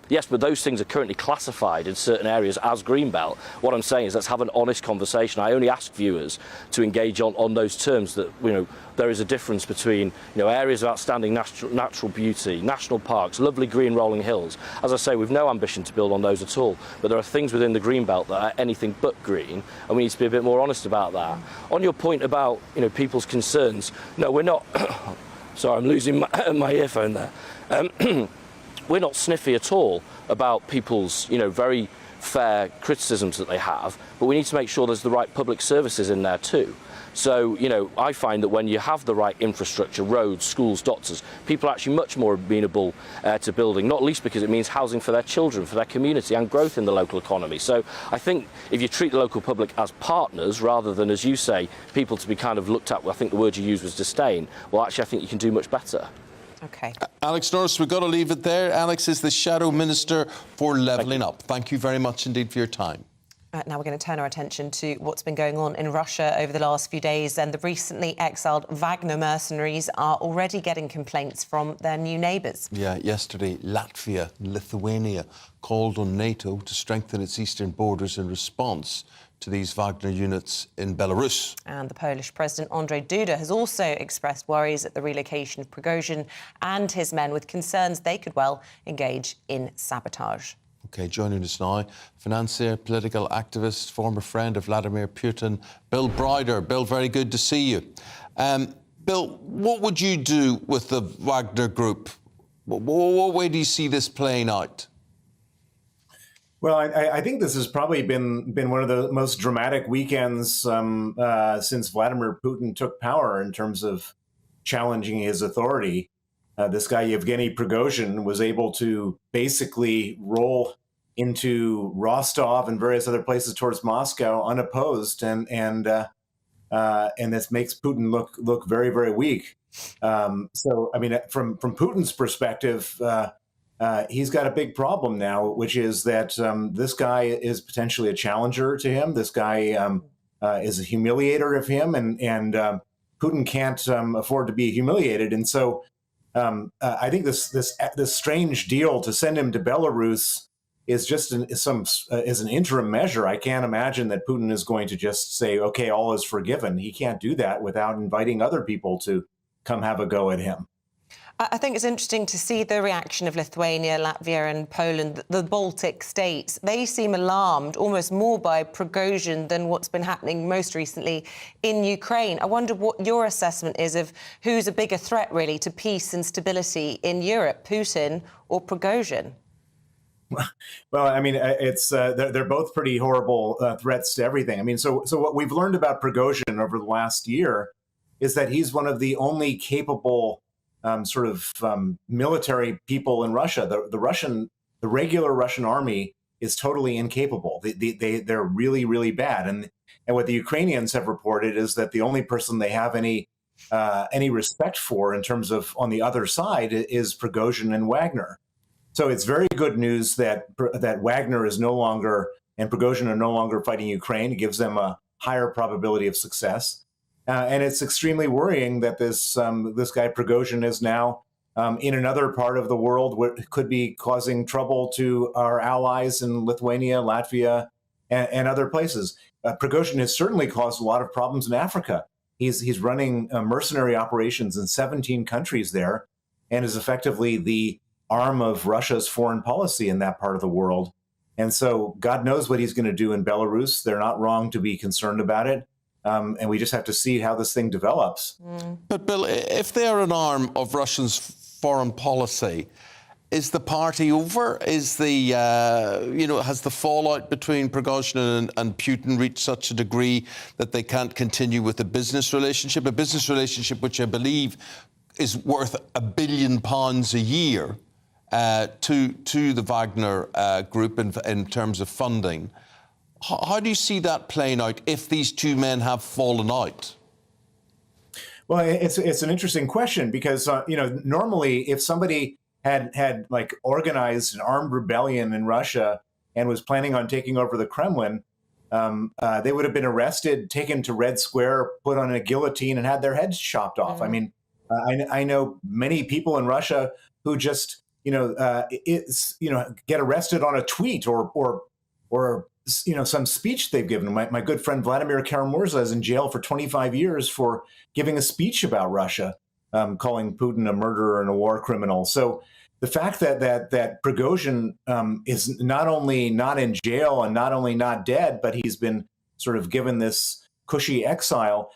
Yes, but those things are currently classified in certain areas as greenbelt. What I'm saying is, let's have an honest conversation. I only ask viewers to engage on those terms, that there is a difference between areas of outstanding natural beauty, national parks, lovely green rolling hills. As I say, we've no ambition to build on those at all, but there are things within the greenbelt that are anything but green, and we need to be a bit more honest about that. On your point about people's concerns, no, we're not. Sorry, I'm losing my earphone there. We're not sniffy at all about people's, very fair criticisms that they have, but we need to make sure there's the right public services in there too. So, I find that when you have the right infrastructure, roads, schools, doctors, people are actually much more amenable to building, not least because it means housing for their children, for their community, and growth in the local economy. So I think if you treat the local public as partners, rather than, as you say, people to be kind of looked at, I think the word you used was disdain, well, actually I think you can do much better. OK. Alex Norris, we've got to leave it there. Alex is the Shadow Minister for Levelling Up. Thank you very much indeed for your time. Now we're going to turn our attention to what's been going on in Russia over the last few days, and the recently exiled Wagner mercenaries are already getting complaints from their new neighbours. Yeah, yesterday Latvia and Lithuania called on NATO to strengthen its eastern borders in response to these Wagner units in Belarus. And the Polish President Andrzej Duda has also expressed worries at the relocation of Prigozhin and his men, with concerns they could well engage in sabotage. Okay, joining us now, financier, political activist, former friend of Vladimir Putin, Bill Browder. Bill, very good to see you. Bill, what would you do with the Wagner Group? What way do you see this playing out? Well, I think this has probably been one of the most dramatic weekends since Vladimir Putin took power in terms of challenging his authority. This guy, Yevgeny Prigozhin, was able to basically roll into Rostov and various other places towards Moscow unopposed, and this makes Putin look very, very weak. So, I mean, from Putin's perspective, he's got a big problem now, which is that this guy is potentially a challenger to him. This guy is a humiliator of him, and Putin can't afford to be humiliated. And so I think this strange deal to send him to Belarus is just is an interim measure. I can't imagine that Putin is going to just say, okay, all is forgiven. He can't do that without inviting other people to come have a go at him. I think it's interesting to see the reaction of Lithuania, Latvia and Poland, the Baltic states. They seem alarmed almost more by Prigozhin than what's been happening most recently in Ukraine. I wonder what your assessment is of who's a bigger threat, really, to peace and stability in Europe, Putin or Prigozhin? Well, I mean, they're both pretty horrible threats to everything. I mean, so what we've learned about Prigozhin over the last year is that he's one of the only capable military people in Russia. The regular Russian army is totally incapable. They're really, really bad. And what the Ukrainians have reported is that the only person they have any respect for in terms of on the other side is Prigozhin and Wagner. So it's very good news that Wagner is no longer and Prigozhin are no longer fighting Ukraine. It gives them a higher probability of success. And it's extremely worrying that this guy Prigozhin is now in another part of the world where it could be causing trouble to our allies in Lithuania, Latvia, and other places. Prigozhin has certainly caused a lot of problems in Africa. He's running mercenary operations in 17 countries there and is effectively the arm of Russia's foreign policy in that part of the world. And so God knows what he's going to do in Belarus. They're not wrong to be concerned about it. And we just have to see how this thing develops. But Bill, if they're an arm of Russia's foreign policy, is the party over? Is has the fallout between Prigozhin and Putin reached such a degree that they can't continue with a business relationship which I believe is worth £1 billion a year to the Wagner group in terms of funding? How do you see that playing out if these two men have fallen out? Well, it's an interesting question because normally if somebody had like organized an armed rebellion in Russia and was planning on taking over the Kremlin, they would have been arrested, taken to Red Square, put on a guillotine, and had their heads chopped off. I mean, I know many people in Russia who just get arrested on a tweet or some speech they've given. My good friend Vladimir Karamurza is in jail for 25 years for giving a speech about Russia, calling Putin a murderer and a war criminal. So the fact that Prigozhin is not only not in jail and not only not dead, but he's been sort of given this cushy exile,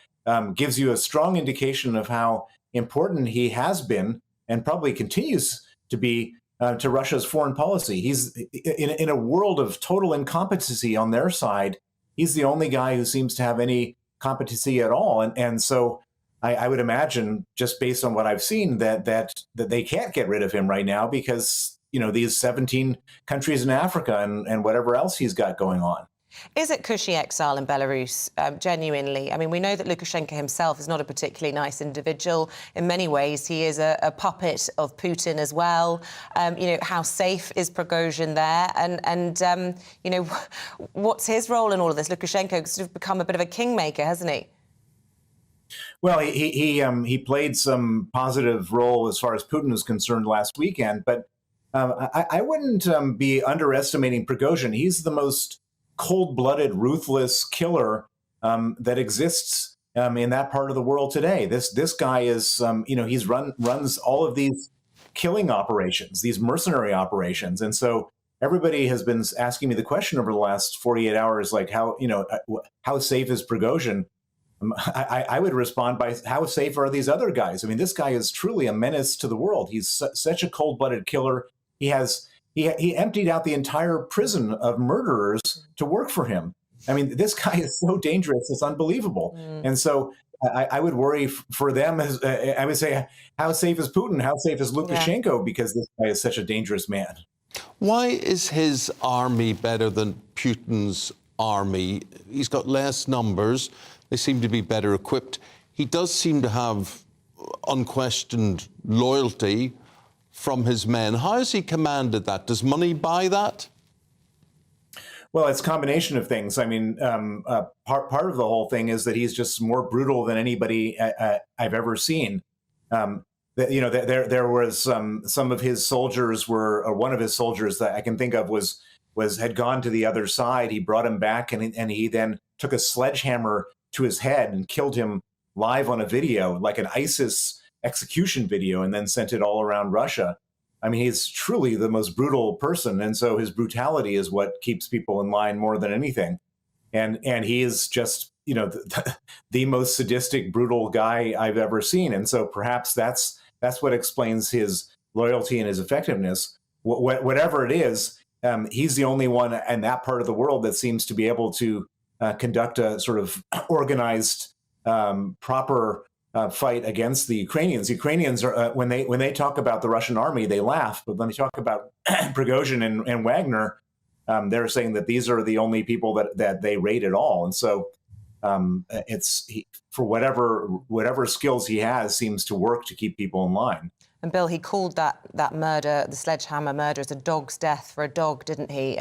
gives you a strong indication of how important he has been and probably continues to be to Russia's foreign policy. He's in a world of total incompetency on their side. He's the only guy who seems to have any competency at all. And so I would imagine, just based on what I've seen, that they can't get rid of him right now because, these 17 countries in Africa and whatever else he's got going on. Is it cushy exile in Belarus, genuinely? I mean, we know that Lukashenko himself is not a particularly nice individual. In many ways, he is a puppet of Putin as well. How safe is Prigozhin there? And what's his role in all of this? Lukashenko's sort of become a bit of a kingmaker, hasn't he? Well, he played some positive role as far as Putin is concerned last weekend, but I wouldn't be underestimating Prigozhin. He's the most cold-blooded, ruthless killer that exists in that part of the world today. This guy is, runs all of these killing operations, these mercenary operations, and so everybody has been asking me the question over the last 48 hours, like how safe is Prigozhin? I would respond by how safe are these other guys? I mean, this guy is truly a menace to the world. He's such a cold-blooded killer. He emptied out the entire prison of murderers to work for him. I mean, this guy is so dangerous; it's unbelievable. And so, I would worry for them. As I would say, how safe is Putin? How safe is Lukashenko? Because this guy is such a dangerous man. Why is his army better than Putin's army? He's got less numbers. They seem to be better equipped. He does seem to have unquestioned loyalty from his men. How has he commanded that? Does money buy that? Well, it's a combination of things. I mean, part of the whole thing is that he's just more brutal than anybody I've ever seen. There was some of his soldiers or one of his soldiers that I can think of had gone to the other side. He brought him back, and he then took a sledgehammer to his head and killed him live on a video, like an ISIS execution video, and then sent it all around Russia. I mean, he's truly the most brutal person, and so his brutality is what keeps people in line more than anything. And he is just, the most sadistic, brutal guy I've ever seen. And so perhaps that's what explains his loyalty and his effectiveness. Whatever it is, he's the only one in that part of the world that seems to be able to conduct a sort of organized, proper fight against the Ukrainians. Ukrainians are when they talk about the Russian army, they laugh, but when they talk about Prigozhin and Wagner, they're saying that these are the only people that they rate at all. And so for whatever skills he has, seems to work to keep people in line. And Bill, he called that murder, the sledgehammer murder, as a dog's death for a dog, didn't he?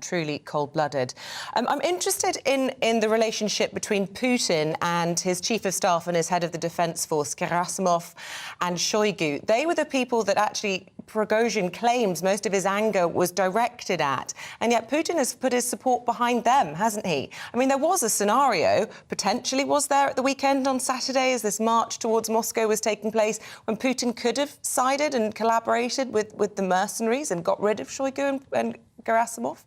Truly cold-blooded. I'm interested in the relationship between Putin and his chief of staff and his head of the defence force, Gerasimov and Shoigu. They were the people that actually Prigozhin claims most of his anger was directed at. And yet Putin has put his support behind them, hasn't he? I mean, there was a scenario, potentially was there at the weekend on Saturday, as this march towards Moscow was taking place, when Putin could have sided and collaborated with the mercenaries and got rid of Shoigu and Gerasimov?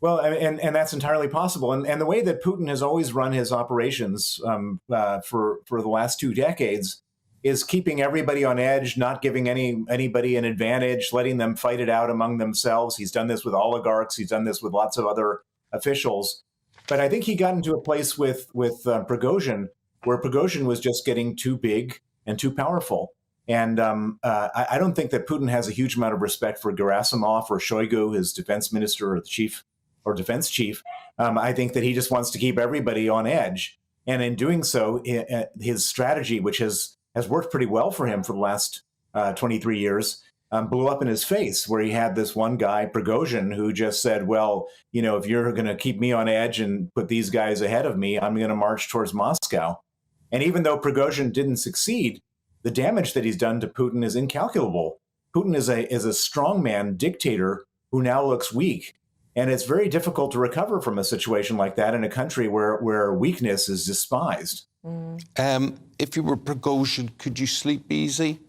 Well, and that's entirely possible. And the way that Putin has always run his operations for the last 2 decades is keeping everybody on edge, not giving anybody an advantage, letting them fight it out among themselves. He's done this with oligarchs. He's done this with lots of other officials. But I think he got into a place with Prigozhin where Prigozhin was just getting too big and too powerful. And I don't think that Putin has a huge amount of respect for Gerasimov or Shoigu, his defense minister or the chief or defense chief. I think that he just wants to keep everybody on edge. And in doing so, his strategy, which has worked pretty well for him for the last 23 years, blew up in his face, where he had this one guy, Prigozhin, who just said, well, if you're going to keep me on edge and put these guys ahead of me, I'm going to march towards Moscow. And even though Prigozhin didn't succeed, the damage that he's done to Putin is incalculable. Putin is a strongman dictator who now looks weak. And it's very difficult to recover from a situation like that in a country where weakness is despised. If you were Prigozhin, could you sleep easy?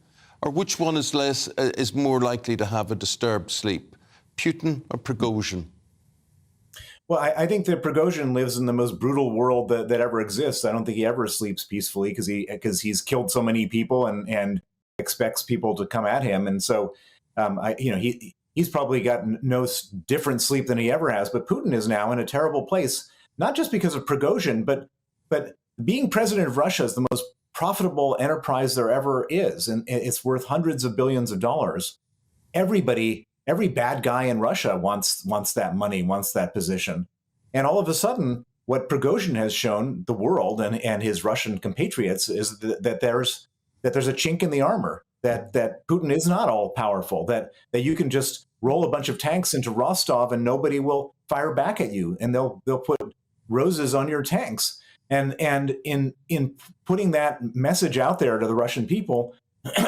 Or which one is more likely to have a disturbed sleep, Putin or Prigozhin? Well, I think that Prigozhin lives in the most brutal world that ever exists. I don't think he ever sleeps peacefully because he's killed so many people and expects people to come at him. And so, he's probably got no different sleep than he ever has. But Putin is now in a terrible place, not just because of Prigozhin, but being president of Russia is the most profitable enterprise there ever is, and it's worth hundreds of billions of dollars. Every bad guy in Russia wants that money, wants that position. And all of a sudden, what Prigozhin has shown the world and his Russian compatriots is that there's a chink in the armor, that Putin is not all powerful, that you can just roll a bunch of tanks into Rostov and nobody will fire back at you, and they'll put roses on your tanks. And in putting that message out there to the Russian people,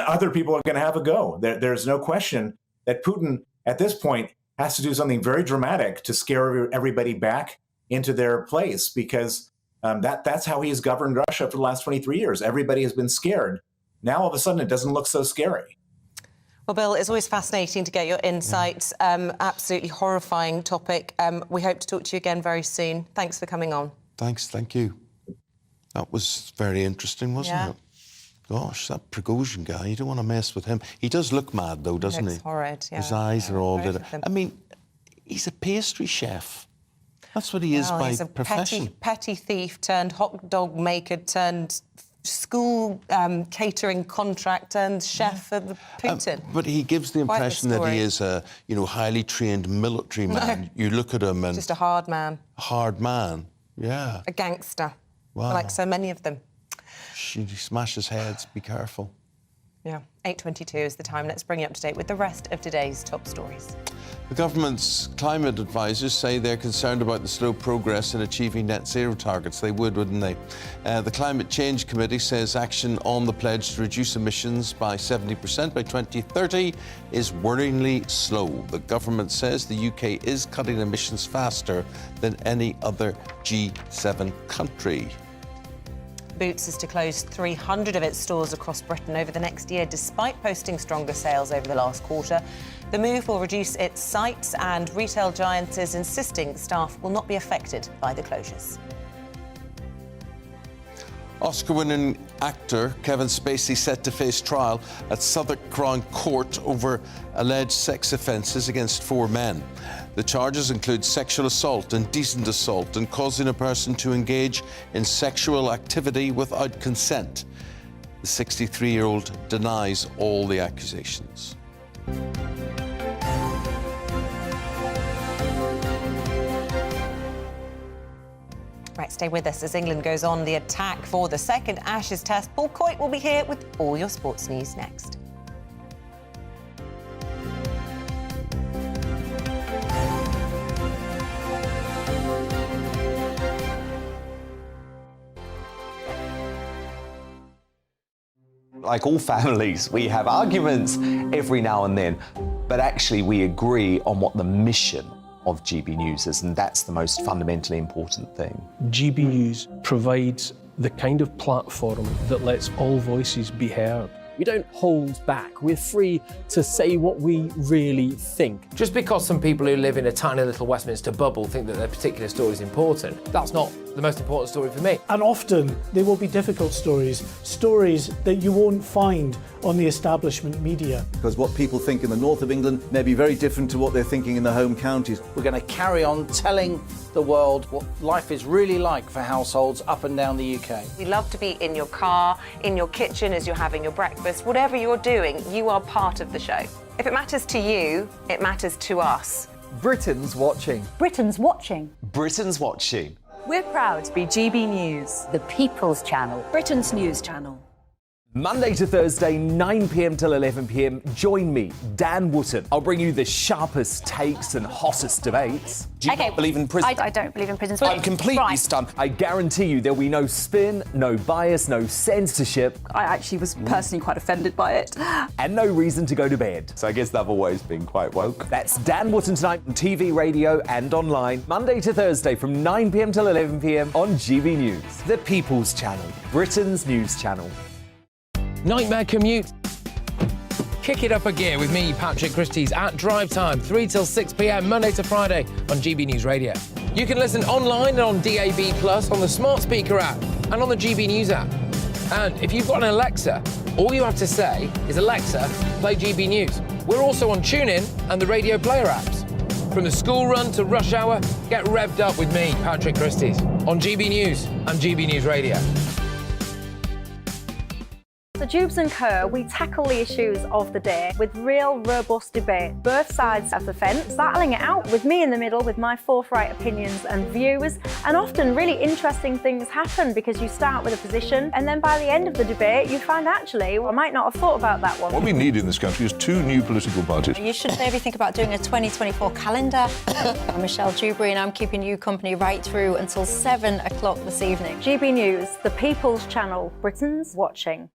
other people are going to have a go. There's no question that Putin, at this point, has to do something very dramatic to scare everybody back into their place, because that's how he's governed Russia for the last 23 years. Everybody has been scared. Now, all of a sudden, it doesn't look so scary. Well, Bill, it's always fascinating to get your insights. Absolutely horrifying topic. We hope to talk to you again very soon. Thanks for coming on. Thank you. That was very interesting, wasn't it? Gosh, that Prigozhin guy, you don't want to mess with him. He does look mad, though, doesn't he? Looks horrid, yeah. His eyes are all lit. Both of them. I mean, he's a pastry chef. That's what he is by he's a profession. petty thief turned hot dog maker turned school catering contract turned chef for the Putin. But he gives the Quite the impression that he story. is a, highly trained military man. You look at him and... Just a hard man. Hard man, yeah. A gangster. Wow. Like so many of them. He smashes heads, be careful. Yeah, 8:22 is the time. Let's bring you up to date with the rest of today's top stories. The government's climate advisors say they're concerned about the slow progress in achieving net zero targets. They would, wouldn't they? The Climate Change Committee says action on the pledge to reduce emissions by 70% by 2030 is worryingly slow. The government says the UK is cutting emissions faster than any other G7 country. Boots is to close 300 of its stores across Britain over the next year, despite posting stronger sales over the last quarter. The move will reduce its sites, and retail giants is insisting staff will not be affected by the closures. Oscar-winning actor Kevin Spacey set to face trial at Southwark Crown Court over alleged sex offences against 4 men. The charges include sexual assault, indecent assault, and causing a person to engage in sexual activity without consent. The 63-year-old denies all the accusations. Right, stay with us as England goes on the attack for the second Ashes Test. Paul Coit will be here with all your sports news next. Like all families, we have arguments every now and then, but actually we agree on what the mission of GB News is, and that's the most fundamentally important thing. GB News provides the kind of platform that lets all voices be heard. We don't hold back. We're free to say what we really think. Just because some people who live in a tiny little Westminster bubble think that their particular story is important, that's not the most important story for me. And often they will be difficult stories, stories that you won't find on the establishment media. Because what people think in the north of England may be very different to what they're thinking in the home counties. We're going to carry on telling the world what life is really like for households up and down the UK. We love to be in your car, in your kitchen as you're having your breakfast. Whatever you're doing, you are part of the show. If it matters to you, it matters to us. Britain's watching. Britain's watching. Britain's watching. We're proud to be GB News, the People's Channel, Britain's news channel. Monday to Thursday, 9 p.m. till 11 p.m. Join me, Dan Wootton. I'll bring you the sharpest takes and hottest debates. Do you not believe in prison? I don't believe in prisons. I'm completely stunned. I guarantee you there'll be no spin, no bias, no censorship. I actually was personally quite offended by it. And no reason to go to bed. So I guess they've always been quite woke. That's Dan Wootton tonight on TV, radio and online. Monday to Thursday from 9 p.m. till 11 p.m. on GB News. The People's Channel. Britain's news channel. Nightmare commute. Kick it up a gear with me, Patrick Christie's, at drive time, 3 till 6 p.m, Monday to Friday on GB News Radio. You can listen online and on DAB+, on the smart speaker app and on the GB News app. And if you've got an Alexa, all you have to say is, Alexa, play GB News. We're also on TuneIn and the Radio Player apps. From the school run to rush hour, get revved up with me, Patrick Christie's, on GB News and GB News Radio. So Jubes and Co, we tackle the issues of the day with real robust debate, both sides of the fence, battling it out with me in the middle with my forthright opinions and views. And often really interesting things happen because you start with a position and then by the end of the debate you find actually, well, I might not have thought about that one. What we need in this country is 2 new political parties. You should maybe think about doing a 2024 calendar. I'm Michelle Dewberry and I'm keeping you company right through until 7 o'clock this evening. GB News, the People's Channel, Britain's watching.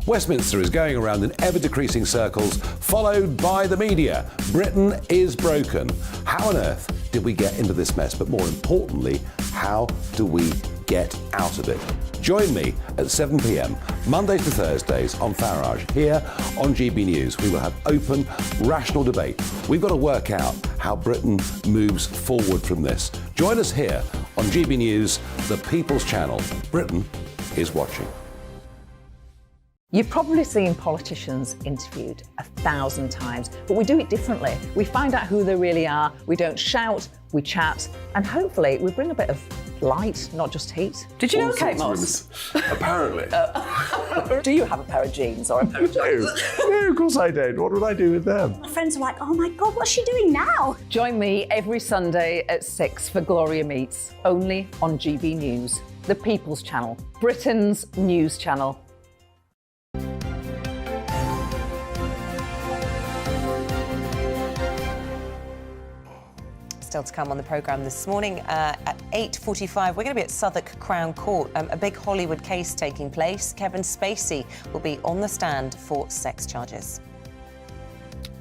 Westminster is going around in ever-decreasing circles, followed by the media. Britain is broken. How on earth did we get into this mess? But more importantly, how do we get out of it? Join me at 7 p.m, Mondays to Thursdays on Farage, here on GB News. We will have open, rational debate. We've got to work out how Britain moves forward from this. Join us here on GB News, the People's Channel. Britain is watching. You've probably seen politicians interviewed 1,000 times, but we do it differently. We find out who they really are, we don't shout, we chat, and hopefully we bring a bit of light, not just heat. Did you know Kate Moss? Apparently. Do you have a pair of jeans or a pair of jeans? No, of course I don't. What would I do with them? My friends are like, oh my God, what's she doing now? Join me every Sunday at 6 for Gloria Meets, only on GB News, the People's Channel, Britain's news channel. Still to come on the programme this morning at 8:45. We're going to be at Southwark Crown Court. A big Hollywood case taking place. Kevin Spacey will be on the stand for sex charges.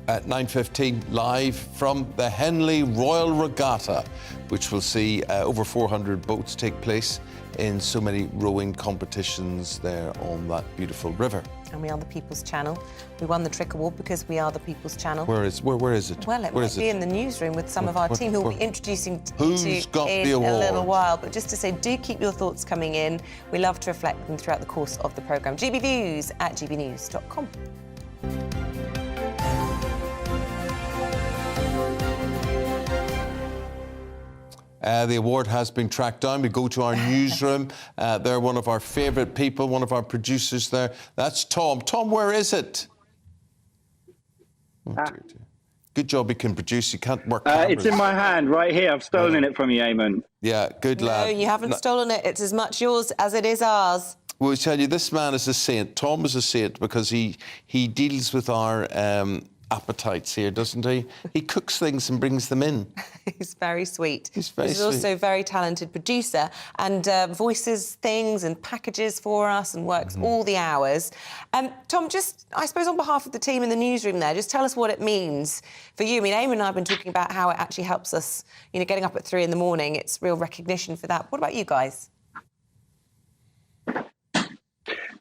At 9:15, live from the Henley Royal Regatta, which will see over 400 boats take place in so many rowing competitions there on that beautiful river. And we are the People's Channel. We won the Trick Award because we are the People's Channel. Where is it? Well, it might be in the newsroom with some of our team who will be introducing you Who's to got in the award? a little while. But just to say, do keep your thoughts coming in. We love to reflect them throughout the course of the programme. GBViews at gbnews.com. The award has been tracked down. We go to our newsroom. They're one of our favourite people, one of our producers there. That's Tom. Tom, where is it? Oh, dear. Good job you can produce. You can't work cameras. It's in my hand, right here. I've stolen it from you, Eamonn. Yeah, good lad. No, you haven't stolen it. It's as much yours as it is ours. We'll tell you, this man is a saint. Tom is a saint because he deals with our appetites here, doesn't he? He cooks things and brings them in. He's very sweet. He's very He's sweet. also a very talented producer and voices things and packages for us and works all the hours. Tom, just, I suppose on behalf of the team in the newsroom there, just tell us what it means for you. I mean, Eamonn and I have been talking about how it actually helps us, you know, getting up at 3 in the morning. It's real recognition for that. What about you guys?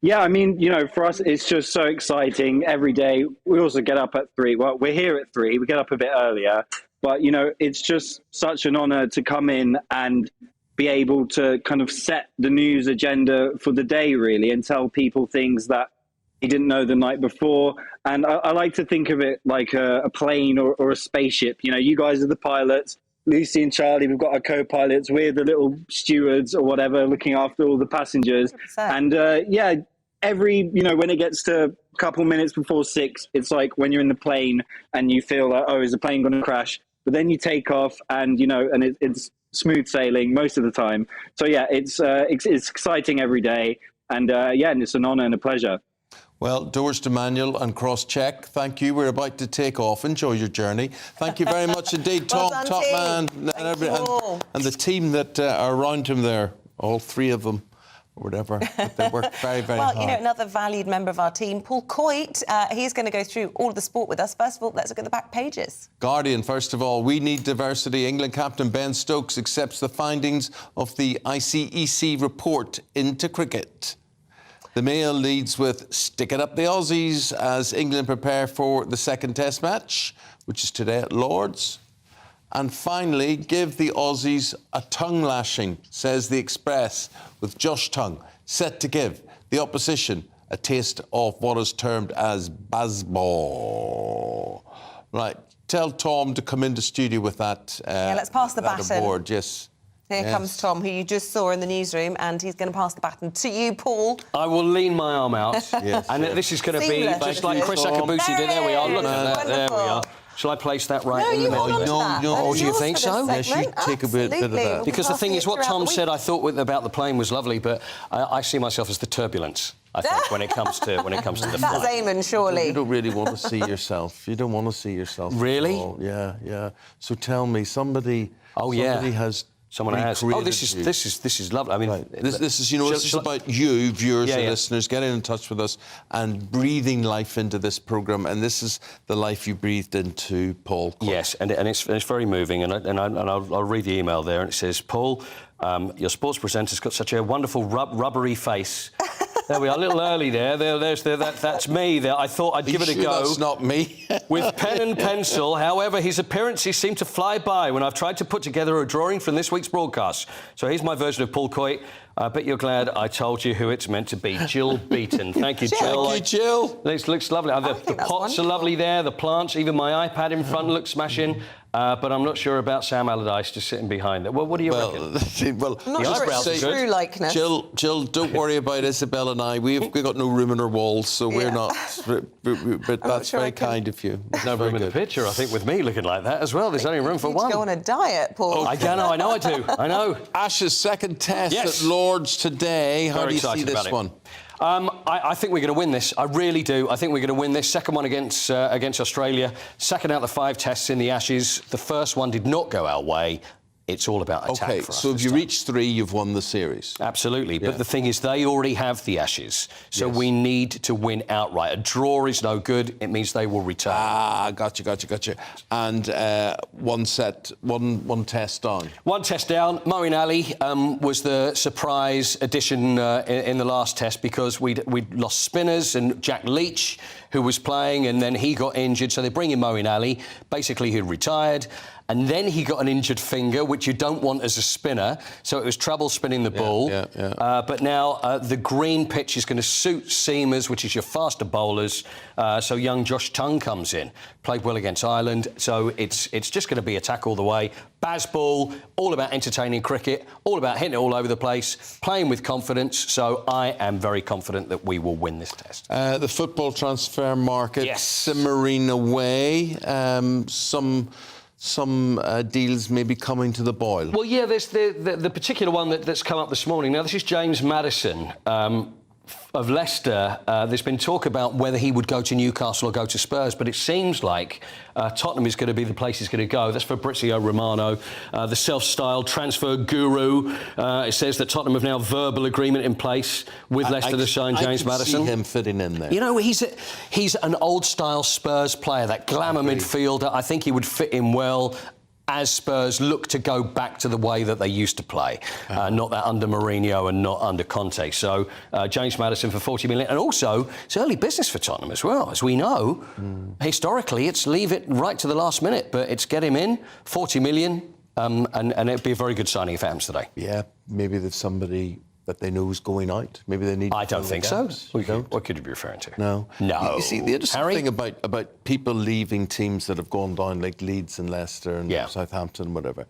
Yeah, I mean, you know, for us, it's just so exciting every day. We also get up at 3. Well, we're here at 3. We get up a bit earlier. But, you know, it's just such an honour to come in and be able to kind of set the news agenda for the day, really, and tell people things that you didn't know the night before. And I like to think of it like a plane or a spaceship. You know, you guys are the pilots. Lucy and Charlie, we've got our co-pilots. We're the little stewards or whatever, looking after all the passengers. 100%. And, yeah, every, you know, when it gets to a couple minutes before 6, it's like when you're in the plane and you feel like, oh, is the plane going to crash? But then you take off and, you know, and it's smooth sailing most of the time. So, yeah, it's exciting every day. And, yeah, and it's an honour and a pleasure. Well, doors to manual and cross-check. Thank you. We're about to take off. Enjoy your journey. Thank you very much indeed, Tom, Well done, top team. man, and the team that are around him there, all 3 of them. Or whatever, but they work very, very hard. Well, you know, another valued member of our team, Paul Coit, he's going to go through all of the sport with us. First of all, let's look at the back pages. Guardian, first of all, we need diversity. England captain Ben Stokes accepts the findings of the ICEC report into cricket. The Mail leads with stick it up the Aussies as England prepare for the second test match, which is today at Lord's. And finally, give the Aussies a tongue lashing, says the Express, with Josh Tongue set to give the opposition a taste of what is termed as baseball. Right, tell Tom to come into studio with that. Yeah, let's pass the baton. Aboard, yes. Here comes Tom, who you just saw in the newsroom, and he's going to pass the baton to you, Paul. I will lean my arm out, Yes, and yes. this is going to be Seamless, just like Chris Akabusi did. There we are. Look at that. There we are. Shall I place that right in the middle? No, do you think so? Yes, you take a bit of that. Because the thing is, what Tom said, I thought about the plane was lovely, but I see myself as the turbulence. I think when it comes to the That's flight. Eamonn, surely. You don't really want to see yourself. You don't want to see yourself. Really? Yeah, yeah. So tell me, somebody has Someone has. Oh, this is lovely. I mean, this is about you, viewers and listeners, getting in touch with us and breathing life into this programme. And this is the life you breathed into Paul Court. Yes, and it's very moving. And I'll read the email there, and it says, Paul, your sports presenter's got such a wonderful rubbery face. There we are, a little early there. That's me. There, I thought I'd give it a go. That's not me. With pen and pencil. However, his appearances seem to fly by when I've tried to put together a drawing from this week's broadcast. So here's my version of Paul Coit. I bet you're glad I told you who it's meant to be. Jill Beaton. Thank you, Jill. Thank you, Jill. This looks lovely. The pots are lovely there, the plants, even my iPad in front looks smashing. But I'm not sure about Sam Allardyce just sitting behind there. Well, what do you reckon? Well, I'm not sure it's true likeness. Jill, don't worry about Isabel and I. We've got no room in our walls, so we're not. But that's very kind of you. No room in the picture, I think, with me looking like that as well. There's only room for one. You go on a diet, Paul. I know I do. I know. Ash's second test at Lord's today. How do you see this one? I think we're going to win this. I really do. I think we're going to win this. Second one against Australia. Second out of the 5 tests in the Ashes. The first one did not go our way. It's all about attack for us. Okay, so if you reach 3, you've won the series. Absolutely. Yeah. But the thing is, they already have the Ashes. So we need to win outright. A draw is no good. It means they will return. Gotcha. And one test down. One test down. Moeen Ali was the surprise addition in the last test because we'd lost spinners and Jack Leach, who was playing, and then he got injured. So they bring in Moeen Ali, basically who'd retired. And then he got an injured finger, which you don't want as a spinner. So it was trouble spinning the ball. But now the green pitch is going to suit seamers, which is your faster bowlers. So young Josh Tongue comes in. Played well against Ireland. So it's just going to be attack all the way. Bazball, all about entertaining cricket, all about hitting it all over the place, playing with confidence. So I am very confident that we will win this test. The football transfer market simmering away. Some deals may be coming to the boil. Well, yeah, there's the particular one that's come up this morning. Now, this is James Maddison of Leicester. There's been talk about whether he would go to Newcastle or go to Spurs, but it seems like Tottenham is going to be the place he's going to go. That's Fabrizio Romano, the self-styled transfer guru. It says that Tottenham have now verbal agreement in place with Leicester to sign James Maddison. I can see him fitting in there. You know, he's an old-style Spurs player, that glamour midfielder. I think he would fit in well as Spurs look to go back to the way that they used to play, not that under Mourinho and not under Conte. So James Maddison for 40 million. And also, it's early business for Tottenham as well. As we know, historically, it's leave it right to the last minute, but it's get him in, 40 million, and it'd be a very good signing if it happens today. Yeah, maybe there's somebody that they know is going out. Maybe they need. I don't think so. What could you be referring to? No. No. You see, the interesting thing about people leaving teams that have gone down, like Leeds and Leicester and Southampton, whatever,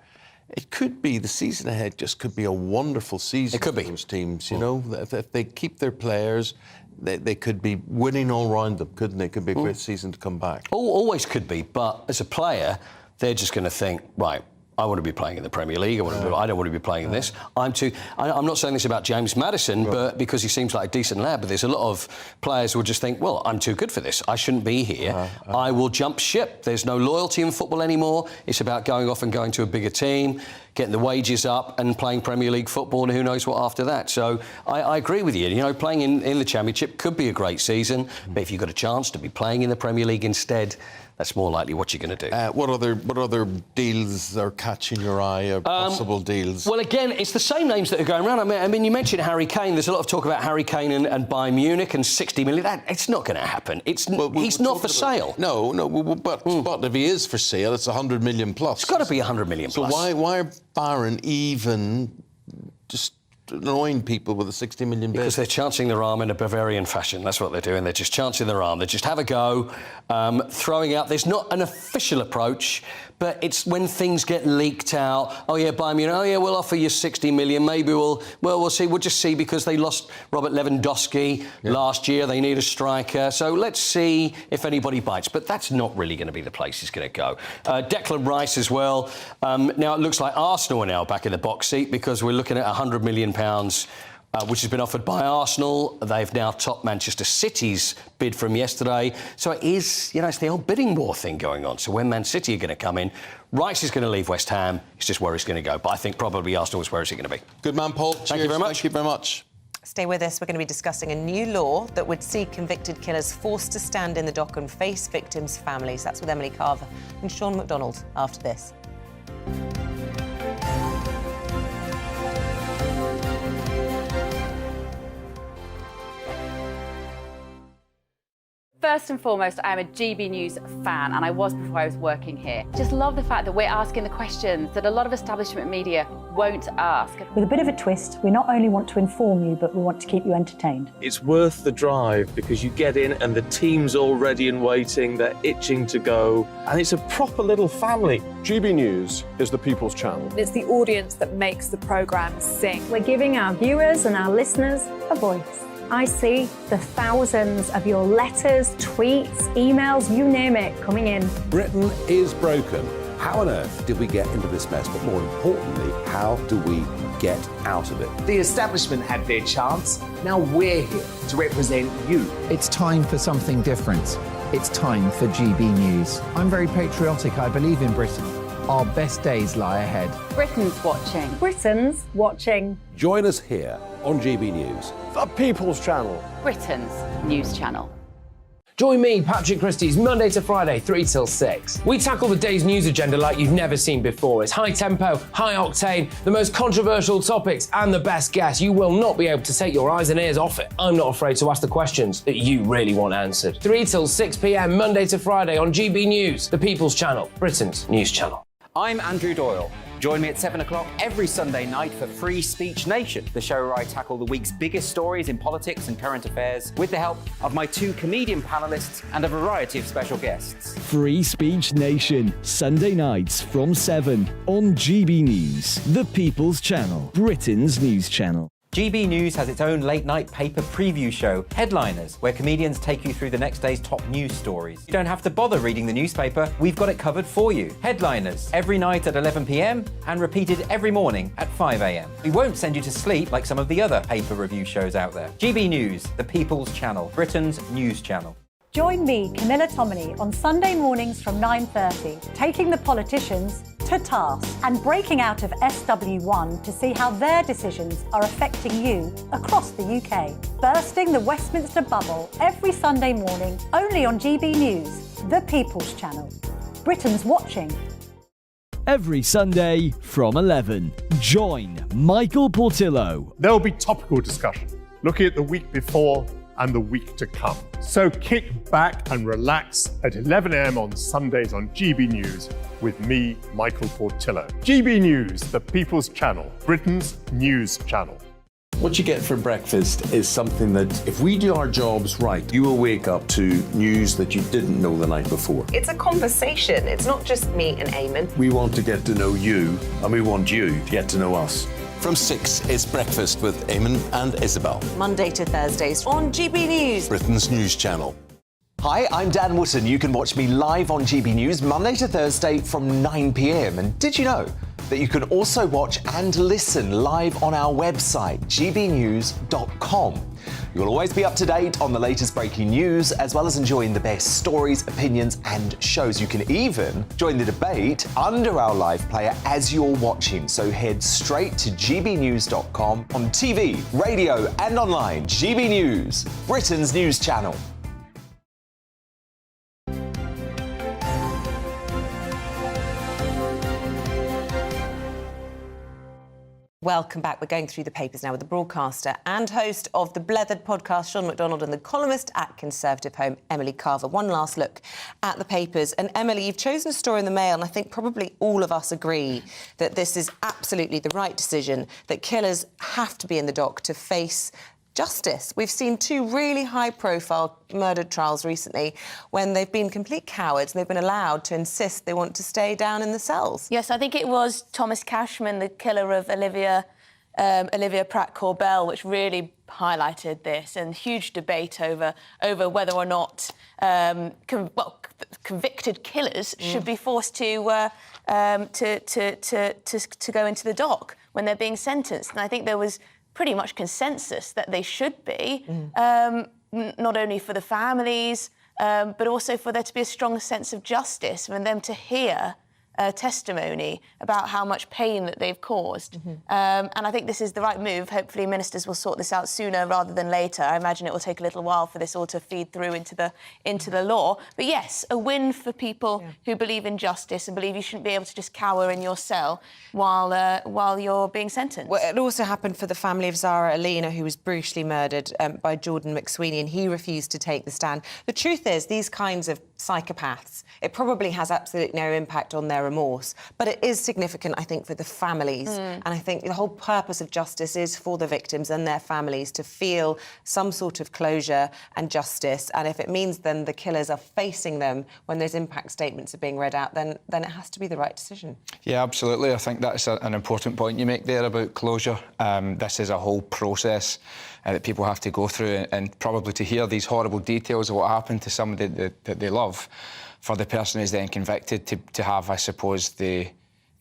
it could be the season ahead. Just could be a wonderful season. It could be. For those teams, you know, if they keep their players, they could be winning all round them, couldn't they? Could be a great season to come back. Always could be, but as a player, they're just going to think, right, I want to be playing in the Premier League. I don't want to be playing in this. I'm not saying this about James Maddison, but because he seems like a decent lad. But there's a lot of players who will just think, well, I'm too good for this. I shouldn't be here. I will jump ship. There's no loyalty in football anymore. It's about going off and going to a bigger team, getting the wages up and playing Premier League football, and who knows what after that. So I agree with you. You know, playing in the Championship could be a great season, but if you've got a chance to be playing in the Premier League instead, that's more likely what you're going to do. What other deals are catching your eye, or possible deals? Well, again, it's the same names that are going around. I mean, you mentioned Harry Kane. There's a lot of talk about Harry Kane and Bayern Munich and 60 million. It's not going to happen. He's not for sale. No, but if he is for sale, it's 100 million plus. It's got to be 100 million plus. So why are Bayern even just annoying people with a 60 million bid? Because they're chancing their arm in a Bavarian fashion. That's what they're doing. They're just chancing their arm. They just have a go, throwing out. There's not an official approach, but it's when things get leaked out. Oh yeah, Bayern Munich. Oh yeah, we'll offer you 60 million. Maybe we'll see. We'll just see, because they lost Robert Lewandowski last year. They need a striker. So let's see if anybody bites. But that's not really going to be the place he's going to go. Declan Rice as well. Now it looks like Arsenal are now back in the box seat, because we're looking at £100 million which has been offered by Arsenal. They've now topped Manchester City's bid from yesterday. So it is, it's the old bidding war thing going on. So when Man City are going to come in, Rice is going to leave West Ham. It's just where he's going to go. But I think probably Arsenal is where he's going to be. Good man, Paul. Thank you very much. Thank you very much. Stay with us. We're going to be discussing a new law that would see convicted killers forced to stand in the dock and face victims' families. That's with Emily Carver and Sean McDonald after this. First and foremost, I am a GB News fan, and I was before I was working here. Just love the fact that we're asking the questions that a lot of establishment media won't ask. With a bit of a twist, we not only want to inform you, but we want to keep you entertained. It's worth the drive because you get in and the team's all ready and waiting, they're itching to go, and it's a proper little family. GB News is the people's channel. It's the audience that makes the programme sing. We're giving our viewers and our listeners a voice. I see the thousands of your letters, tweets, emails, you name it, coming in. Britain is broken. How on earth did we get into this mess? But more importantly, how do we get out of it? The establishment had their chance. Now we're here to represent you. It's time for something different. It's time for GB News. I'm very patriotic. I believe in Britain. Our best days lie ahead. Britain's watching. Britain's watching. Join us here on GB News. The people's channel. Britain's news channel. Join me, Patrick Christie's, Monday to Friday, 3 till 6. We tackle the day's news agenda like you've never seen before. It's high tempo, high octane, the most controversial topics and the best guests. You will not be able to take your eyes and ears off it. I'm not afraid to ask the questions that you really want answered. 3 till 6 p.m, Monday to Friday on GB News, the People's Channel, Britain's news channel. I'm Andrew Doyle. Join me at 7 o'clock every Sunday night for Free Speech Nation, the show where I tackle the week's biggest stories in politics and current affairs with the help of my 2 comedian panellists and a variety of special guests. Free Speech Nation, Sunday nights from 7 on GB News, the People's Channel, Britain's news channel. GB News has its own late-night paper preview show, Headliners, where comedians take you through the next day's top news stories. You don't have to bother reading the newspaper, we've got it covered for you. Headliners, every night at 11 p.m, and repeated every morning at 5 a.m. We won't send you to sleep like some of the other paper review shows out there. GB News, the People's Channel, Britain's news channel. Join me, Camilla Tominey, on Sunday mornings from 9:30, taking the politicians to task and breaking out of SW1 to see how their decisions are affecting you across the UK. Bursting the Westminster bubble every Sunday morning, only on GB News, the People's Channel. Britain's watching. Every Sunday from 11, join Michael Portillo. There will be topical discussion, looking at the week before and the week to come. So kick back and relax at 11 a.m. on Sundays on GB News with me, Michael Portillo. GB News, the People's Channel, Britain's news channel. What you get for breakfast is something that, if we do our jobs right, you will wake up to news that you didn't know the night before. It's a conversation. It's not just me and Eamonn. We want to get to know you, and we want you to get to know us. From 6, it's Breakfast with Eamonn and Isabel. Monday to Thursdays on GB News, Britain's news channel. Hi, I'm Dan Wootton. You can watch me live on GB News Monday to Thursday from 9 p.m. And did you know that you can also watch and listen live on our website, gbnews.com? You'll always be up to date on the latest breaking news, as well as enjoying the best stories, opinions and shows. You can even join the debate under our live player as you're watching. So head straight to gbnews.com on TV, radio and online. GB News, Britain's news channel. Welcome back. We're going through the papers now with the broadcaster and host of the Blethered podcast, Sean McDonald, and the columnist at Conservative Home, Emily Carver. One last look at the papers. And Emily, you've chosen a story in the Mail, and I think probably all of us agree that this is absolutely the right decision, that killers have to be in the dock to face justice. We've seen 2 really high-profile murder trials recently when they've been complete cowards and they've been allowed to insist they want to stay down in the cells. Yes, I think it was Thomas Cashman, the killer of Olivia Pratt-Corbell, which really highlighted this, and huge debate over whether or not convicted killers should be forced to go into the dock when they're being sentenced. And I think there was pretty much consensus that they should be, not only for the families, but also for there to be a strong sense of justice and them to hear testimony about how much pain that they've caused. And I think this is the right move. Hopefully ministers will sort this out sooner rather than later. I imagine it will take a little while for this all to feed through into the law. But yes, a win for people who believe in justice and believe you shouldn't be able to just cower in your cell while you're being sentenced. Well, it also happened for the family of Zara Alina, who was brutally murdered by Jordan McSweeney, and he refused to take the stand. The truth is, these kinds of psychopaths, it probably has absolutely no impact on their remorse, but it is significant, I think, for the families. And I think the whole purpose of justice is for the victims and their families to feel some sort of closure and justice. And if it means then the killers are facing them when those impact statements are being read out, then it has to be the right decision. Yeah, absolutely. I think that's an important point you make there about closure. This is a whole process that people have to go through, and probably to hear these horrible details of what happened to somebody that they love, for the person who's then convicted to have, I suppose, the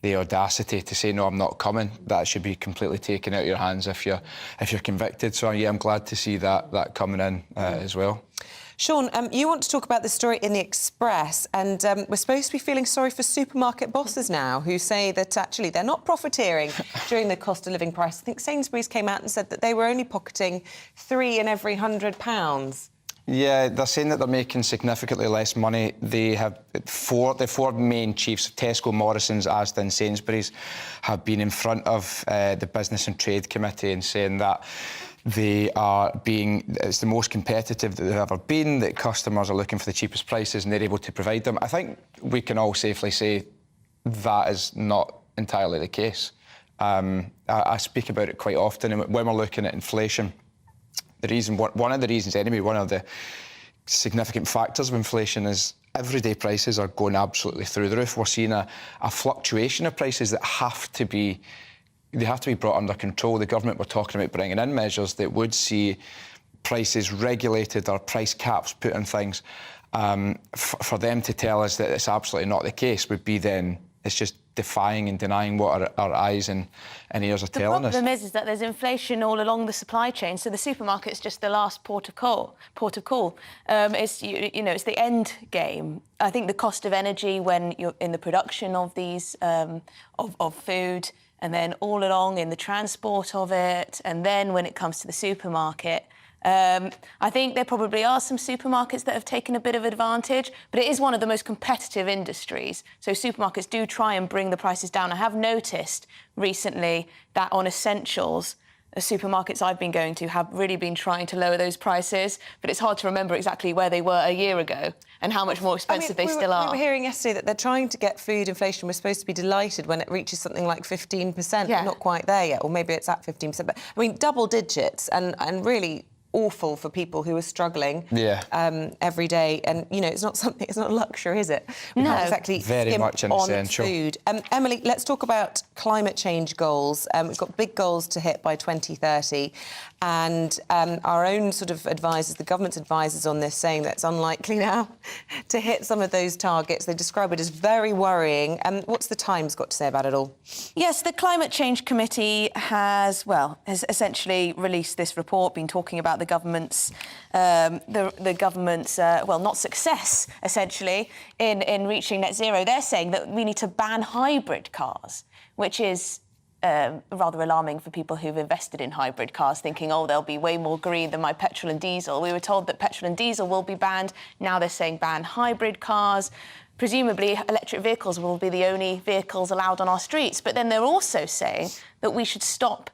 audacity to say, no, I'm not coming. That should be completely taken out of your hands if you're convicted. So, yeah, I'm glad to see that coming in as well. Sean, you want to talk about the story in the Express, and we're supposed to be feeling sorry for supermarket bosses now who say that actually they're not profiteering during the cost of living crisis. I think Sainsbury's came out and said that they were only pocketing £3 in every £100. Yeah, they're saying that they're making significantly less money. They have the four main chiefs, Tesco, Morrison's, Asda and Sainsbury's, have been in front of the Business and Trade Committee and saying that it's the most competitive that they've ever been, that customers are looking for the cheapest prices and they're able to provide them. I think we can all safely say that is not entirely the case. I speak about it quite often, and when we're looking at inflation, one of the significant factors of inflation is everyday prices are going absolutely through the roof. We're seeing a fluctuation of prices that have to be brought under control. The government were talking about bringing in measures that would see prices regulated or price caps put on things. For them to tell us that it's absolutely not the case would be then, it's just defying and denying what our eyes and ears are telling us. The problem is that there's inflation all along the supply chain, so the supermarket's just the last port of call. It's the end game. I think the cost of energy when you're in the production of these of food, and then all along in the transport of it, and then when it comes to the supermarket. I think there probably are some supermarkets that have taken a bit of advantage, but it is one of the most competitive industries. So supermarkets do try and bring the prices down. I have noticed recently that on essentials, the supermarkets I've been going to have really been trying to lower those prices, but it's hard to remember exactly where they were a year ago and how much more expensive they still are. We were hearing yesterday that they're trying to get food inflation. We're supposed to be delighted when it reaches something like 15%. Yeah. Not quite there yet, or maybe it's at 15%. But, I mean, double digits and really awful for people who are struggling every day. And, you know, it's not a luxury, is it? No. Exactly. Very much an essential. Food. Emily, let's talk about climate change goals. We've got big goals to hit by 2030. And our own sort of advisors, the government's advisors on this, saying that it's unlikely now to hit some of those targets. They describe it as very worrying. What's the Times got to say about it all? Yes, the Climate Change Committee has essentially released this report, been talking about the government's not success, essentially, in reaching net zero. They're saying that we need to ban hybrid cars, which is rather alarming for people who've invested in hybrid cars, thinking, oh, they'll be way more green than my petrol and diesel. We were told that petrol and diesel will be banned. Now they're saying ban hybrid cars. Presumably, electric vehicles will be the only vehicles allowed on our streets. But then they're also saying that we should stop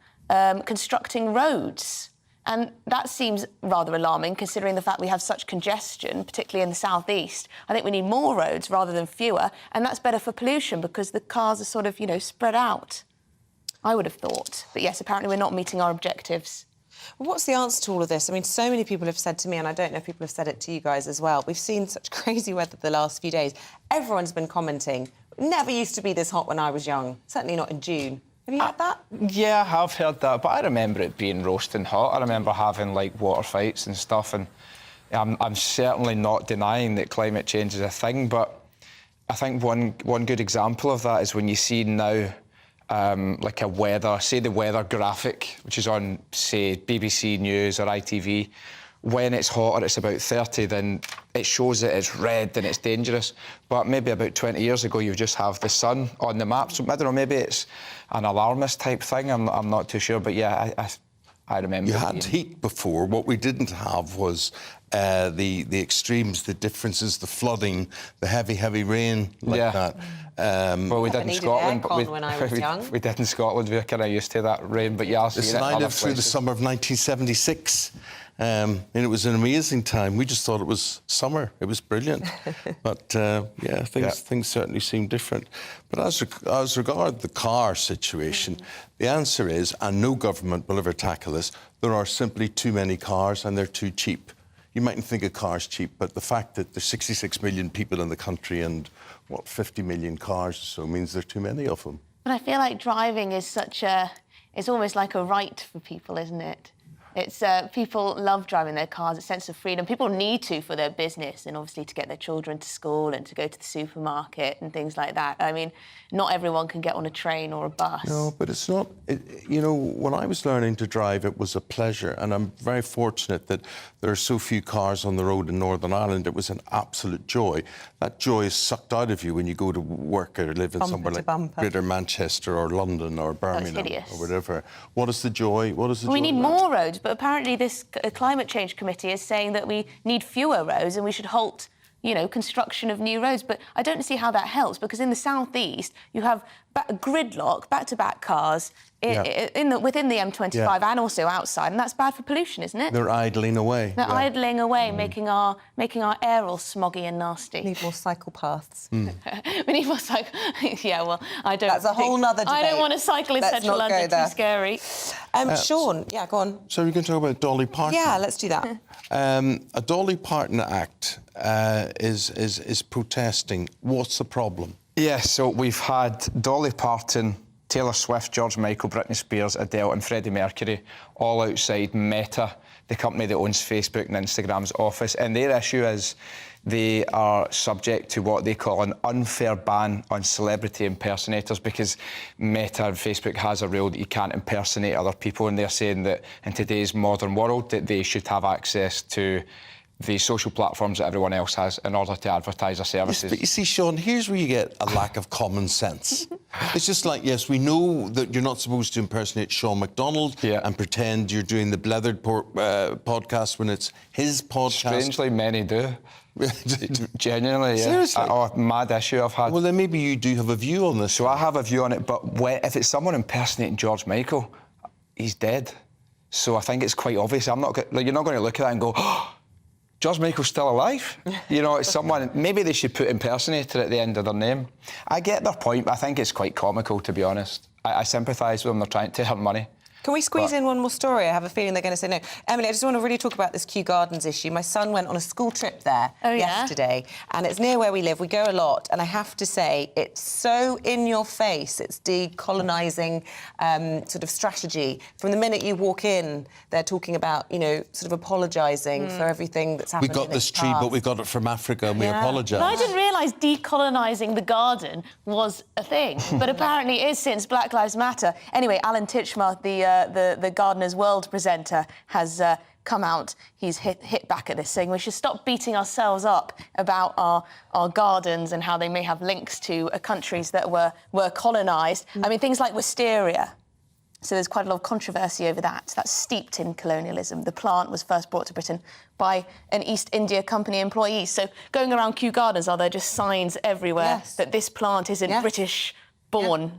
constructing roads. And that seems rather alarming, considering the fact we have such congestion, particularly in the southeast. I think we need more roads rather than fewer, and that's better for pollution because the cars are sort of, spread out, I would have thought. But yes, apparently we're not meeting our objectives. Well, what's the answer to all of this? I mean, so many people have said to me, and I don't know if people have said it to you guys as well, we've seen such crazy weather the last few days. Everyone's been commenting, it never used to be this hot when I was young, certainly not in June. Have you heard that? Yeah, I have heard that, but I remember it being roasting hot. I remember having, water fights and stuff, and I'm certainly not denying that climate change is a thing, but I think one good example of that is when you see now like a weather, say the weather graphic, which is on, say, BBC News or ITV, when it's hotter, it's about 30, then it shows that it's red and it's dangerous. But maybe about 20 years ago, you just have the sun on the map. So I don't know, maybe it's an alarmist type thing. I'm not too sure, but yeah, I remember. You had heat before. What we didn't have was the extremes, the differences, the flooding, the heavy rain like that. Well, we did in Scotland. When I was young. We did in Scotland. We were kind of used to that rain, but yeah, Listen, I lived through the summer of 1976. And it was an amazing time. We just thought it was summer. It was brilliant. But yeah, things certainly seem different. But as regard the car situation, the answer is, and no government will ever tackle this, there are simply too many cars and they're too cheap. You mightn't think a car's cheap, but the fact that there's 66 million people in the country and, 50 million cars or so means there are too many of them. But I feel like driving is it's almost like a right for people, isn't it? It's people love driving their cars, a sense of freedom. People need to for their business and obviously to get their children to school and to go to the supermarket and things like that. I mean, not everyone can get on a train or a bus. No, but it's not... you know, when I was learning to drive, it was a pleasure, and I'm very fortunate that there are so few cars on the road in Northern Ireland. It was an absolute joy. That joy is sucked out of you when you go to work or live in somewhere like Greater Manchester or London or Birmingham or whatever. What is the joy? What is the joy? We need more roads, but apparently this climate change committee is saying that we need fewer roads and we should halt, you know, construction of new roads. But I don't see how that helps, because in the southeast you have gridlock, back-to-back cars within the M25 and also outside, and that's bad for pollution, isn't it? They're idling away. They're idling away, making our air all smoggy and nasty. Need more cycle paths. We need more cycle. Yeah, well, I don't. That's a whole nother debate. I don't want to cycle in central London. Too scary. Sean, yeah, go on. So we're going to talk about Dolly Parton. Yeah, let's do that. A Dolly Parton act is protesting. What's the problem? Yes, so we've had Dolly Parton, Taylor Swift, George Michael, Britney Spears, Adele and Freddie Mercury all outside Meta, the company that owns Facebook and Instagram's office, and their issue is they are subject to what they call an unfair ban on celebrity impersonators, because Meta and Facebook has a rule that you can't impersonate other people, and they're saying that in today's modern world that they should have access to the social platforms that everyone else has in order to advertise their services. Yes, but you see, Sean, here's where you get a lack of common sense. It's just like, yes, we know that you're not supposed to impersonate Sean McDonald and pretend you're doing the Blethered podcast when it's his podcast. Strangely, many do. Genuinely, yeah. Seriously? A mad issue I've had. Well, then maybe you do have a view on this. So I have a view on it, but if it's someone impersonating George Michael, he's dead. So I think it's quite obvious. You're not going to look at that and go, oh, George Michael's still alive? You know, it's someone... Maybe they should put impersonator at the end of their name. I get their point, but I think it's quite comical, to be honest. I sympathise with them. They're trying to earn money. Can we squeeze in one more story? I have a feeling they're going to say no. Emily, I just want to really talk about this Kew Gardens issue. My son went on a school trip there yesterday, and it's near where we live. We go a lot, and I have to say, it's so in your face. It's decolonising sort of strategy. From the minute you walk in, they're talking about, you know, sort of apologising for everything that's happened. We got this tree, but we got it from Africa, and we apologise. But I didn't realise decolonising the garden was a thing, but apparently it is since Black Lives Matter. Anyway, Alan Titchmarsh, the Gardener's World presenter, has come out. He's hit back at this, saying we should stop beating ourselves up about our gardens and how they may have links to countries that were colonised. I mean, things like wisteria. So there's quite a lot of controversy over that. That's steeped in colonialism. The plant was first brought to Britain by an East India Company employee. So going around Kew Gardens, are there just signs everywhere that this plant isn't British-born?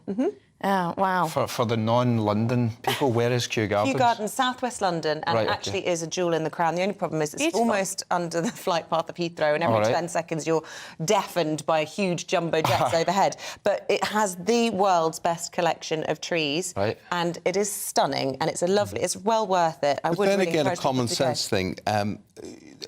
Oh, wow. For the non-London people, where is Kew Gardens? Kew Gardens, south-west London, and actually is a jewel in the crown. The only problem is it's almost under the flight path of Heathrow, and every 10 seconds you're deafened by huge jumbo jets overhead. But it has the world's best collection of trees, and it is stunning, and it's a lovely... It's well worth it. But then again, a common sense thing.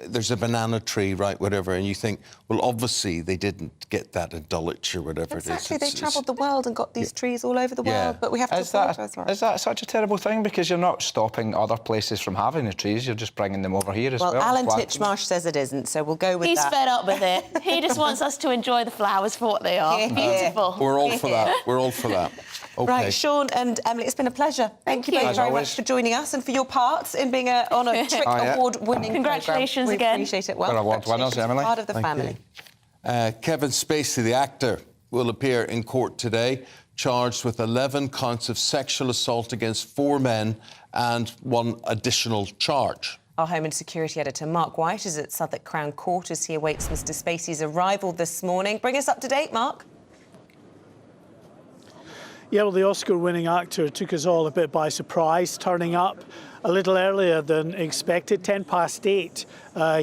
There's a banana tree, right, whatever, and you think, well, obviously they didn't get that in Dulwich or whatever it is. Exactly, they travelled the world and got these trees all over the world, but we have to apologise for it. Is that such a terrible thing? Because you're not stopping other places from having the trees, you're just bringing them over here as well. Well, Alan Titchmarsh says it isn't, so we'll go with that. He's fed up with it. He just wants us to enjoy the flowers for what they are. Beautiful. We're all for that. We're all for that. Okay. Right, Sean and Emily, it's been a pleasure. Thank you both very much for joining us and for your part in being on a Trick Award-winning Congratulations programme. again. We appreciate it. Well, award winners, Emily. Part of the Thank family. Kevin Spacey, the actor, will appear in court today, charged with 11 counts of sexual assault against 4 men and 1 additional charge. Our Home and Security editor, Mark White, is at Southwark Crown Court as he awaits Mr Spacey's arrival this morning. Bring us up to date, Mark. Yeah, well, the Oscar-winning actor took us all a bit by surprise, turning up a little earlier than expected, 8:10.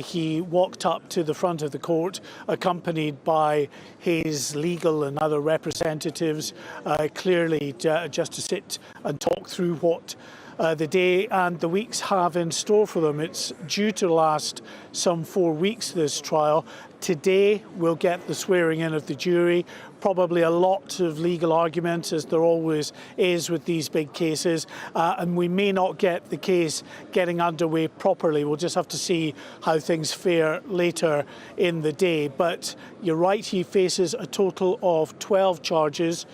He walked up to the front of the court, accompanied by his legal and other representatives, clearly just to sit and talk through what the day and the weeks have in store for them. It's due to last some 4 weeks, this trial. Today we'll get the swearing in of the jury, probably a lot of legal arguments, as there always is with these big cases, and we may not get the case getting underway properly. We'll just have to see how things fare later in the day. But you're right, he faces a total of 12 charges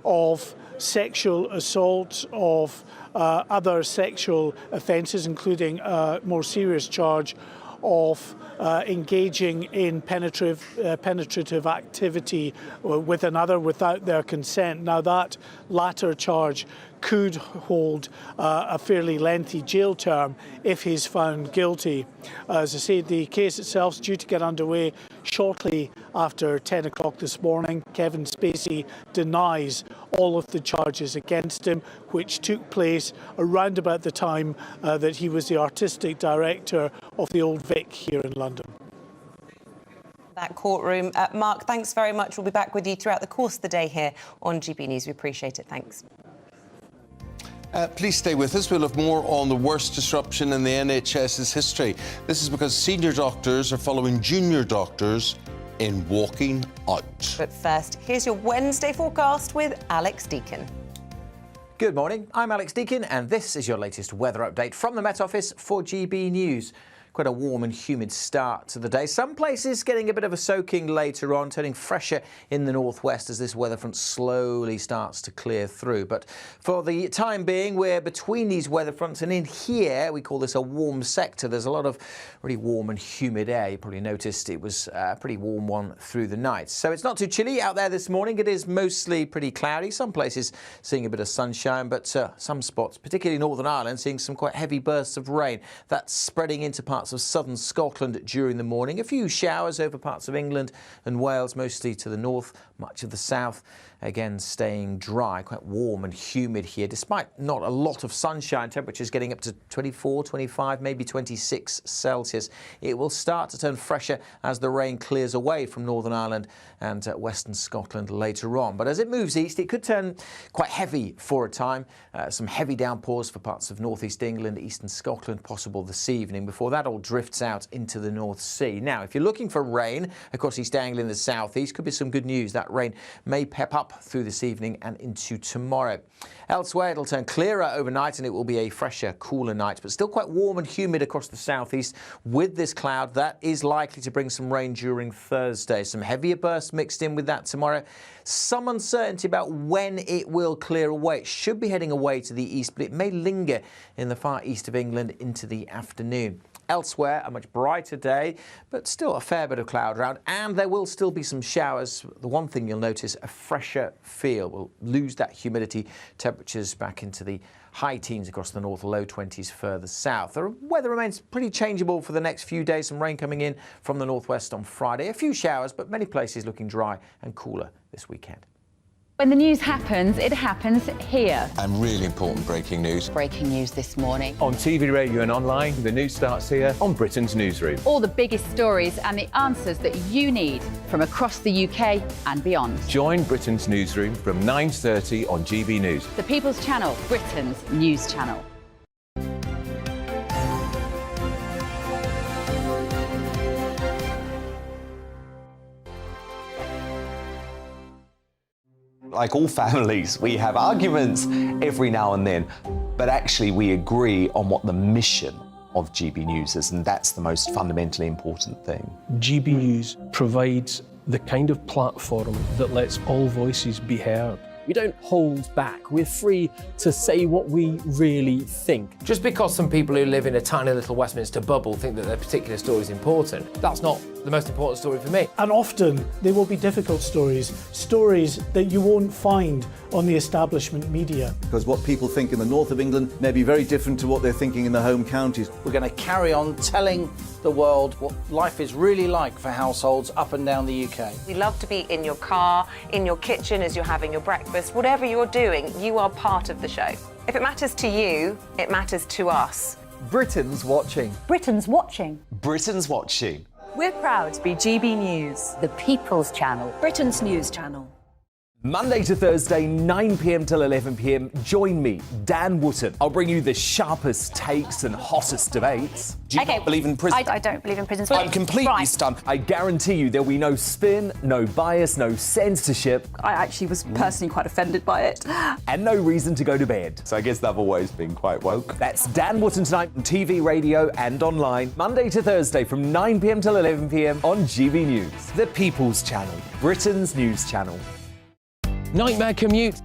of sexual assault, of other sexual offences, including a more serious charge of engaging in penetrative activity with another without their consent. Now, that latter charge could hold a fairly lengthy jail term if he's found guilty. As I say, the case itself is due to get underway shortly after 10 o'clock this morning. Kevin Spacey denies all of the charges against him, which took place around about the time that he was the artistic director of the Old Vic here in London. That courtroom. Mark, thanks very much. We'll be back with you throughout the course of the day here on GB News. We appreciate it. Thanks. Please stay with us. We'll have more on the worst disruption in the NHS's history. This is because senior doctors are following junior doctors in walking out. But first, here's your Wednesday forecast with Alex Deakin. Good morning, I'm Alex Deakin and this is your latest weather update from the Met Office for GB News. Quite a warm and humid start to the day. Some places getting a bit of a soaking later on, turning fresher in the northwest as this weather front slowly starts to clear through. But for the time being, we're between these weather fronts, and in here we call this a warm sector. There's a lot of really warm and humid air. You probably noticed it was a pretty warm one through the night. So it's not too chilly out there this morning. It is mostly pretty cloudy. Some places seeing a bit of sunshine, but some spots, particularly Northern Ireland, seeing some quite heavy bursts of rain. That's spreading into parts of southern Scotland during the morning. A few showers over parts of England and Wales, mostly to the north, much of the south. Again, staying dry, quite warm and humid here, despite not a lot of sunshine. Temperatures getting up to 24, 25, maybe 26 Celsius. It will start to turn fresher as the rain clears away from Northern Ireland and western Scotland later on. But as it moves east, it could turn quite heavy for a time. Some heavy downpours for parts of northeast England, eastern Scotland possible this evening, before that all drifts out into the North Sea. Now, if you're looking for rain across East Anglia in the southeast, could be some good news. That rain may pep up through this evening and into tomorrow. Elsewhere, it'll turn clearer overnight and it will be a fresher, cooler night, but still quite warm and humid across the southeast with this cloud that is likely to bring some rain during Thursday. Some heavier bursts mixed in with that tomorrow. Some uncertainty about when it will clear away. It should be heading away to the east, but it may linger in the far east of England into the afternoon. Elsewhere, a much brighter day, but still a fair bit of cloud around, and there will still be some showers. The one thing you'll notice, a fresher feel. We'll lose that humidity, temperatures back into the high teens across the north, low 20s further south. The weather remains pretty changeable for the next few days. Some rain coming in from the northwest on Friday. A few showers, but many places looking dry and cooler this weekend. When the news happens, it happens here. And really important breaking news. Breaking news this morning. On TV, radio and online, the news starts here on Britain's Newsroom. All the biggest stories and the answers that you need from across the UK and beyond. Join Britain's Newsroom from 9:30 on GB News. The People's Channel, Britain's news channel. Like all families, we have arguments every now and then, but actually we agree on what the mission of GB News is, and that's the most fundamentally important thing. GB News provides the kind of platform that lets all voices be heard. We don't hold back. We're free to say what we really think. Just because some people who live in a tiny little Westminster bubble think that their particular story is important, that's not the most important story for me. And often they will be difficult stories, stories that you won't find on the establishment media. Because what people think in the north of England may be very different to what they're thinking in the home counties. We're going to carry on telling the world what life is really like for households up and down the UK. We love to be in your car, in your kitchen as you're having your breakfast, whatever you're doing, you are part of the show. If it matters to you, it matters to us. Britain's watching. Britain's watching. Britain's watching. We're proud to be GB News, The People's Channel. Britain's news channel. Monday to Thursday, 9 p.m. till 11 p.m. Join me, Dan Wootton. I'll bring you the sharpest takes and hottest debates. Do you not believe in prison? I don't believe in prison. I'm completely stunned. I guarantee you there'll be no spin, no bias, no censorship. I actually was personally quite offended by it. And no reason to go to bed. So I guess they've always been quite woke. That's Dan Wootton tonight on TV, radio and online. Monday to Thursday from 9 p.m. till 11 p.m. on GB News. The People's Channel. Britain's news channel. Nightmare commute.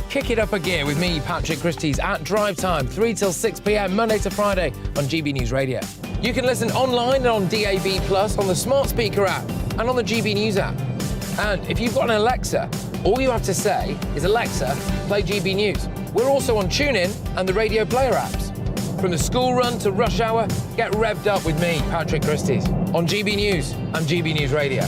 Kick it up a gear with me, Patrick Christie's, at drive time, 3 till 6 p.m, Monday to Friday on GB News Radio. You can listen online and on DAB+, on the smart speaker app and on the GB News app. And if you've got an Alexa, all you have to say is, Alexa, play GB News. We're also on TuneIn and the Radio Player apps. From the school run to rush hour, get revved up with me, Patrick Christie's, on GB News and GB News Radio.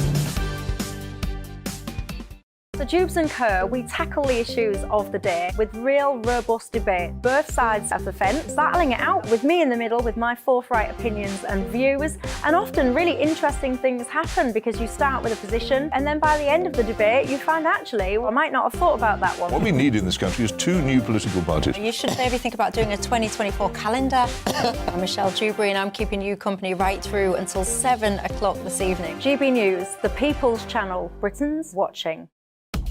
So Jubes and Kerr, we tackle the issues of the day with real, robust debate, both sides of the fence, battling it out with me in the middle with my forthright opinions and views. And often really interesting things happen because you start with a position and then by the end of the debate you find actually, well, I might not have thought about that one. What we need in this country is 2 new political parties. You should maybe think about doing a 2024 calendar. I'm Michelle Dewberry and I'm keeping you company right through until 7 o'clock this evening. GB News, the People's Channel, Britain's watching.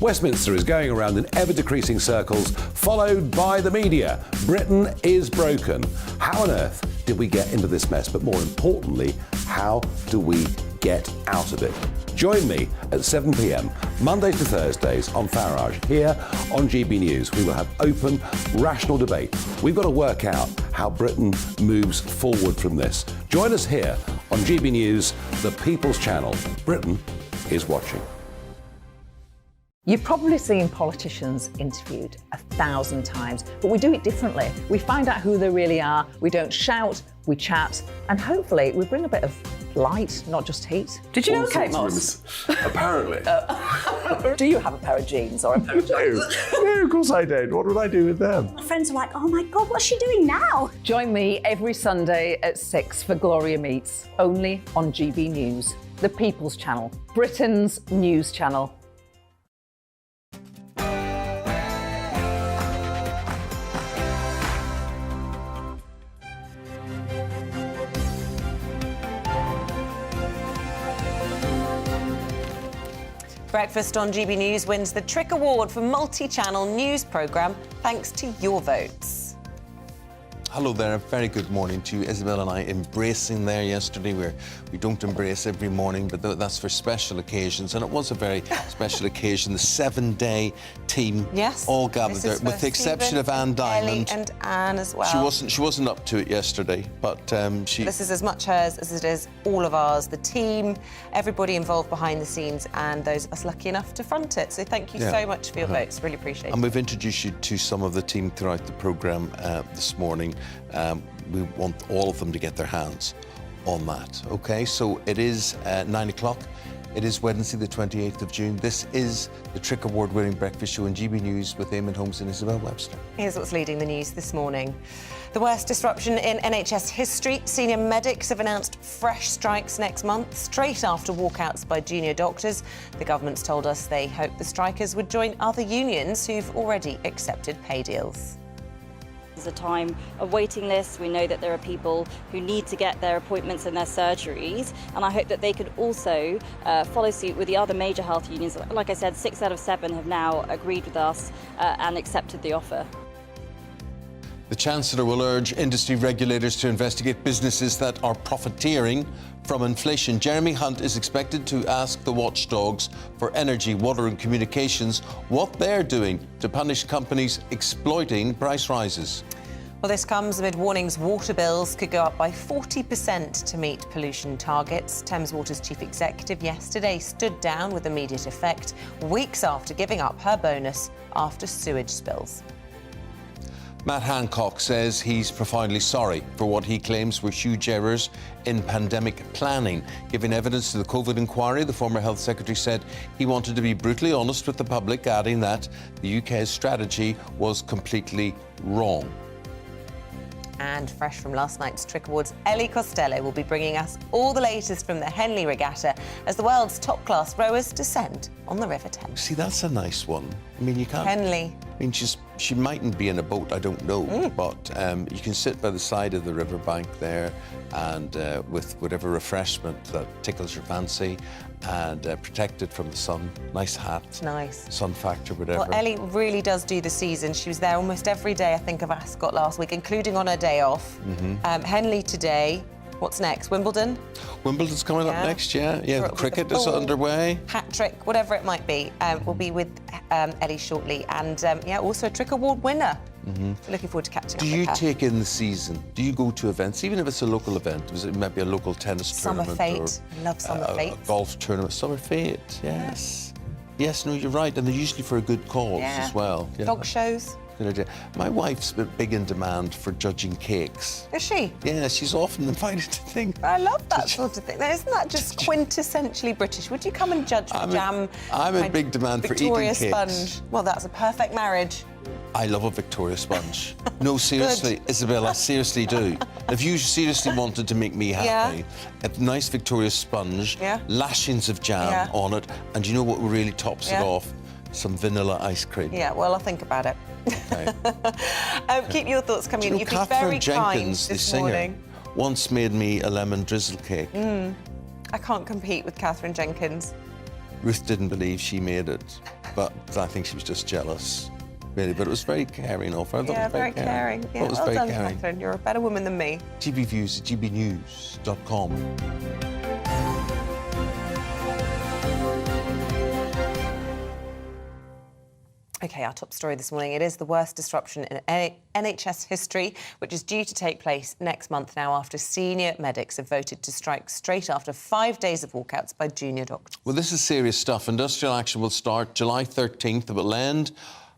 Westminster is going around in ever-decreasing circles, followed by the media. Britain is broken. How on earth did we get into this mess? But more importantly, how do we get out of it? Join me at 7 p.m, Monday to Thursdays on Farage, here on GB News. We will have open, rational debate. We've got to work out how Britain moves forward from this. Join us here on GB News, the People's Channel. Britain is watching. You've probably seen politicians interviewed 1,000 times, but we do it differently. We find out who they really are, we don't shout, we chat, and hopefully we bring a bit of light, not just heat. Did you know Kate Moss? Apparently. Do you have a pair of jeans or a pair of jeans? No, of course I don't. What would I do with them? My friends are like, oh my God, what's she doing now? Join me every Sunday at 6 for Gloria Meets, only on GB News, the People's Channel, Britain's news channel. Breakfast on GB News wins the Trick Award for multi-channel news programme thanks to your votes. Hello there, a very good morning to you. Isabel and I embracing there yesterday, where we don't embrace every morning, but that's for special occasions. And it was a very special occasion. The 7-day team all gathered there, with the exception of Anne Diamond. Ellie and Anne as well. She wasn't up to it yesterday, but she... This is as much hers as it is all of ours. The team, everybody involved behind the scenes, and those of us lucky enough to front it. So thank you so much for your votes. Really appreciate it. And we've introduced you to some of the team throughout the programme this morning. We want all of them to get their hands on that. Okay, so it is 9 o'clock. It is Wednesday, the 28th of June. This is the Trick Award-winning breakfast show in GB News with Eamonn, Holmes and Isabel Webster. Here's what's leading the news this morning. The worst disruption in NHS history. Senior medics have announced fresh strikes next month, straight after walkouts by junior doctors. The government's told us they hope the strikers would join other unions who've already accepted pay deals. There's a time of waiting lists. We know that there are people who need to get their appointments and their surgeries, and I hope that they could also follow suit with the other major health unions. Like I said, 6 out of 7 have now agreed with us and accepted the offer. The Chancellor will urge industry regulators to investigate businesses that are profiteering from inflation. Jeremy Hunt is expected to ask the watchdogs for energy, water and communications what they're doing to punish companies exploiting price rises. Well, this comes amid warnings water bills could go up by 40% to meet pollution targets. Thames Water's chief executive yesterday stood down with immediate effect, weeks after giving up her bonus after sewage spills. Matt Hancock says he's profoundly sorry for what he claims were huge errors in pandemic planning. Giving evidence to the COVID inquiry, the former Health Secretary said he wanted to be brutally honest with the public, adding that the UK's strategy was completely wrong. And fresh from last night's Trick Awards, Ellie Costello will be bringing us all the latest from the Henley Regatta as the world's top-class rowers descend on the River Thames. See, that's a nice one. I mean, you can't... Henley. I mean, she mightn't be in a boat, I don't know, but you can sit by the side of the riverbank there and with whatever refreshment that tickles your fancy and protected from the sun. Nice hat. Nice. Sun factor, whatever. Well, Ellie really does do the season. She was there almost every day, I think, of Ascot last week, including on her day off. Henley today. What's next? Wimbledon? Wimbledon's coming up next, yeah. The cricket is underway. Hat trick, whatever it might be. We'll be with Ellie shortly. And, also a Trick Award winner. Looking forward to catching up with her. Do you take in the season? Do you go to events, even if it's a local event? It might be a local tennis tournament. Summer Fate. I love Summer Fate. A golf tournament. Summer Fate, yes. Yes, no, you're right. And they're usually for a good cause as well. Yeah. Dog shows. Good idea. My wife's big in demand for judging cakes. Is she? Yeah, she's often invited to things. I love that sort of thing. Now, isn't that just quintessentially British? Would you come and judge the jam? I'm in big demand for eating cakes. Victoria sponge. Well, that's a perfect marriage. I love a Victoria sponge. No, seriously, Isabel, I seriously do. If you seriously wanted to make me happy, a nice Victoria sponge, lashings of jam on it, and you know what really tops it off? Some vanilla ice cream. Yeah, well, I'll think about it. Okay. Keep your thoughts coming in. You've been Catherine very Jenkins, kind the this singer, morning. once made me a lemon drizzle cake. I can't compete with Catherine Jenkins. Ruth didn't believe she made it, but I think she was just jealous, really. But it was very caring of her. I thought it was very caring. Yeah, it was well very done, caring. Catherine. You're a better woman than me. GB Views at gbnews.com. OK, our top story this morning. It is the worst disruption in NHS history, which is due to take place next month now after senior medics have voted to strike straight after 5 days of walkouts by junior doctors. Well, this is serious stuff. Industrial action will start July 13th. It will end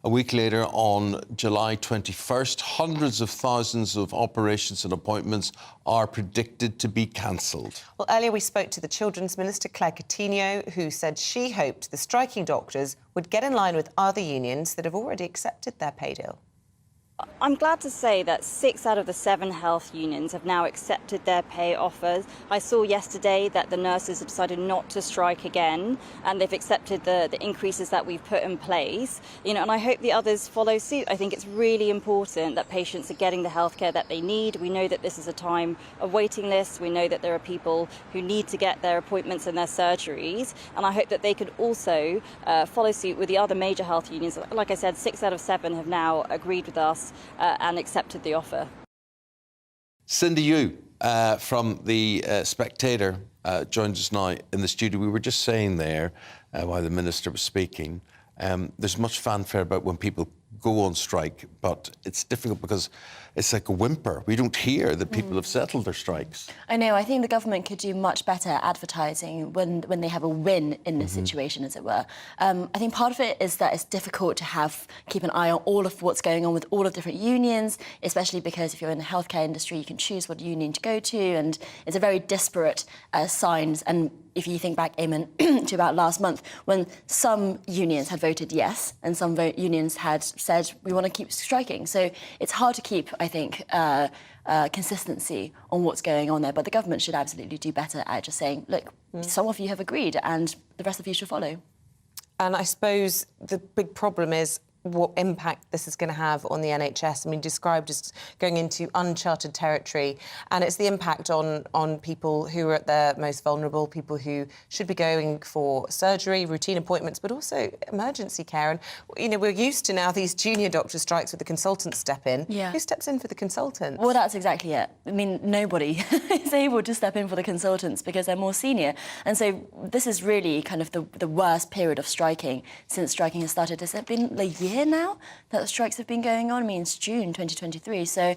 a week later on July 21st. Hundreds of thousands of operations and appointments are predicted to be cancelled. Well, earlier we spoke to the Children's Minister, Claire Coutinho, who said she hoped the striking doctors would get in line with other unions that have already accepted their pay deal. I'm glad to say that 6 out of the 7 health unions have now accepted their pay offers. I saw yesterday that the nurses have decided not to strike again, and they've accepted the increases that we've put in place. And I hope the others follow suit. I think it's really important that patients are getting the healthcare that they need. We know that this is a time of waiting lists. We know that there are people who need to get their appointments and their surgeries, and I hope that they could also follow suit with the other major health unions. Like I said, 6 out of 7 have now agreed with us and accepted the offer. Cindy Yu from the Spectator joins us now in the studio. We were just saying there, while the Minister was speaking, there's much fanfare about when people go on strike, but it's difficult because it's like a whimper. We don't hear that people have settled their strikes. I know. I think the government could do much better advertising when they have a win in this situation, as it were. I think part of it is that it's difficult to keep an eye on all of what's going on with all of different unions, especially because if you're in the healthcare industry, you can choose what union to go to, and it's a very disparate signs. And if you think back, Eamonn, to about last month, when some unions had voted yes and some unions had said, we want to keep striking. So it's hard to keep, I think, consistency on what's going on there. But the government should absolutely do better at just saying, look, some of you have agreed and the rest of you should follow. And I suppose the big problem is what impact this is going to have on the NHS. I mean, described as going into uncharted territory, and it's the impact on people who are at their most vulnerable, people who should be going for surgery, routine appointments, but also emergency care. And, you know, we're used to now these junior doctor strikes with the consultants step in. Yeah. Who steps in for the consultants? Well, that's exactly it. I mean, nobody is able to step in for the consultants because they're more senior. And so this is really kind of the worst period of striking since striking has started. Has it been a year now that the strikes have been going on? I mean, it's June 2023. So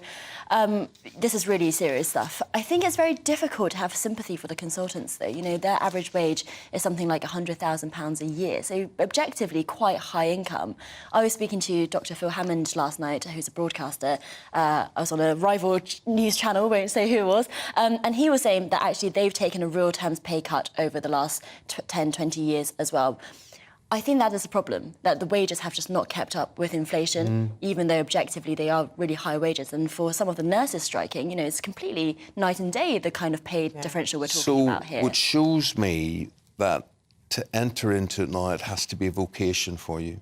this is really serious stuff. I think it's very difficult to have sympathy for the consultants, though. You know, their average wage is something like £100,000 a year. So objectively, quite high income. I was speaking to Dr. Phil Hammond last night, who's a broadcaster. I was on a rival news channel, won't say who it was, and he was saying that actually they've taken a real terms pay cut over the last 10, 20 years as well. I think that is a problem, that the wages have just not kept up with inflation, even though objectively they are really high wages. And for some of the nurses striking, you know, it's completely night and day, the kind of pay differential we're talking about here. Which shows me that to enter into it now, it has to be a vocation for you,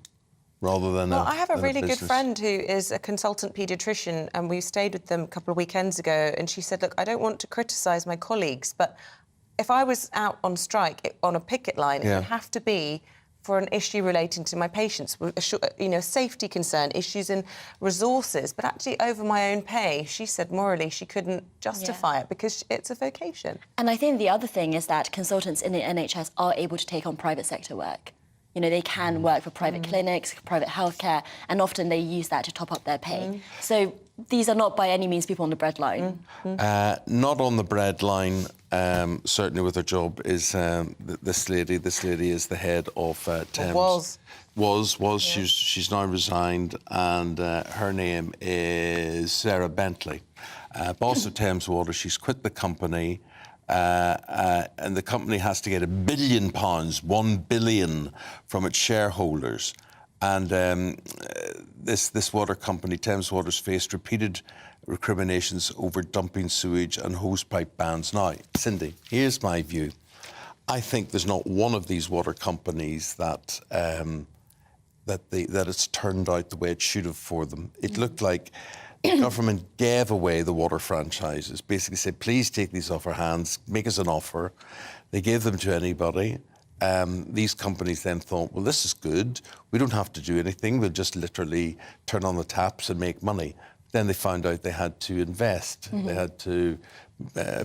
rather than I have a really good business. friend who is a consultant paediatrician, and we stayed with them a couple of weekends ago, and she said, look, I don't want to criticise my colleagues, but if I was out on strike on a picket line, it would have to be for an issue relating to my patients, you know, safety concern, issues in resources, but actually over my own pay. She said morally she couldn't justify it because it's a vocation. And I think the other thing is that consultants in the NHS are able to take on private sector work. You know, they can work for private clinics, private healthcare, and often they use that to top up their pay. So these are not by any means people on the breadline. Not on the breadline, certainly with her job, is this lady. This lady is the head of Thames. Was. She's now resigned, and her name is Sarah Bentley. Boss of Thames Water. She's quit the company. And the company has to get £1 billion, £1 billion, from its shareholders. And this water company, Thames Water's, faced repeated recriminations over dumping sewage and hosepipe bans. Now, Cindy, here's my view. I think there's not one of these water companies that it's turned out the way it should have for them. It looked like the government gave away the water franchises, basically said, please take these off our hands, make us an offer. They gave them to anybody. These companies then thought, well, this is good. We don't have to do anything. We'll just literally turn on the taps and make money. Then they found out they had to invest. They had to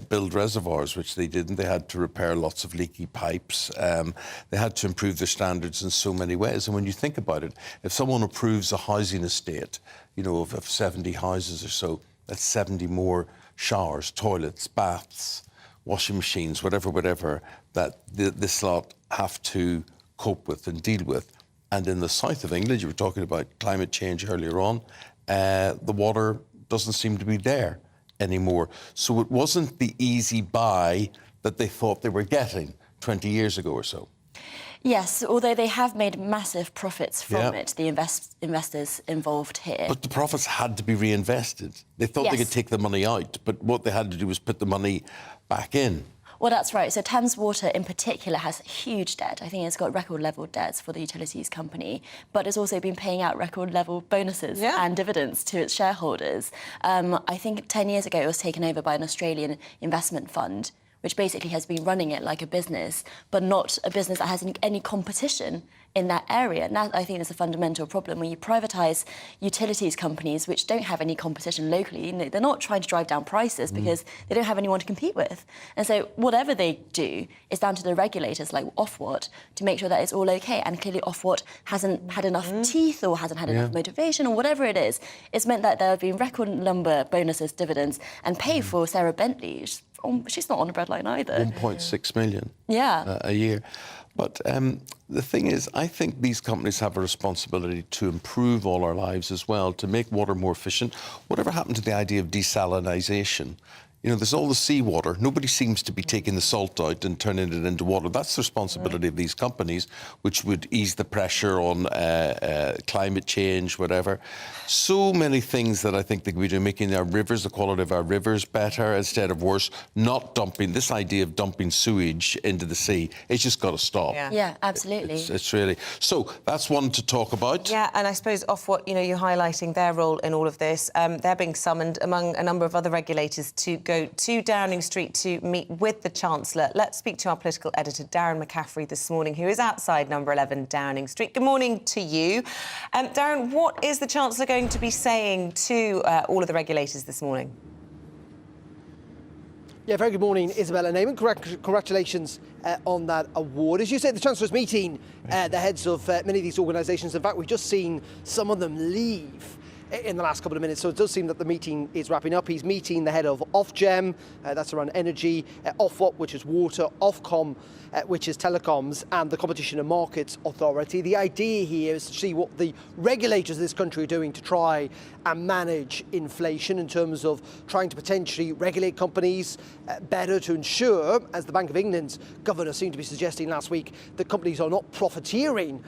build reservoirs, which they didn't. They had to repair lots of leaky pipes. They had to improve their standards in so many ways. And when you think about it, if someone approves a housing estate, you know, of 70 houses or so, that's 70 more showers, toilets, baths, washing machines, whatever, that this lot have to cope with and deal with. And in the south of England, you were talking about climate change earlier on, the water doesn't seem to be there anymore. So it wasn't the easy buy that they thought they were getting 20 years ago or so. Yes, although they have made massive profits from it, the investors involved here. But the profits had to be reinvested. They thought they could take the money out, but what they had to do was put the money back in. Well, that's right. So Thames Water in particular has huge debt. I think it's got record level debts for the utilities company, but it's also been paying out record level bonuses and dividends to its shareholders. I think 10 years ago it was taken over by an Australian investment fund, which basically has been running it like a business, but not a business that has any competition in that area. And that, I think, is a fundamental problem. When you privatise utilities companies which don't have any competition locally, you know, they're not trying to drive down prices because they don't have anyone to compete with. And so whatever they do is down to the regulators like Ofwat to make sure that it's all OK. And clearly Ofwat hasn't had enough teeth or hasn't had enough motivation or whatever it is. It's meant that there have been record number bonuses, dividends and pay for Sarah Bentley. She's not on a breadline either. 1.6 million a year. But the thing is, I think these companies have a responsibility to improve all our lives as well, to make water more efficient. Whatever happened to the idea of desalinization? You know, there's all the seawater. Nobody seems to be taking the salt out and turning it into water. That's the responsibility of these companies, which would ease the pressure on climate change, whatever. So many things that I think they could be doing, making our rivers, the quality of our rivers better instead of worse, not dumping, this idea of dumping sewage into the sea, it's just got to stop. Yeah, absolutely. It's really... So that's one to talk about. Yeah, and I suppose off what, you're highlighting their role in all of this, they're being summoned, among a number of other regulators, to go to Downing Street to meet with the Chancellor. Let's speak to our political editor, Darren McCaffrey, this morning, who is outside number 11 Downing Street. Good morning to you. Darren, what is the Chancellor going to be saying to all of the regulators this morning? Yeah, very good morning, Isabel and Eamonn. Congratulations on that award. As you say, the Chancellor's meeting the heads of many of these organisations. In fact, we've just seen some of them leave in the last couple of minutes, so it does seem that the meeting is wrapping up. He's meeting the head of Ofgem, that's around energy, Ofwat, which is water, Ofcom, which is telecoms, and the Competition and Markets Authority. The idea here is to see what the regulators of this country are doing to try and manage inflation in terms of trying to potentially regulate companies better to ensure, as the Bank of England's governor seemed to be suggesting last week, that companies are not profiteering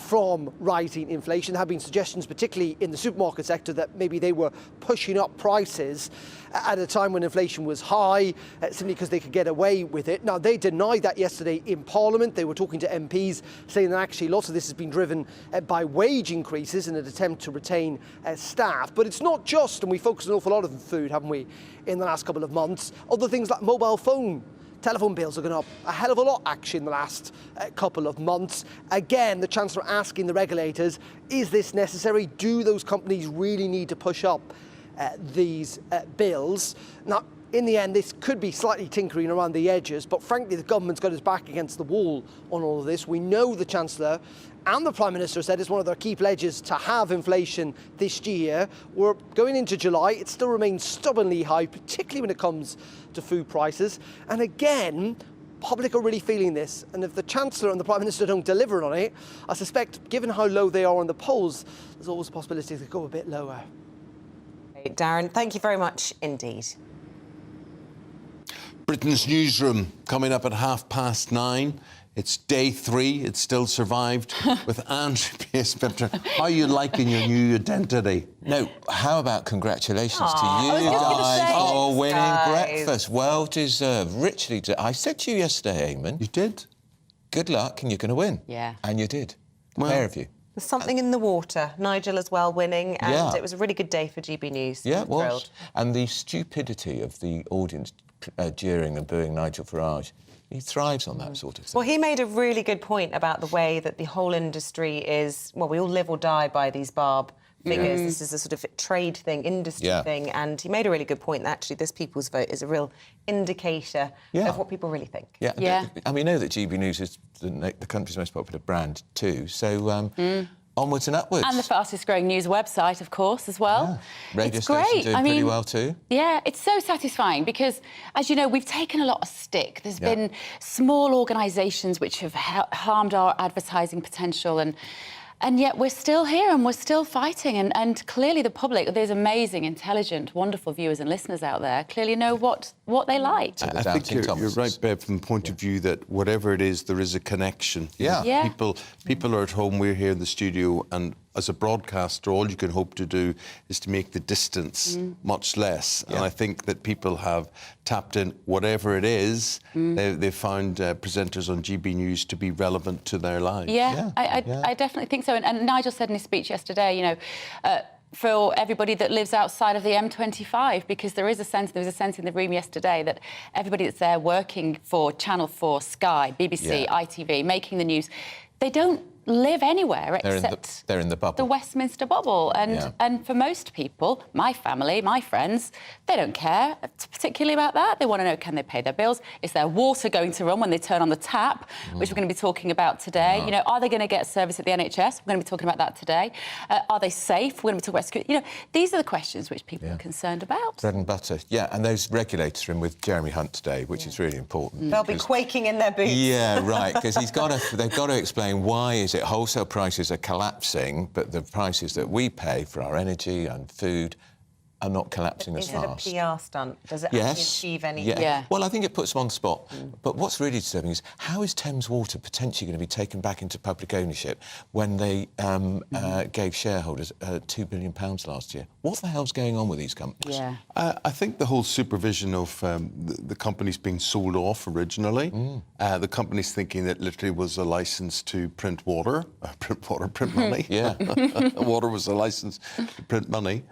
from rising inflation. There have been suggestions, particularly in the supermarket sector, that maybe they were pushing up prices at a time when inflation was high, simply because they could get away with it. Now, they denied that yesterday in Parliament. They were talking to MPs, saying that actually lots of this has been driven by wage increases in an attempt to retain staff. But it's not just, and we focused an awful lot on food, haven't we, in the last couple of months. Other things like mobile telephone bills are going up a hell of a lot, actually, in the last couple of months. Again, the Chancellor asking the regulators, is this necessary? Do those companies really need to push up these bills? Now, in the end, this could be slightly tinkering around the edges, but frankly, the government's got its back against the wall on all of this. We know the Chancellor and the Prime Minister said it's one of their key pledges to have inflation this year. We're going into July. It still remains stubbornly high, particularly when it comes to food prices. And again, public are really feeling this. And if the Chancellor and the Prime Minister don't deliver on it, I suspect, given how low they are on the polls, there's always a possibility they go a bit lower. Darren, thank you very much indeed. Britain's newsroom coming up at 9:30. It's day 3. It's still survived with Andrew Pearce-Pimpton. How are you liking your new identity? No, how about congratulations to you guys for winning breakfast? Well deserved, richly deserved. I said to you yesterday, Eamonn. You did? Good luck, and you're going to win. Yeah. And you did. Well, pair of you. There's something in the water. Nigel as well winning, and it was a really good day for GB News. Yeah, it was. And the stupidity of the audience jeering and booing Nigel Farage, he thrives on that sort of thing. Well, he made a really good point about the way that the whole industry is, well, we all live or die by these barb figures. This is a sort of trade thing, industry thing, and he made a really good point that actually this People's Vote is a real indicator of what people really think. Yeah. And we know that GB News is the country's most popular brand too, so onwards and upwards. And the fastest growing news website, of course, as well. Yeah. Radio stations doing pretty well too. Yeah, it's so satisfying because, as you know, we've taken a lot of stick. There's been small organisations which have harmed our advertising potential, and yet we're still here and we're still fighting. And clearly the public, there's amazing, intelligent, wonderful viewers and listeners out there, clearly know what they like. I think you're right, Bev, from the point of view that whatever it is, there is a connection. Yeah. People are at home, we're here in the studio, and as a broadcaster, all you can hope to do is to make the distance much less. And I think that people have tapped in whatever it is, they've found presenters on GB News to be relevant to their lives. I definitely think so. And Nigel said in his speech yesterday, you know, for everybody that lives outside of the M25, because there was a sense in the room yesterday that everybody that's there working for Channel 4, Sky, BBC, ITV, making the news, they don't live anywhere except they're in the bubble. The Westminster bubble. And for most people, my family, my friends, they don't care particularly about that. They want to know, can they pay their bills? Is their water going to run when they turn on the tap, which we're going to be talking about today? You know, are they going to get service at the NHS? We're going to be talking about that today. Are they safe? We're going to be talking about security. You know, these are the questions which people are concerned about. Bread and butter. Yeah, and those regulators are in with Jeremy Hunt today, which is really important. They'll be quaking in their boots. Yeah, right, because they've got to explain why is it wholesale prices are collapsing, but the prices that we pay for our energy and food are not collapsing as Is fast. it a PR stunt? Does it actually achieve anything? Yeah. Well, I think it puts them on the spot. But what's really disturbing is how is Thames Water potentially going to be taken back into public ownership when they gave shareholders £2 billion last year? What the hell's going on with these companies? Yeah. I think the whole supervision of the companies being sold off originally, the companies thinking that literally was a license to print water, print money. Yeah. Water was a license to print money.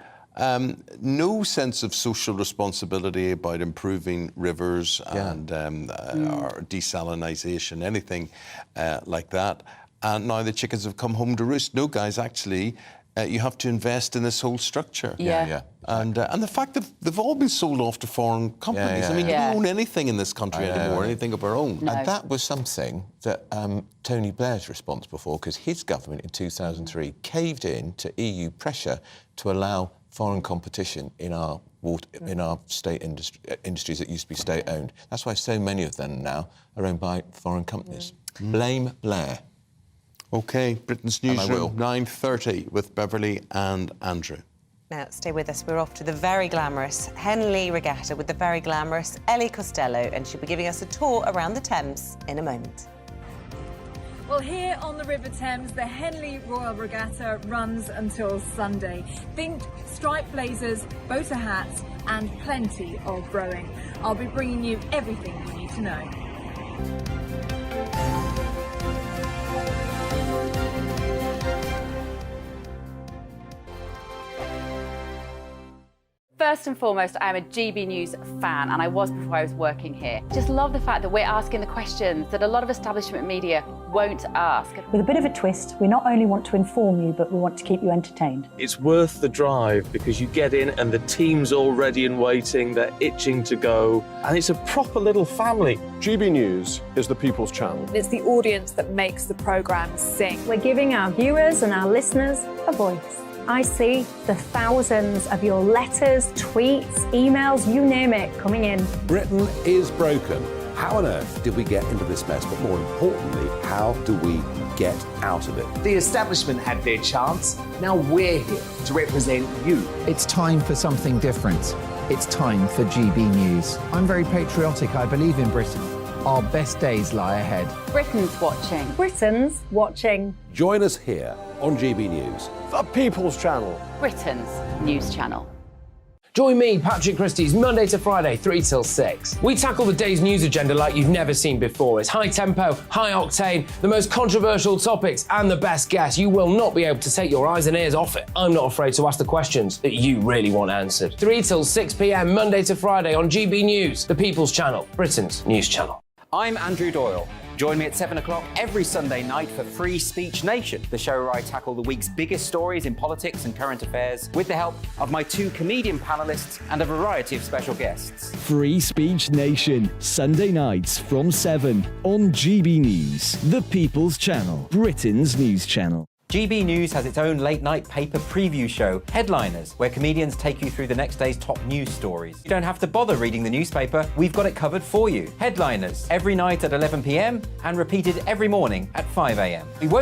No sense of social responsibility about improving rivers and or desalinization, anything like that. And now the chickens have come home to roost. No, guys, actually, you have to invest in this whole structure. And the fact that they've all been sold off to foreign companies. I mean, we don't own anything in this country anymore, anything of our own. No. And that was something that Tony Blair's responsible for, because his government in 2003 caved in to EU pressure to allow foreign competition in our state industries that used to be state-owned. That's why so many of them now are owned by foreign companies. Blame Blair. OK, Britain's Newsroom, 9:30 with Beverly and Andrew. Now, stay with us. We're off to the very glamorous Henley Regatta with the very glamorous Ellie Costello, and she'll be giving us a tour around the Thames in a moment. Well, here on the River Thames, the Henley Royal Regatta runs until Sunday. Think striped blazers, boater hats and plenty of rowing. I'll be bringing you everything you need to know. First and foremost, I'm a GB News fan, and I was before I was working here. Just love the fact that we're asking the questions that a lot of establishment media won't ask. With a bit of a twist, we not only want to inform you, but we want to keep you entertained. It's worth the drive because you get in and the team's all ready and waiting, they're itching to go, and it's a proper little family. GB News is the People's Channel. It's the audience that makes the programme sing. We're giving our viewers and our listeners a voice. I see the thousands of your letters, tweets, emails, you name it, coming in. Britain is broken. How on earth did we get into this mess? But more importantly, how do we get out of it? The establishment had their chance. Now we're here to represent you. It's time for something different. It's time for GB News. I'm very patriotic. I believe in Britain. Our best days lie ahead. Britain's watching. Britain's watching. Join us here on GB News. The People's Channel. Britain's news channel. Join me, Patrick Christie's, Monday to Friday, 3 till 6. We tackle the day's news agenda like you've never seen before. It's high tempo, high octane, the most controversial topics and the best guests. You will not be able to take your eyes and ears off it. I'm not afraid to ask the questions that you really want answered. 3 till 6 p.m, Monday to Friday on GB News, the People's Channel, Britain's news channel. I'm Andrew Doyle. Join me at 7 o'clock every Sunday night for Free Speech Nation, the show where I tackle the week's biggest stories in politics and current affairs with the help of my 2 comedian panellists and a variety of special guests. Free Speech Nation, Sunday nights from 7 on GB News, the People's Channel, Britain's news channel. GB News has its own late-night paper preview show, Headliners, where comedians take you through the next day's top news stories. You don't have to bother reading the newspaper, we've got it covered for you. Headliners, every night at 11 p.m. and repeated every morning at 5 a.m. We won't